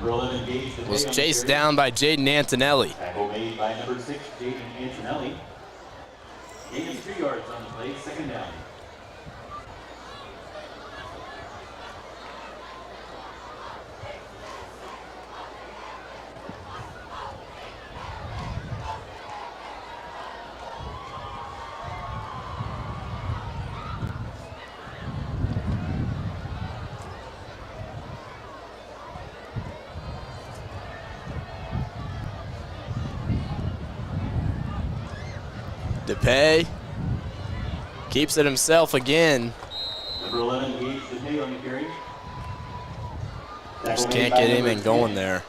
was chased down by Jaden Antonelli. Tackle made by number 6, Jaden Antonelli. Gain of 3 yards on the play, second down. DePay keeps it himself again. Number 11, Gage DePay on the carry. Just can't get anything going there.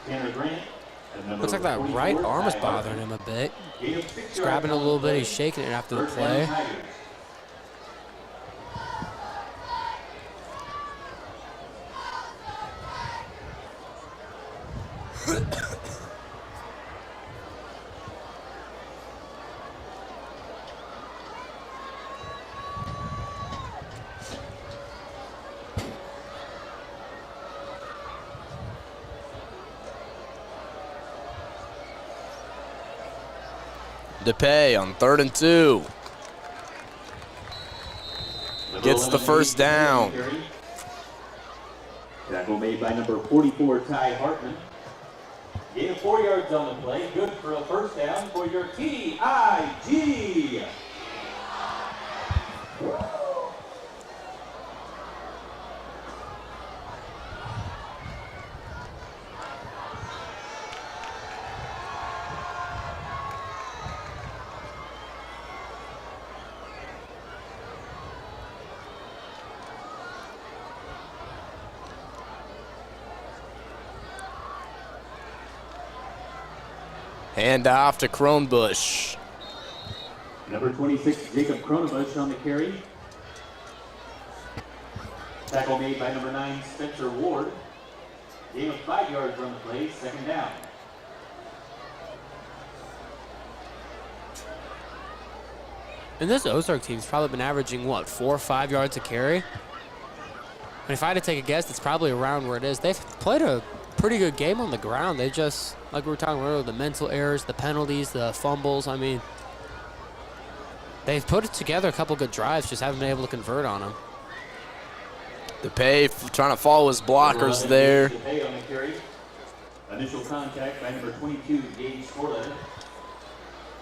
Looks like that right arm is bothering him a bit. He's grabbing a little bit. He's shaking it after the play. DePay on 3rd and 2. Gets the first down. Tackle made by number 44, Ty Hartman. Gain of 4 yards on the play. Good for a first down for your TIG. Hand off to Kronbusch. Number 26, Jacob Kronebusch on the carry. Tackle made by number 9, Spencer Ward. Gain of 5 yards on the play, second down. And this Ozark team's probably been averaging, what, 4 or 5 yards a carry? And if I had to take a guess, it's probably around where it is. They've played a pretty good game on the ground. They just, like we were talking earlier, the mental errors, the penalties, the fumbles. I mean, they've put together a couple good drives, just haven't been able to convert on them. DePay trying to follow his blockers there. DePay on the carry. Initial contact by number 22, Gage Corlett.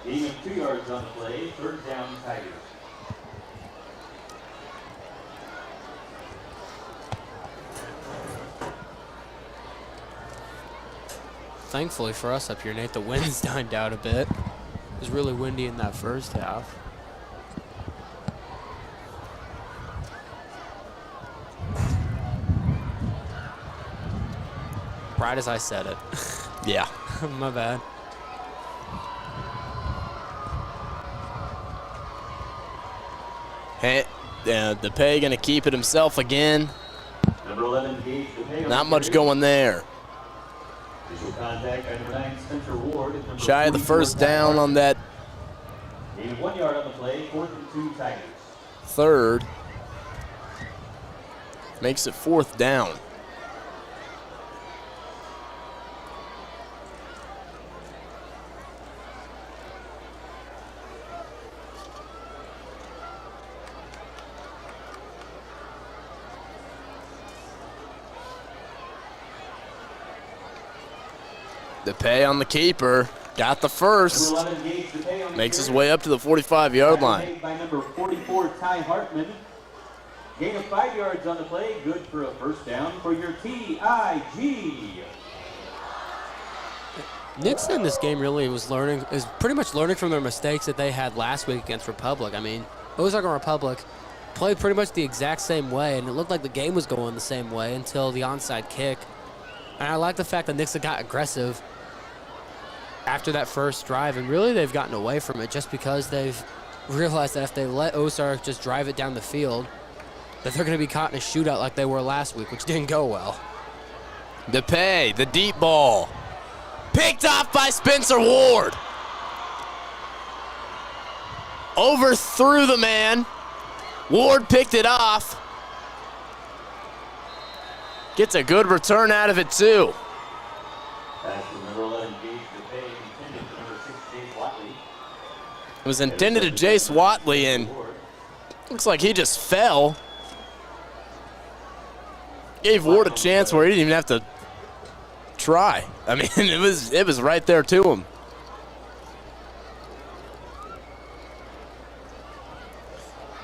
Gain of 2 yards on the play, third down Tigers. Thankfully for us up here, Nate, the wind's died down a bit. It was really windy in that first half. Right as I said it. Yeah. My bad. Hey, DePay gonna keep it himself again. Number 11, Gage DePay. Not much going there. Visual contact by number 9, Spencer Ward. Shy of the first down on that. Gain of 1 yard on the play, 4th and 2 Tigers. Third. Makes it 4th down. DePay on the keeper. Got the first. Makes his way up to the 45-yard line. By number 44, Ty Hartman. Gain of 5 yards on the play. Good for a first down for your TIG. Nixa in this game really is pretty much learning from their mistakes that they had last week against Republic. I mean, Ozark and Republic played pretty much the exact same way, and it looked like the game was going the same way until the onside kick. And I like the fact that Nixa got aggressive after that first drive, and really they've gotten away from it just because they've realized that if they let Ozark just drive it down the field, that they're going to be caught in a shootout like they were last week, which didn't go well. DePay, the deep ball. Picked off by Spencer Ward. Overthrew the man. Ward picked it off. Gets a good return out of it, too. It was intended to Jace Watley, and looks like he just fell. Gave Ward a chance where he didn't even have to try. I mean, it was right there to him.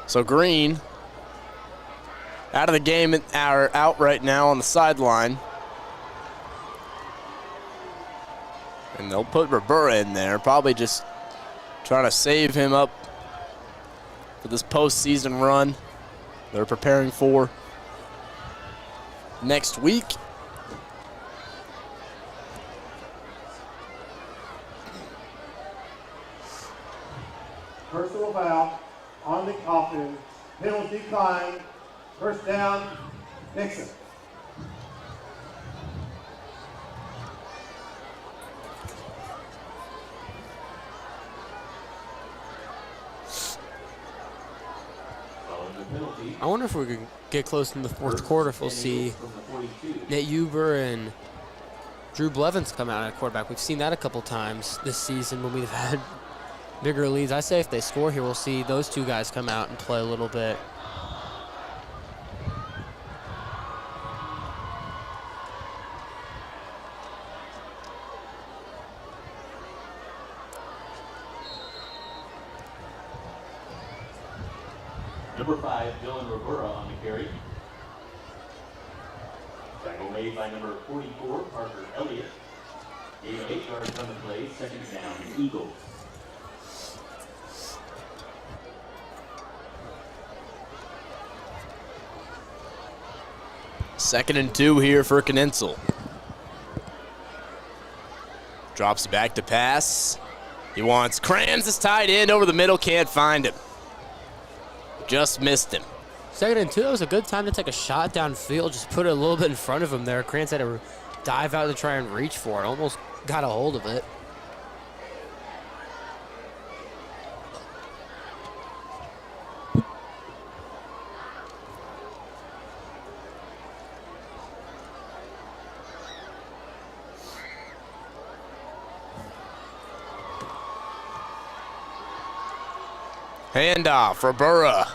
So Green out of the game, out right now on the sideline. And they'll put Rivera in there, probably just trying to save him up for this postseason run they're preparing for next week. Personal foul on the offense. Penalty decline. First down, Nixa. I wonder if we could get close in the fourth quarter if we'll see Nate Huber and Drew Blevins come out at quarterback. We've seen that a couple times this season when we've had bigger leads. I say if they score here, we'll see those two guys come out and play a little bit. Number 5, Dylan Rivera on the carry. Tackle made by number 44, Parker Elliott. Gain of 8 yards on the play, second down, Eagles. Second and 2 here for Knensel. Drops back to pass. He wants Kranz, his tight end, over the middle, can't find him. Just missed him. Second and 2, that was a good time to take a shot downfield. Just put it a little bit in front of him there. Kranz had to dive out to try and reach for it. Almost got a hold of it. Handoff, Rivera.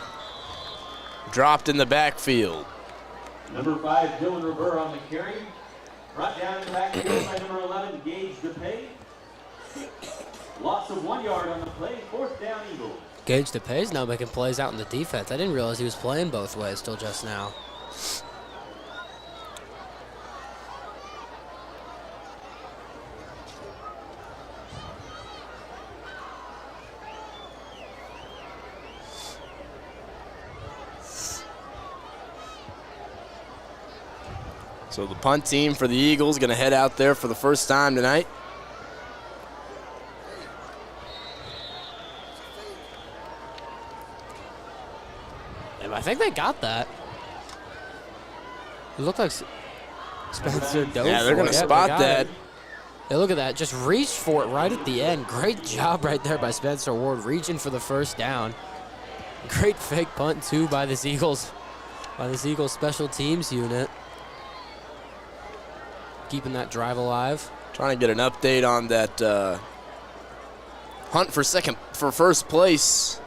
Dropped in the backfield. Number 5, Dylan Rivera on the carry. Brought down in the backfield by number 11, Gage DePay. Loss of 1 yard on the play, fourth down, Eagles. Gage DePay's now making plays out in the defense. I didn't realize he was playing both ways till just now. So the punt team for the Eagles going to head out there for the first time tonight. And I think they got that. It looked like Spencer dove. Yeah, they're going to spot that. Hey, look at that. Just reached for it right at the end. Great job right there by Spencer Ward, reaching for the first down. Great fake punt, too, by this Eagles special teams unit. Keeping that drive alive. Trying to get an update on that hunt for first place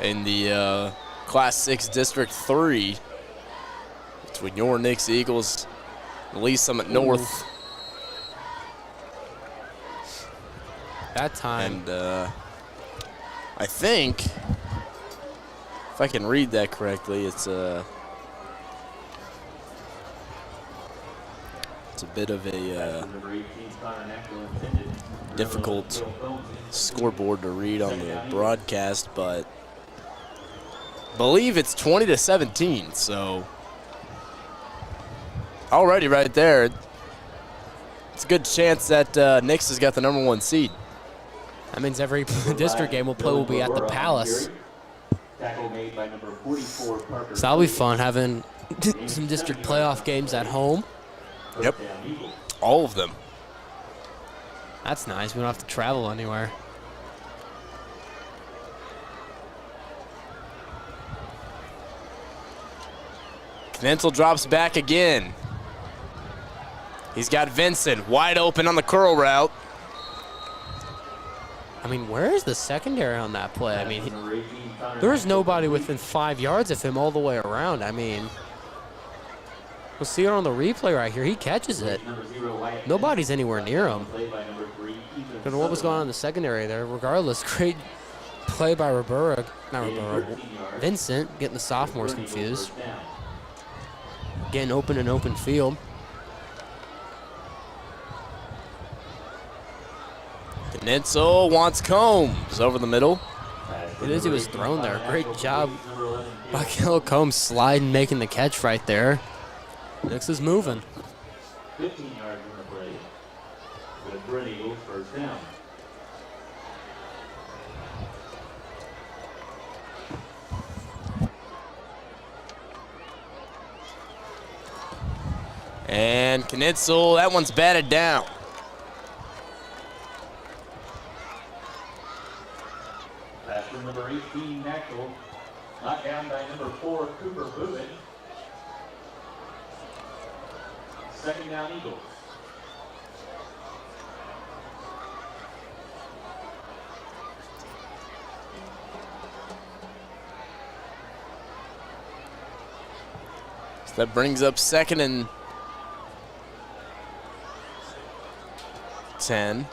in the Class 6 District 3 between your Nixa Eagles and Lee Summit North. That time. And I think, if I can read that correctly, it's a bit of a difficult scoreboard to read on the broadcast, but believe it's 20-17, so already right there, it's a good chance that Nixa's got the #1 seed. That means every district game we'll play will be at the Palace. Tackle made by number 44, Parker. So that'll be fun, having some district playoff games at home. Yep, all of them. That's nice. We don't have to travel anywhere. Knitzel drops back again. He's got Vincent wide open on the curl route. I mean, where is the secondary on that play? I mean, there's nobody within 5 yards of him all the way around. I mean, we'll see it on the replay right here. He catches it. Nobody's anywhere near him. Don't know what was going on in the secondary there. Regardless, great play by Vincent, getting the sophomores confused. Getting open in open field. Knitzel wants Combs over the middle. It is, he was thrown there. Great job by Caleb Combs sliding, making the catch right there. Nix is moving. 15 yards on the play. With Brent Eagles first down. And Knitzel, that one's batted down. Pass from number 18, Maxwell. Knocked down by number 4, Cooper Boobin. Second down, Eagles. So that brings up 2nd and 10.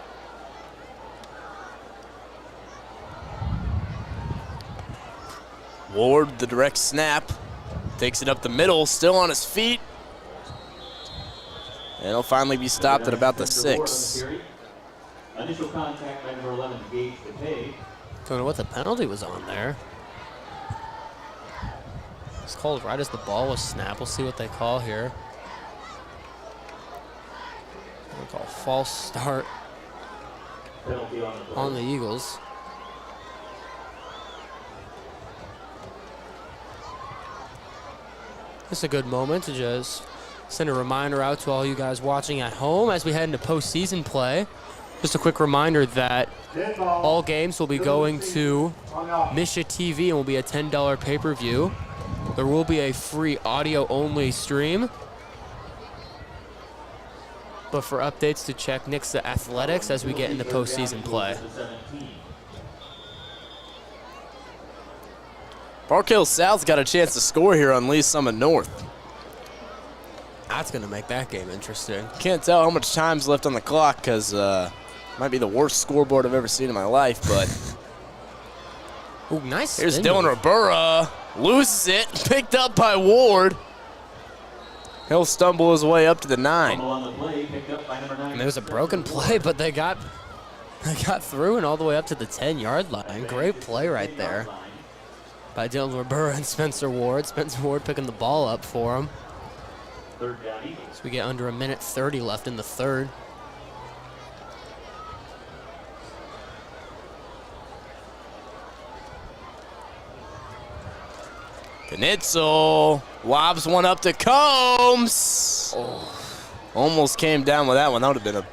Ward, the direct snap, takes it up the middle, still on his feet. And he'll finally be stopped at about the 6. Initial contact by number 11, Gage DePay. Don't know what the penalty was on there. It's called right as the ball was snapped. We'll see what they call here. They'll call false start on the Eagles. It's a good moment to just send a reminder out to all you guys watching at home as we head into postseason play. Just a quick reminder that all games will be going to Misha TV and will be a $10 pay-per-view. There will be a free audio-only stream. But for updates to check Nixa Athletics as we get into postseason play. Park Hill South's got a chance to score here on Lee Summit North. That's going to make that game interesting. Can't tell how much time's left on the clock because might be the worst scoreboard I've ever seen in my life, but ooh, nice. Here's Dylan Ribera. Loses it. Picked up by Ward. He'll stumble his way up to the 9. And it was a broken play, but they got through and all the way up to the 10-yard line. Great play right there by Dylan Ribera and Spencer Ward. Spencer Ward picking the ball up for him. So we get under 1:30 left in the third. Knitzel lobs one up to Combs. Oh, almost came down with that one. That would have been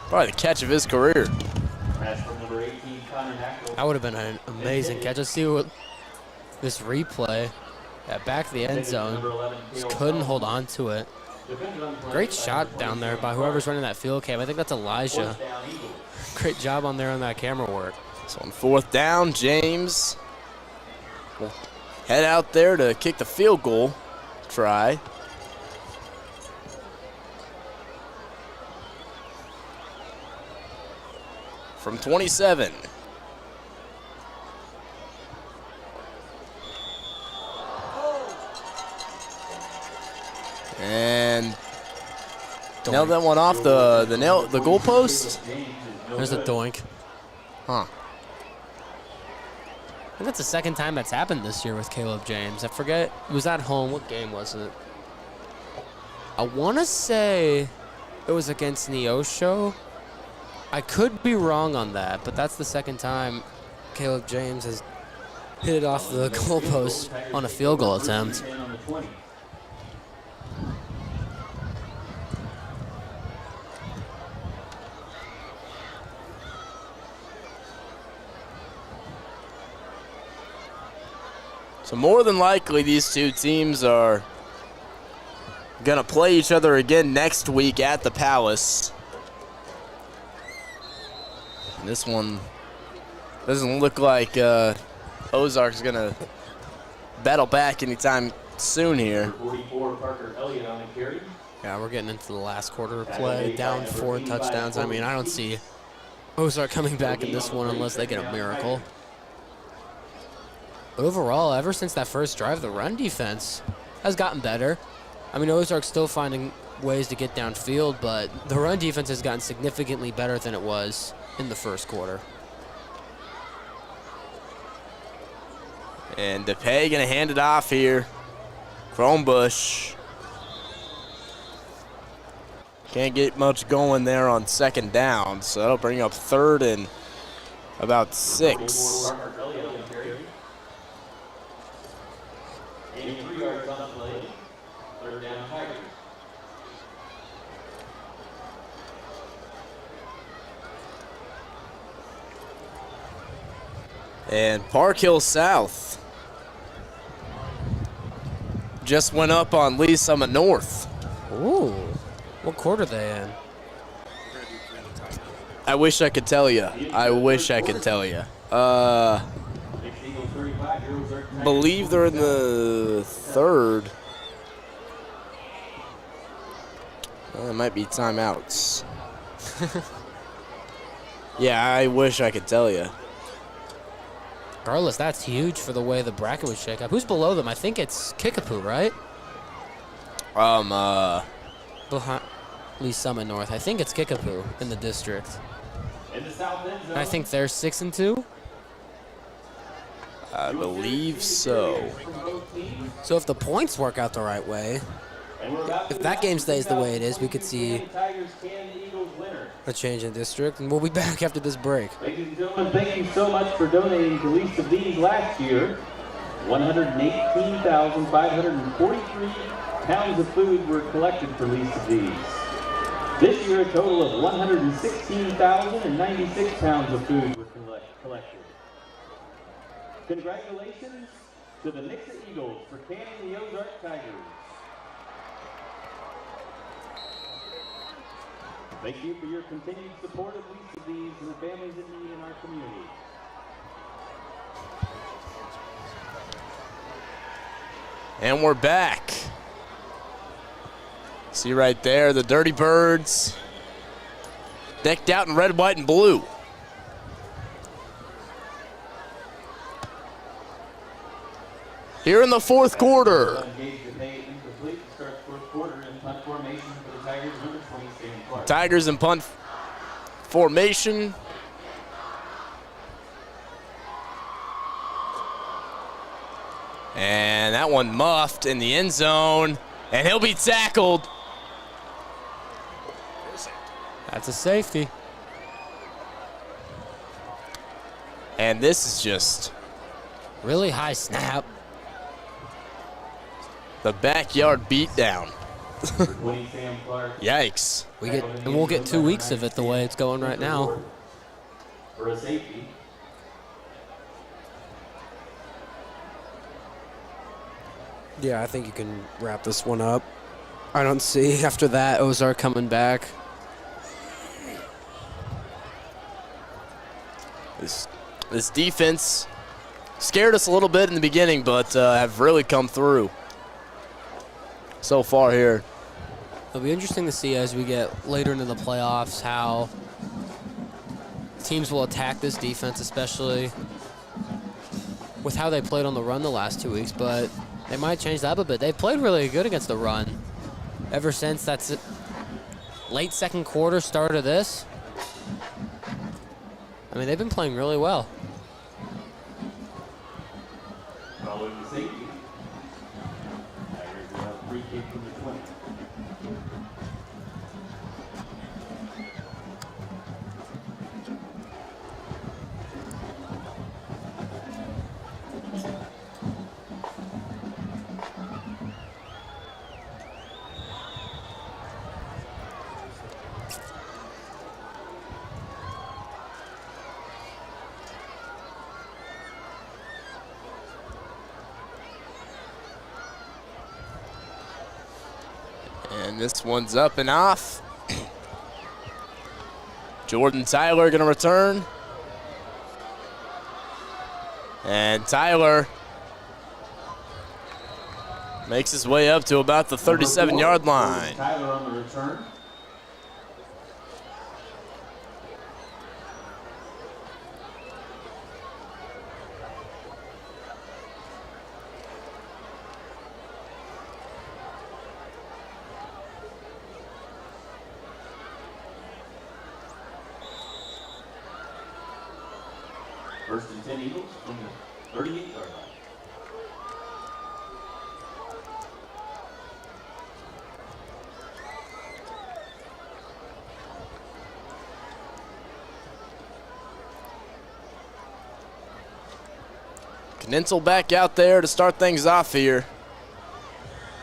probably the catch of his career. That would have been an amazing catch. Let's see what this replay. Yeah, back to the end zone. Just couldn't hold on to it. Great shot down there by whoever's running that field cam. I think that's Elijah. Great job on there on that camera work. So on 4th down, James will head out there to kick the field goal try. From 27. And nailed that one off the goal post. There's a doink. Huh. think that's the second time that's happened this year with Caleb James. I forget, it was at home. What game was it? I want to say it was against Neosho. I could be wrong on that, but that's the second time Caleb James has hit it off the goalpost on a field goal attempt. So more than likely, these two teams are gonna play each other again next week at the Palace. And this one doesn't look like Ozark's gonna battle back anytime soon here. 44, Parker Elliott on the carry. Yeah, we're getting into the last quarter of play, down 4 touchdowns. I mean, I don't see Ozark coming back in this one unless they get a miracle. But overall, ever since that first drive, the run defense has gotten better. I mean, Ozark's still finding ways to get downfield, but the run defense has gotten significantly better than it was in the first quarter. And DePay gonna hand it off here. Cronbush. Can't get much going there on second down, so that'll bring up 3rd and about 6. And Park Hill South just went up on Lee Summit North. Ooh, what quarter are they in? I wish I could tell you. I wish I could tell you. Believe they're in the 3rd. It might be timeouts. Yeah, I wish I could tell you. Regardless, that's huge for the way the bracket would shake up. Who's below them? I think it's Kickapoo, right? Behind Lee Summit North. I think it's Kickapoo in the district. In the south end zone. I think they're 6-2. I believe so. So if the points work out the right way, if that game stays the way it is, we could see a change in district, and we'll be back after this break. Ladies and gentlemen, thank you so much for donating to Least of These last year. 118,543 pounds of food were collected for Least of These. This year, a total of 116,096 pounds of food were collected. Congratulations to the Nixa Eagles for canning the Ozark Tigers. Thank you for your continued support of Least of These and the families in need in our community. And we're back. See right there, the Dirty Birds decked out in red, white, and blue. Here in the 4th quarter. Tigers in punt formation. And that one muffed in the end zone, and he'll be tackled. That's a safety. And this is just really high snap. The backyard beatdown. Yikes. We'll get 2 weeks of it the way it's going right now. For a safety. Yeah, I think you can wrap this one up. I don't see after that Ozark coming back. This defense scared us a little bit in the beginning, but have really come through so far here. It'll be interesting to see as we get later into the playoffs how teams will attack this defense, especially with how they played on the run the last 2 weeks, but they might change that up a bit. They've played really good against the run ever since that's it. Late second quarter, start of this. I mean, they've been playing really well. And this one's up and off. Jordan Tyler going to return. And Tyler makes his way up to about the 37-yard line. Tyler on the return. First and 10 Eagles from the 38-yard line. Knintzel back out there to start things off here.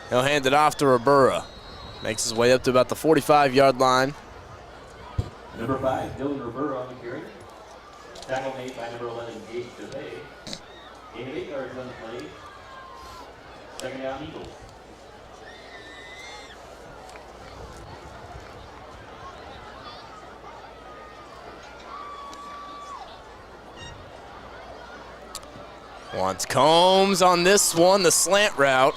He'll hand it off to Rivera. Makes his way up to about the 45-yard line. Number 5, Dylan Rivera on the carry. Tackle made by number 11, Gage DeVay. Gain of 8 yards on the play. Second down, Eagles. Wants Combs on this one, the slant route.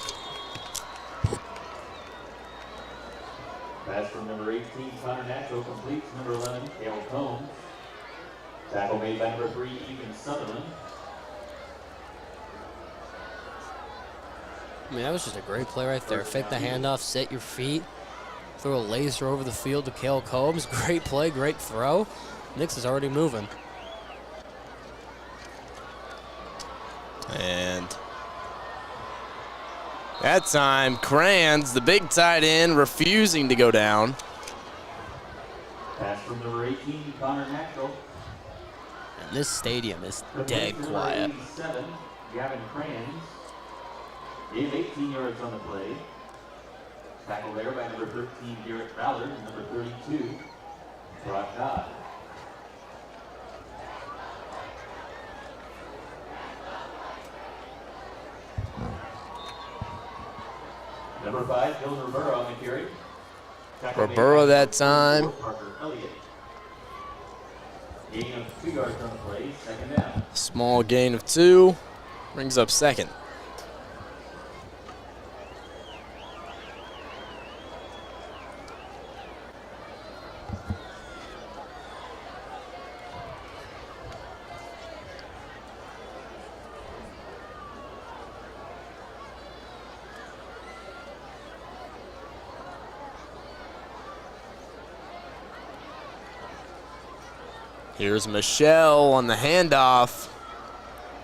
Pass from number 18, Connor Natural, completes number 11, Cale Combs. Tackle made by number 3, Ethan Sutherland. I mean, that was just a great play right there. Fake the handoff, set your feet, throw a laser over the field to Cale Combs. Great play, great throw. Nix is already moving. And that time, Kranz, the big tight end, refusing to go down. Pass from number 18, Connor Natural. And this stadium is dead quiet. 87, Gavin Kranz. Gain 18 yards on the play. Tackle there by number 13, Garrett Ballard, and number 32, Brock Dodd. Number 5, Dylan Rivera on the carry. Rivera that time. Parker Elliott. Gain of 2 yards on the play, second down. Small gain of 2, brings up second. Here's Michelle on the handoff.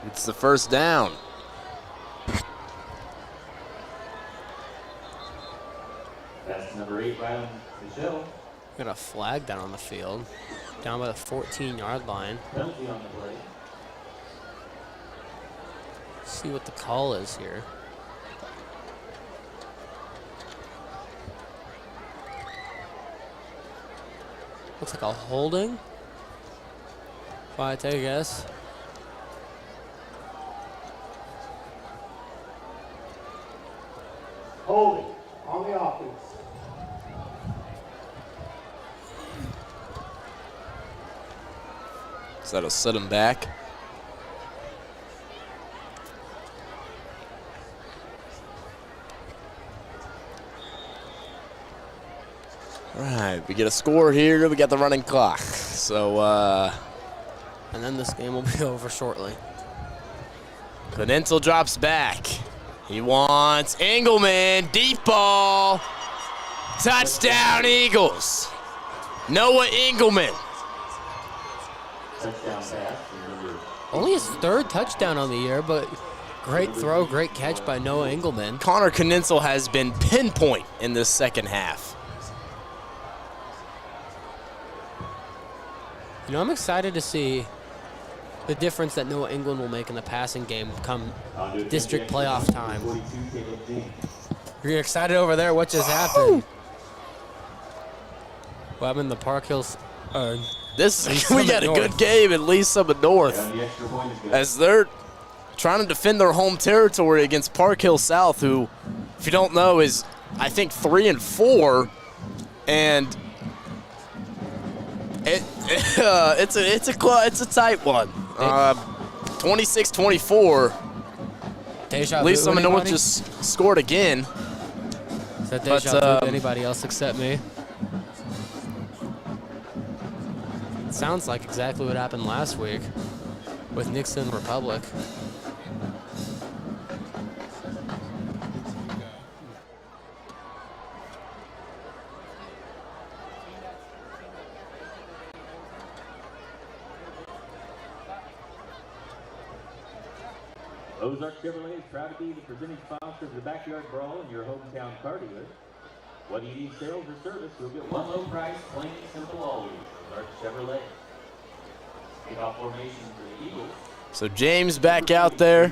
It's the first down. That's number 8, Rylan Michelle. Got a flag down on the field, down by the 14-yard line. Penalty on the play. See what the call is here. Looks like a holding. If I take a guess. Holding on the offense. So that'll set him back. All right, we get a score here. We got the running clock. So, and then this game will be over shortly. Knintzel drops back. He wants Engelman, deep ball. Touchdown, Eagles. Noah Engelman. Touchdown pass. Only his third touchdown on the year, but great throw, great catch by Noah Engelman. Connor Knintzel has been pinpoint in this second half. You know, I'm excited to see the difference that Noah England will make in the passing game come district playoff time. You're excited over there? What just happened? What happened in the Park Hills? We got a good game at Lee Summit North, as they're trying to defend their home territory against Park Hill South, who, if you don't know, is I think 3 and 4, and it's a tight one. 26-24. At least Summit North just scored again. Is that deja vu to anybody else except me? It sounds like exactly what happened last week with Nixa and Republic. Ozark Chevrolet is proud to be the presenting sponsor of the Backyard Brawl in your hometown car dealer. Whether you need sales or service, you'll get one low price, plain and simple always. Ozark Chevrolet. Kickoff formation for the Eagles. So James back out there.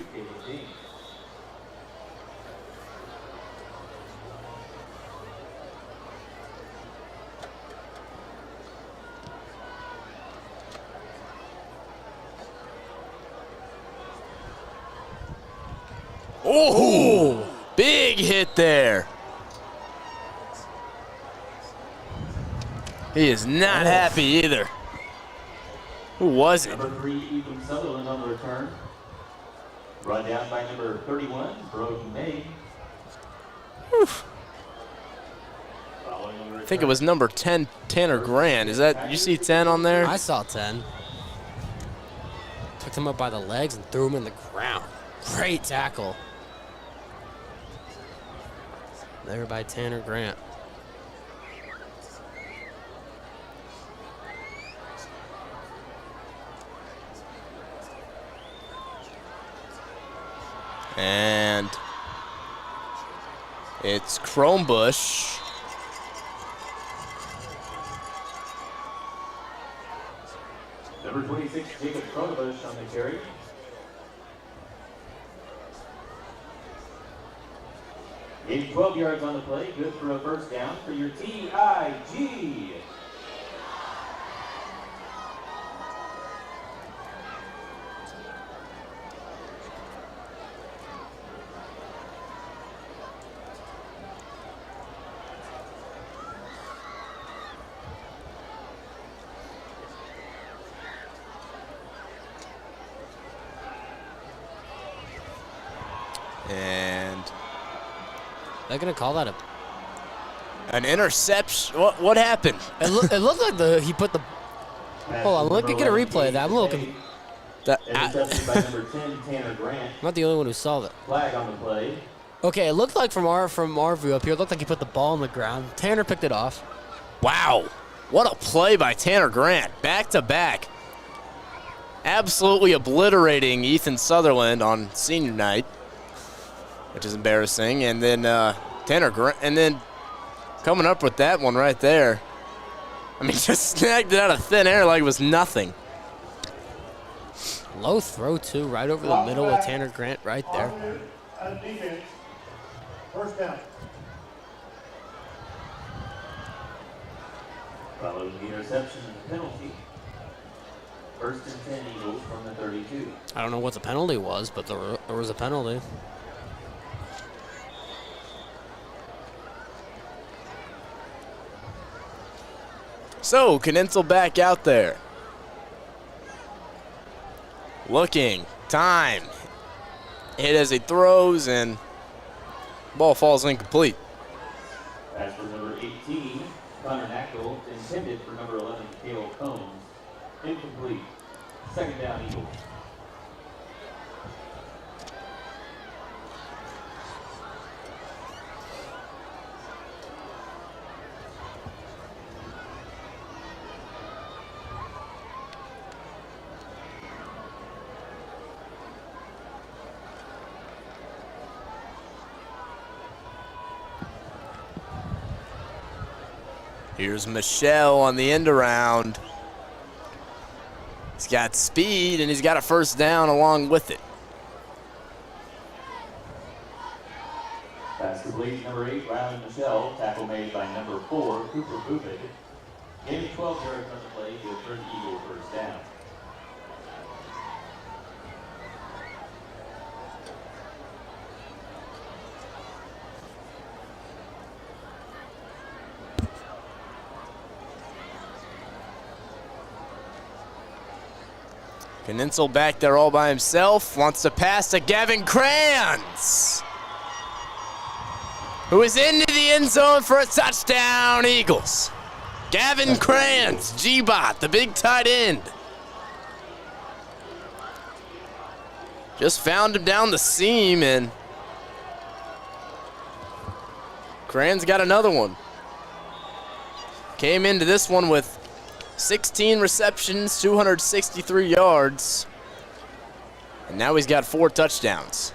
Oh, big hit there. He is not happy either. Who was it? Number 3, Ethan Sutherland on the return. Run down by number 31, Brody May. I think it was number 10, Tanner Grant. Is that, you see 10 on there? I saw 10. Took him up by the legs and threw him in the ground. Great tackle. There by Tanner Grant. And it's Chromebush. Number 26, Jacob Chromebush on the carry. Gained 12 yards on the play, good for a first down for your TIG. And they're gonna call that an interception. What happened? It looked like he put the. Hold on, look, get a replay of that. I'm a little. Interception by number 10, Tanner Grant. I'm not the only one who saw that. Flag on the play. Okay, it looked like from our view up here, it looked like he put the ball on the ground. Tanner picked it off. Wow, what a play by Tanner Grant, back to back. Absolutely obliterating Ethan Sutherland on senior night, which is embarrassing. And then Tanner Grant, and then coming up with that one right there. I mean, just snagged it out of thin air like it was nothing. Low throw, too, right over the middle of Tanner Grant right there. Defense. First down. Following the interception and penalty. First and 10 Eagles from the 32. I don't know what the penalty was, but there was a penalty. So, Knitzel back out there. Looking, time. Hit as he throws, and ball falls incomplete. Pass for number 18, Connor Knackle, intended for number 11, Cale Combs. Incomplete. Second down, Eagles. Here's Michelle on the end around. He's got speed, and he's got a first down along with it. Pass complete, number 8, Rylan Michelle. Tackle made by number 4, Cooper Bupid. Gaining 12 yards on the play, good for an Eagle first down. Knitzel back there all by himself. Wants to pass to Gavin Kranz, who is into the end zone for a touchdown, Eagles. Gavin Kranz, G-Bot, the big tight end. Just found him down the seam, and Kranz got another one. Came into this one with 16 receptions, 263 yards, and now he's got 4 touchdowns.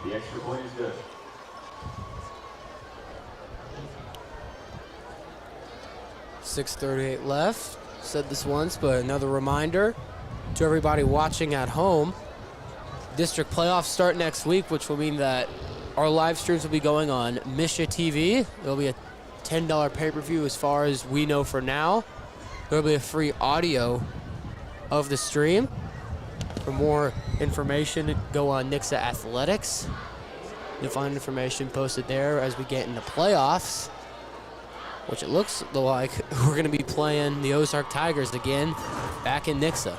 The extra point is good. .638 left. Said this once, but another reminder to everybody watching at home. District playoffs start next week, which will mean that our live streams will be going on Misha TV. There'll be a $10 pay-per-view as far as we know for now. There'll be a free audio of the stream. For more information, go on Nixa Athletics. You'll find information posted there as we get into playoffs, which it looks like we're going to be playing the Ozark Tigers again back in Nixa.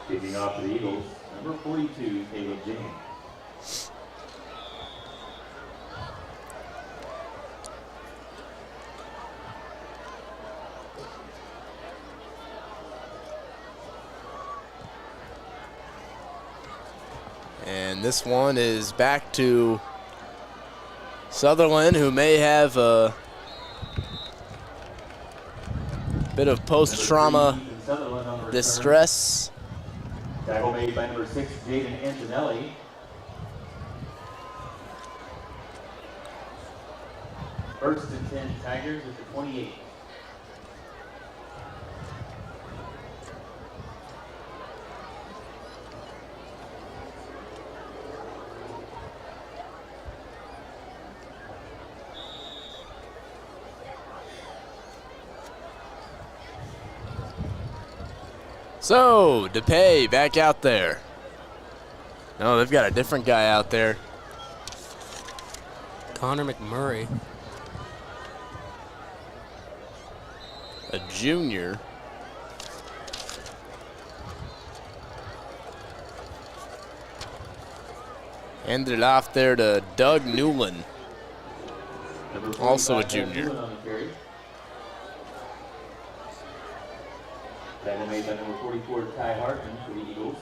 Kicking off for the Eagles, number 42, Caleb James. And this one is back to Sutherland, who may have a bit of post-trauma distress. Tackle made by number 6, Jaden Antonelli. First and 10 Tigers at the 28. So, DePay back out there. No, they've got a different guy out there. Connor McMurray. A junior. Handed it off there to Doug Newland, also a junior. Tackle made by number 44, Ty Hartman for the Eagles.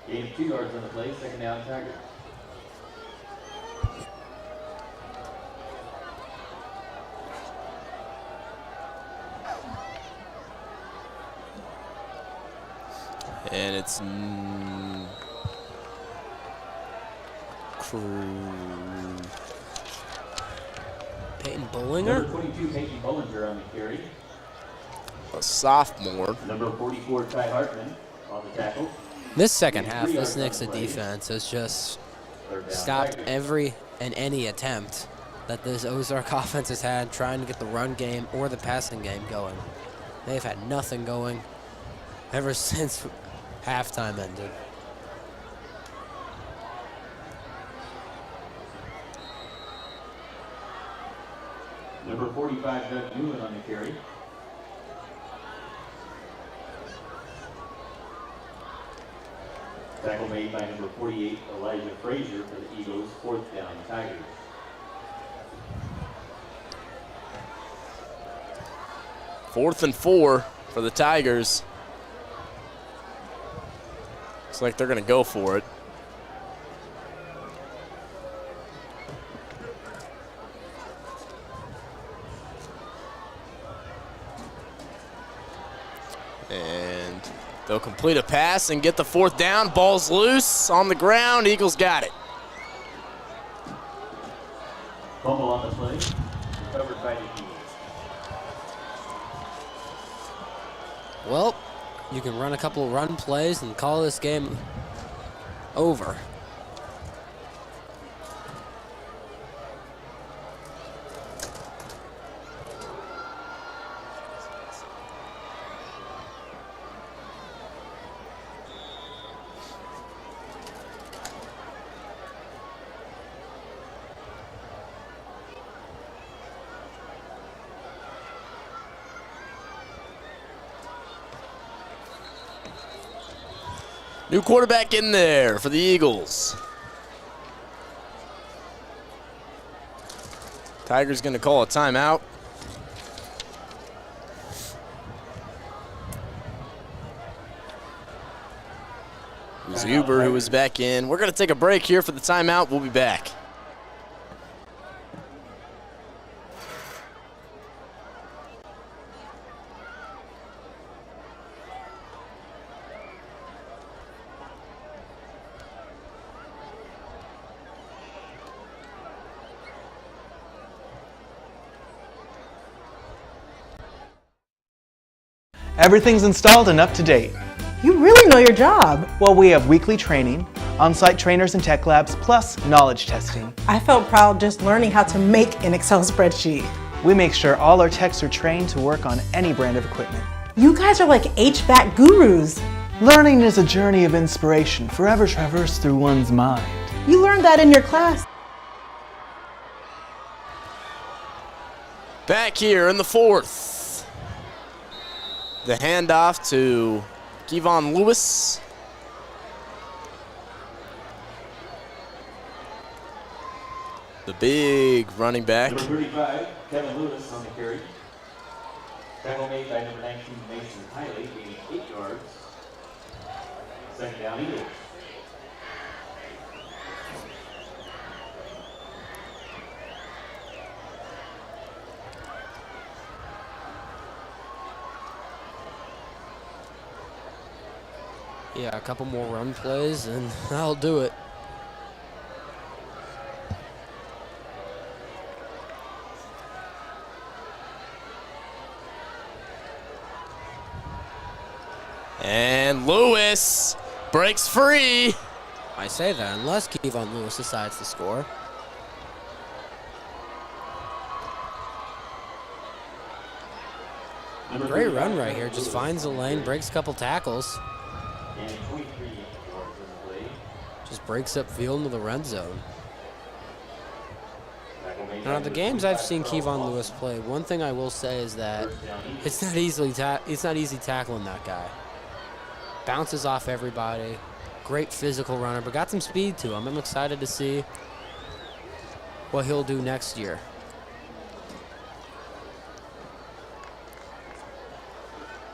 Gain of 2 yards on the play, second down Tigers. And it's Peyton Bollinger? Number 22, Peyton Bollinger on the carry. A sophomore. Number 44, Ty Hartman on the tackle. This second half, this Nixa defense has just stopped every and any attempt that this Ozark offense has had trying to get the run game or the passing game going. They've had nothing going ever since halftime ended. Number 45, Doug Newland on the carry. Tackle made by number 48, Elijah Frazier for the Eagles, fourth down Tigers. Fourth and 4 for the Tigers. Looks like they're going to go for it. And they'll complete a pass and get the fourth down. Ball's loose on the ground. Eagles got it. Fumble on the play, recovered by the Eagles. Well, you can run a couple of run plays and call this game over. New quarterback in there for the Eagles. Tigers going to call a timeout. Zuber, who is back in. We're going to take a break here for the timeout. We'll be back. Everything's installed and up to date. You really know your job. Well, we have weekly training, on-site trainers and tech labs, plus knowledge testing. I felt proud just learning how to make an Excel spreadsheet. We make sure all our techs are trained to work on any brand of equipment. You guys are like HVAC gurus. Learning is a journey of inspiration, forever traversed through one's mind. You learned that in your class. Back here in the fourth. The handoff to Kevon Lewis. The big running back. Number 35, Kevin Lewis on the carry. Tackle made by number 19, Mason Hiley, gaining 8 yards. Second down, Eagles. Yeah, a couple more run plays, and that'll do it. And Lewis breaks free. I say that unless Kevon Lewis decides to score. Great run right here. Just finds the lane, breaks a couple tackles. Just breaks up field into the red zone. Now, the games I've seen Kevon Lewis play, one thing I will say is that it's not easy tackling that guy. Bounces off everybody. Great physical runner, but got some speed to him. I'm excited to see what he'll do next year.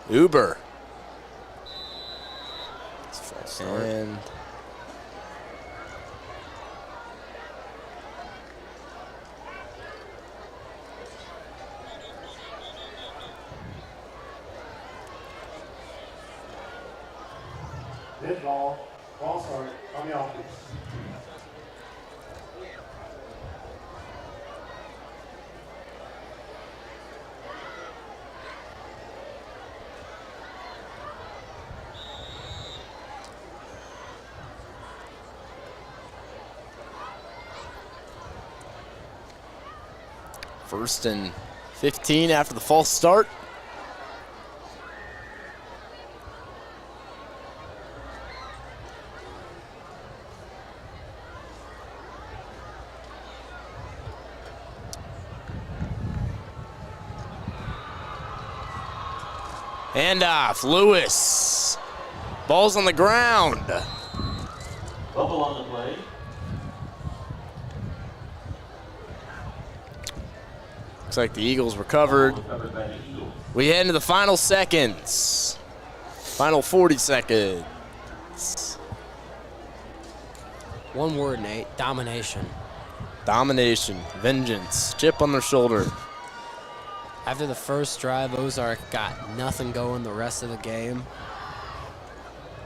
Uber. It's a false start. And Dead ball, ball start on the offense. First and 15 after the false start. Handoff, Lewis. Ball's on the ground. Bubble on the play. Looks like the Eagles recovered. We head into the final seconds. Final 40 seconds. One word, Nate. Domination. Domination. Vengeance. Chip on their shoulder. After the first drive, Ozark got nothing going the rest of the game.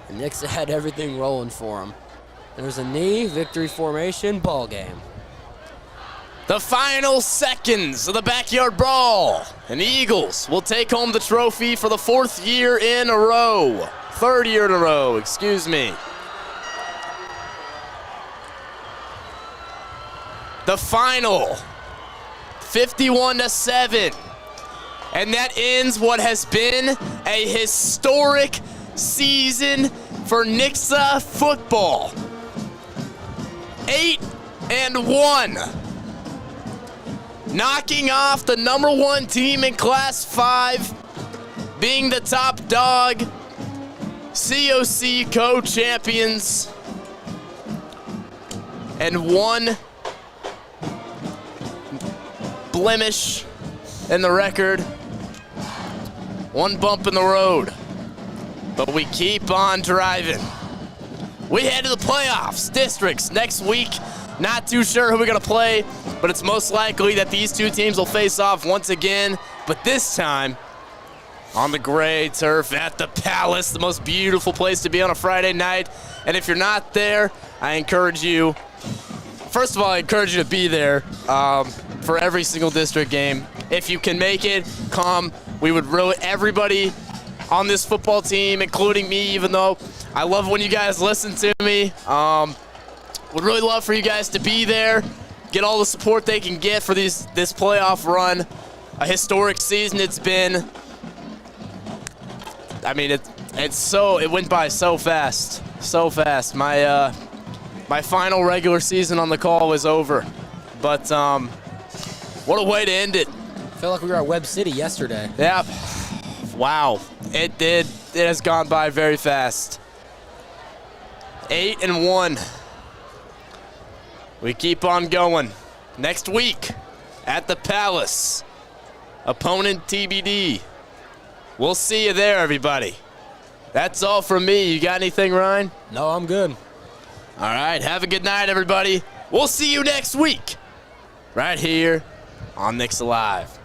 And Nixa had everything rolling for him. There's a knee, victory formation, ball game. The final seconds of the backyard brawl. And the Eagles will take home the trophy for the third year in a row, excuse me. The final, 51-7. And that ends what has been a historic season for Nixa football. 8-1. Knocking off the #1 team in Class 5, being the top dog COC co-champions and one blemish in the record, one bump in the road, but we keep on driving. We head to the playoffs, districts, next week. Not too sure who we're gonna play, but it's most likely that these two teams will face off once again, but this time on the gray turf at the Palace, the most beautiful place to be on a Friday night. And if you're not there, I encourage you, first of all, I encourage you to be there for every single district game. If you can make it, come. We would really, everybody on this football team, including me, even though I love when you guys listen to me, would really love for you guys to be there, get all the support they can get for this playoff run. A historic season it's been. I mean, it went by so fast, so fast. My final regular season on the call was over, but what a way to end it. I feel like we were at Webb City yesterday. Yeah, wow, it did. It has gone by very fast. 8-1. We keep on going. Next week at the Palace, opponent TBD. We'll see you there, everybody. That's all from me. You got anything, Ryan? No, I'm good. All right, have a good night, everybody. We'll see you next week, right here on Nixa Live.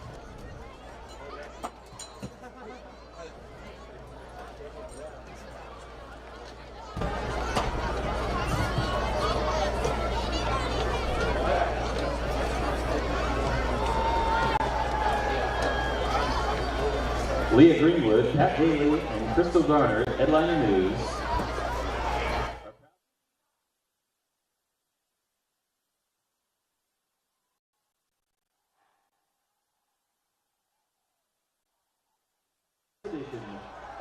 Leah Greenwood, Pat Haley, and Crystal Garner, Headliner News. Edition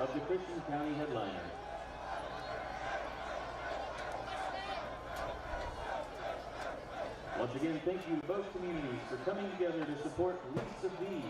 of the Christian County Headliner. Once again, thank you to both communities for coming together to support Least of These.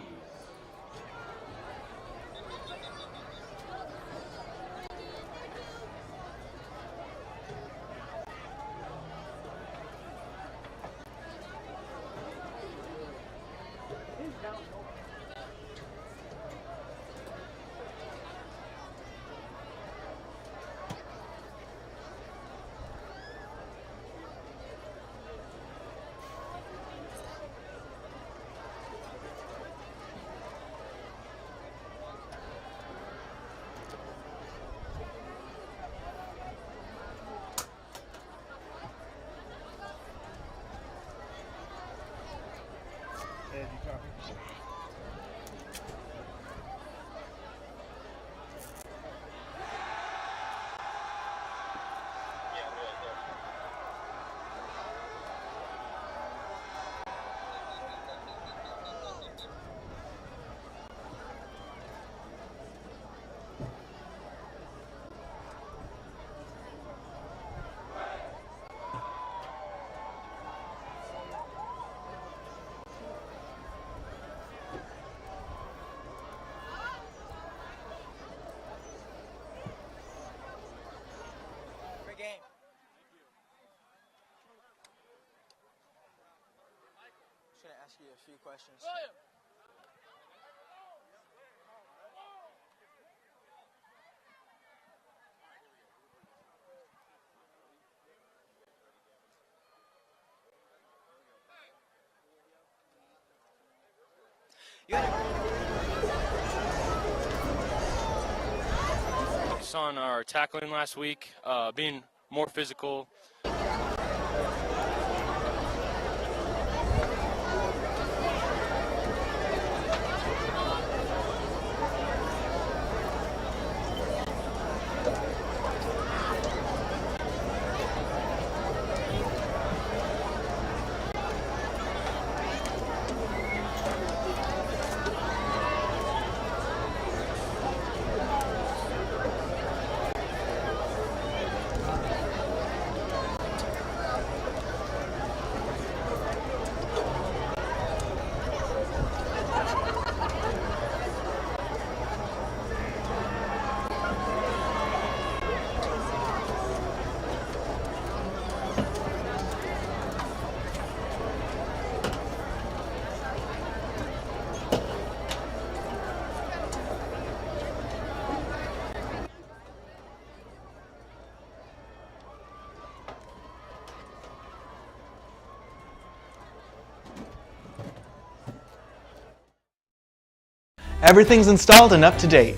Ask you a few questions. Focus on our tackling last week, being more physical. Everything's installed and up to date.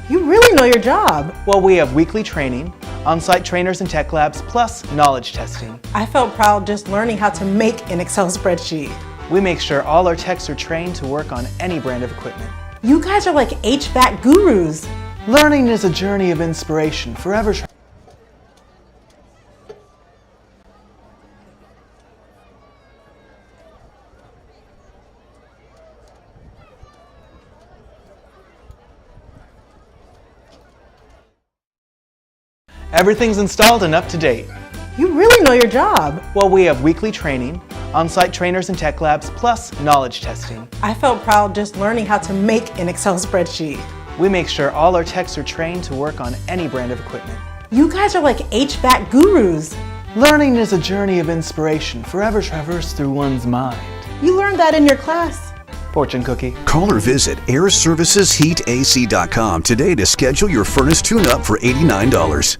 You really know your job. Well, we have weekly training, on-site trainers and tech labs, plus knowledge testing. I felt proud just learning how to make an Excel spreadsheet. We make sure all our techs are trained to work on any brand of equipment. You guys are like HVAC gurus. Learning is a journey of inspiration, forever. Everything's installed and up to date. You really know your job. Well, we have weekly training, on-site trainers and tech labs, plus knowledge testing. I felt proud just learning how to make an Excel spreadsheet. We make sure all our techs are trained to work on any brand of equipment. You guys are like HVAC gurus. Learning is a journey of inspiration, forever traversed through one's mind. You learned that in your class. Fortune cookie. Call or visit airservicesheatac.com today to schedule your furnace tune-up for $89.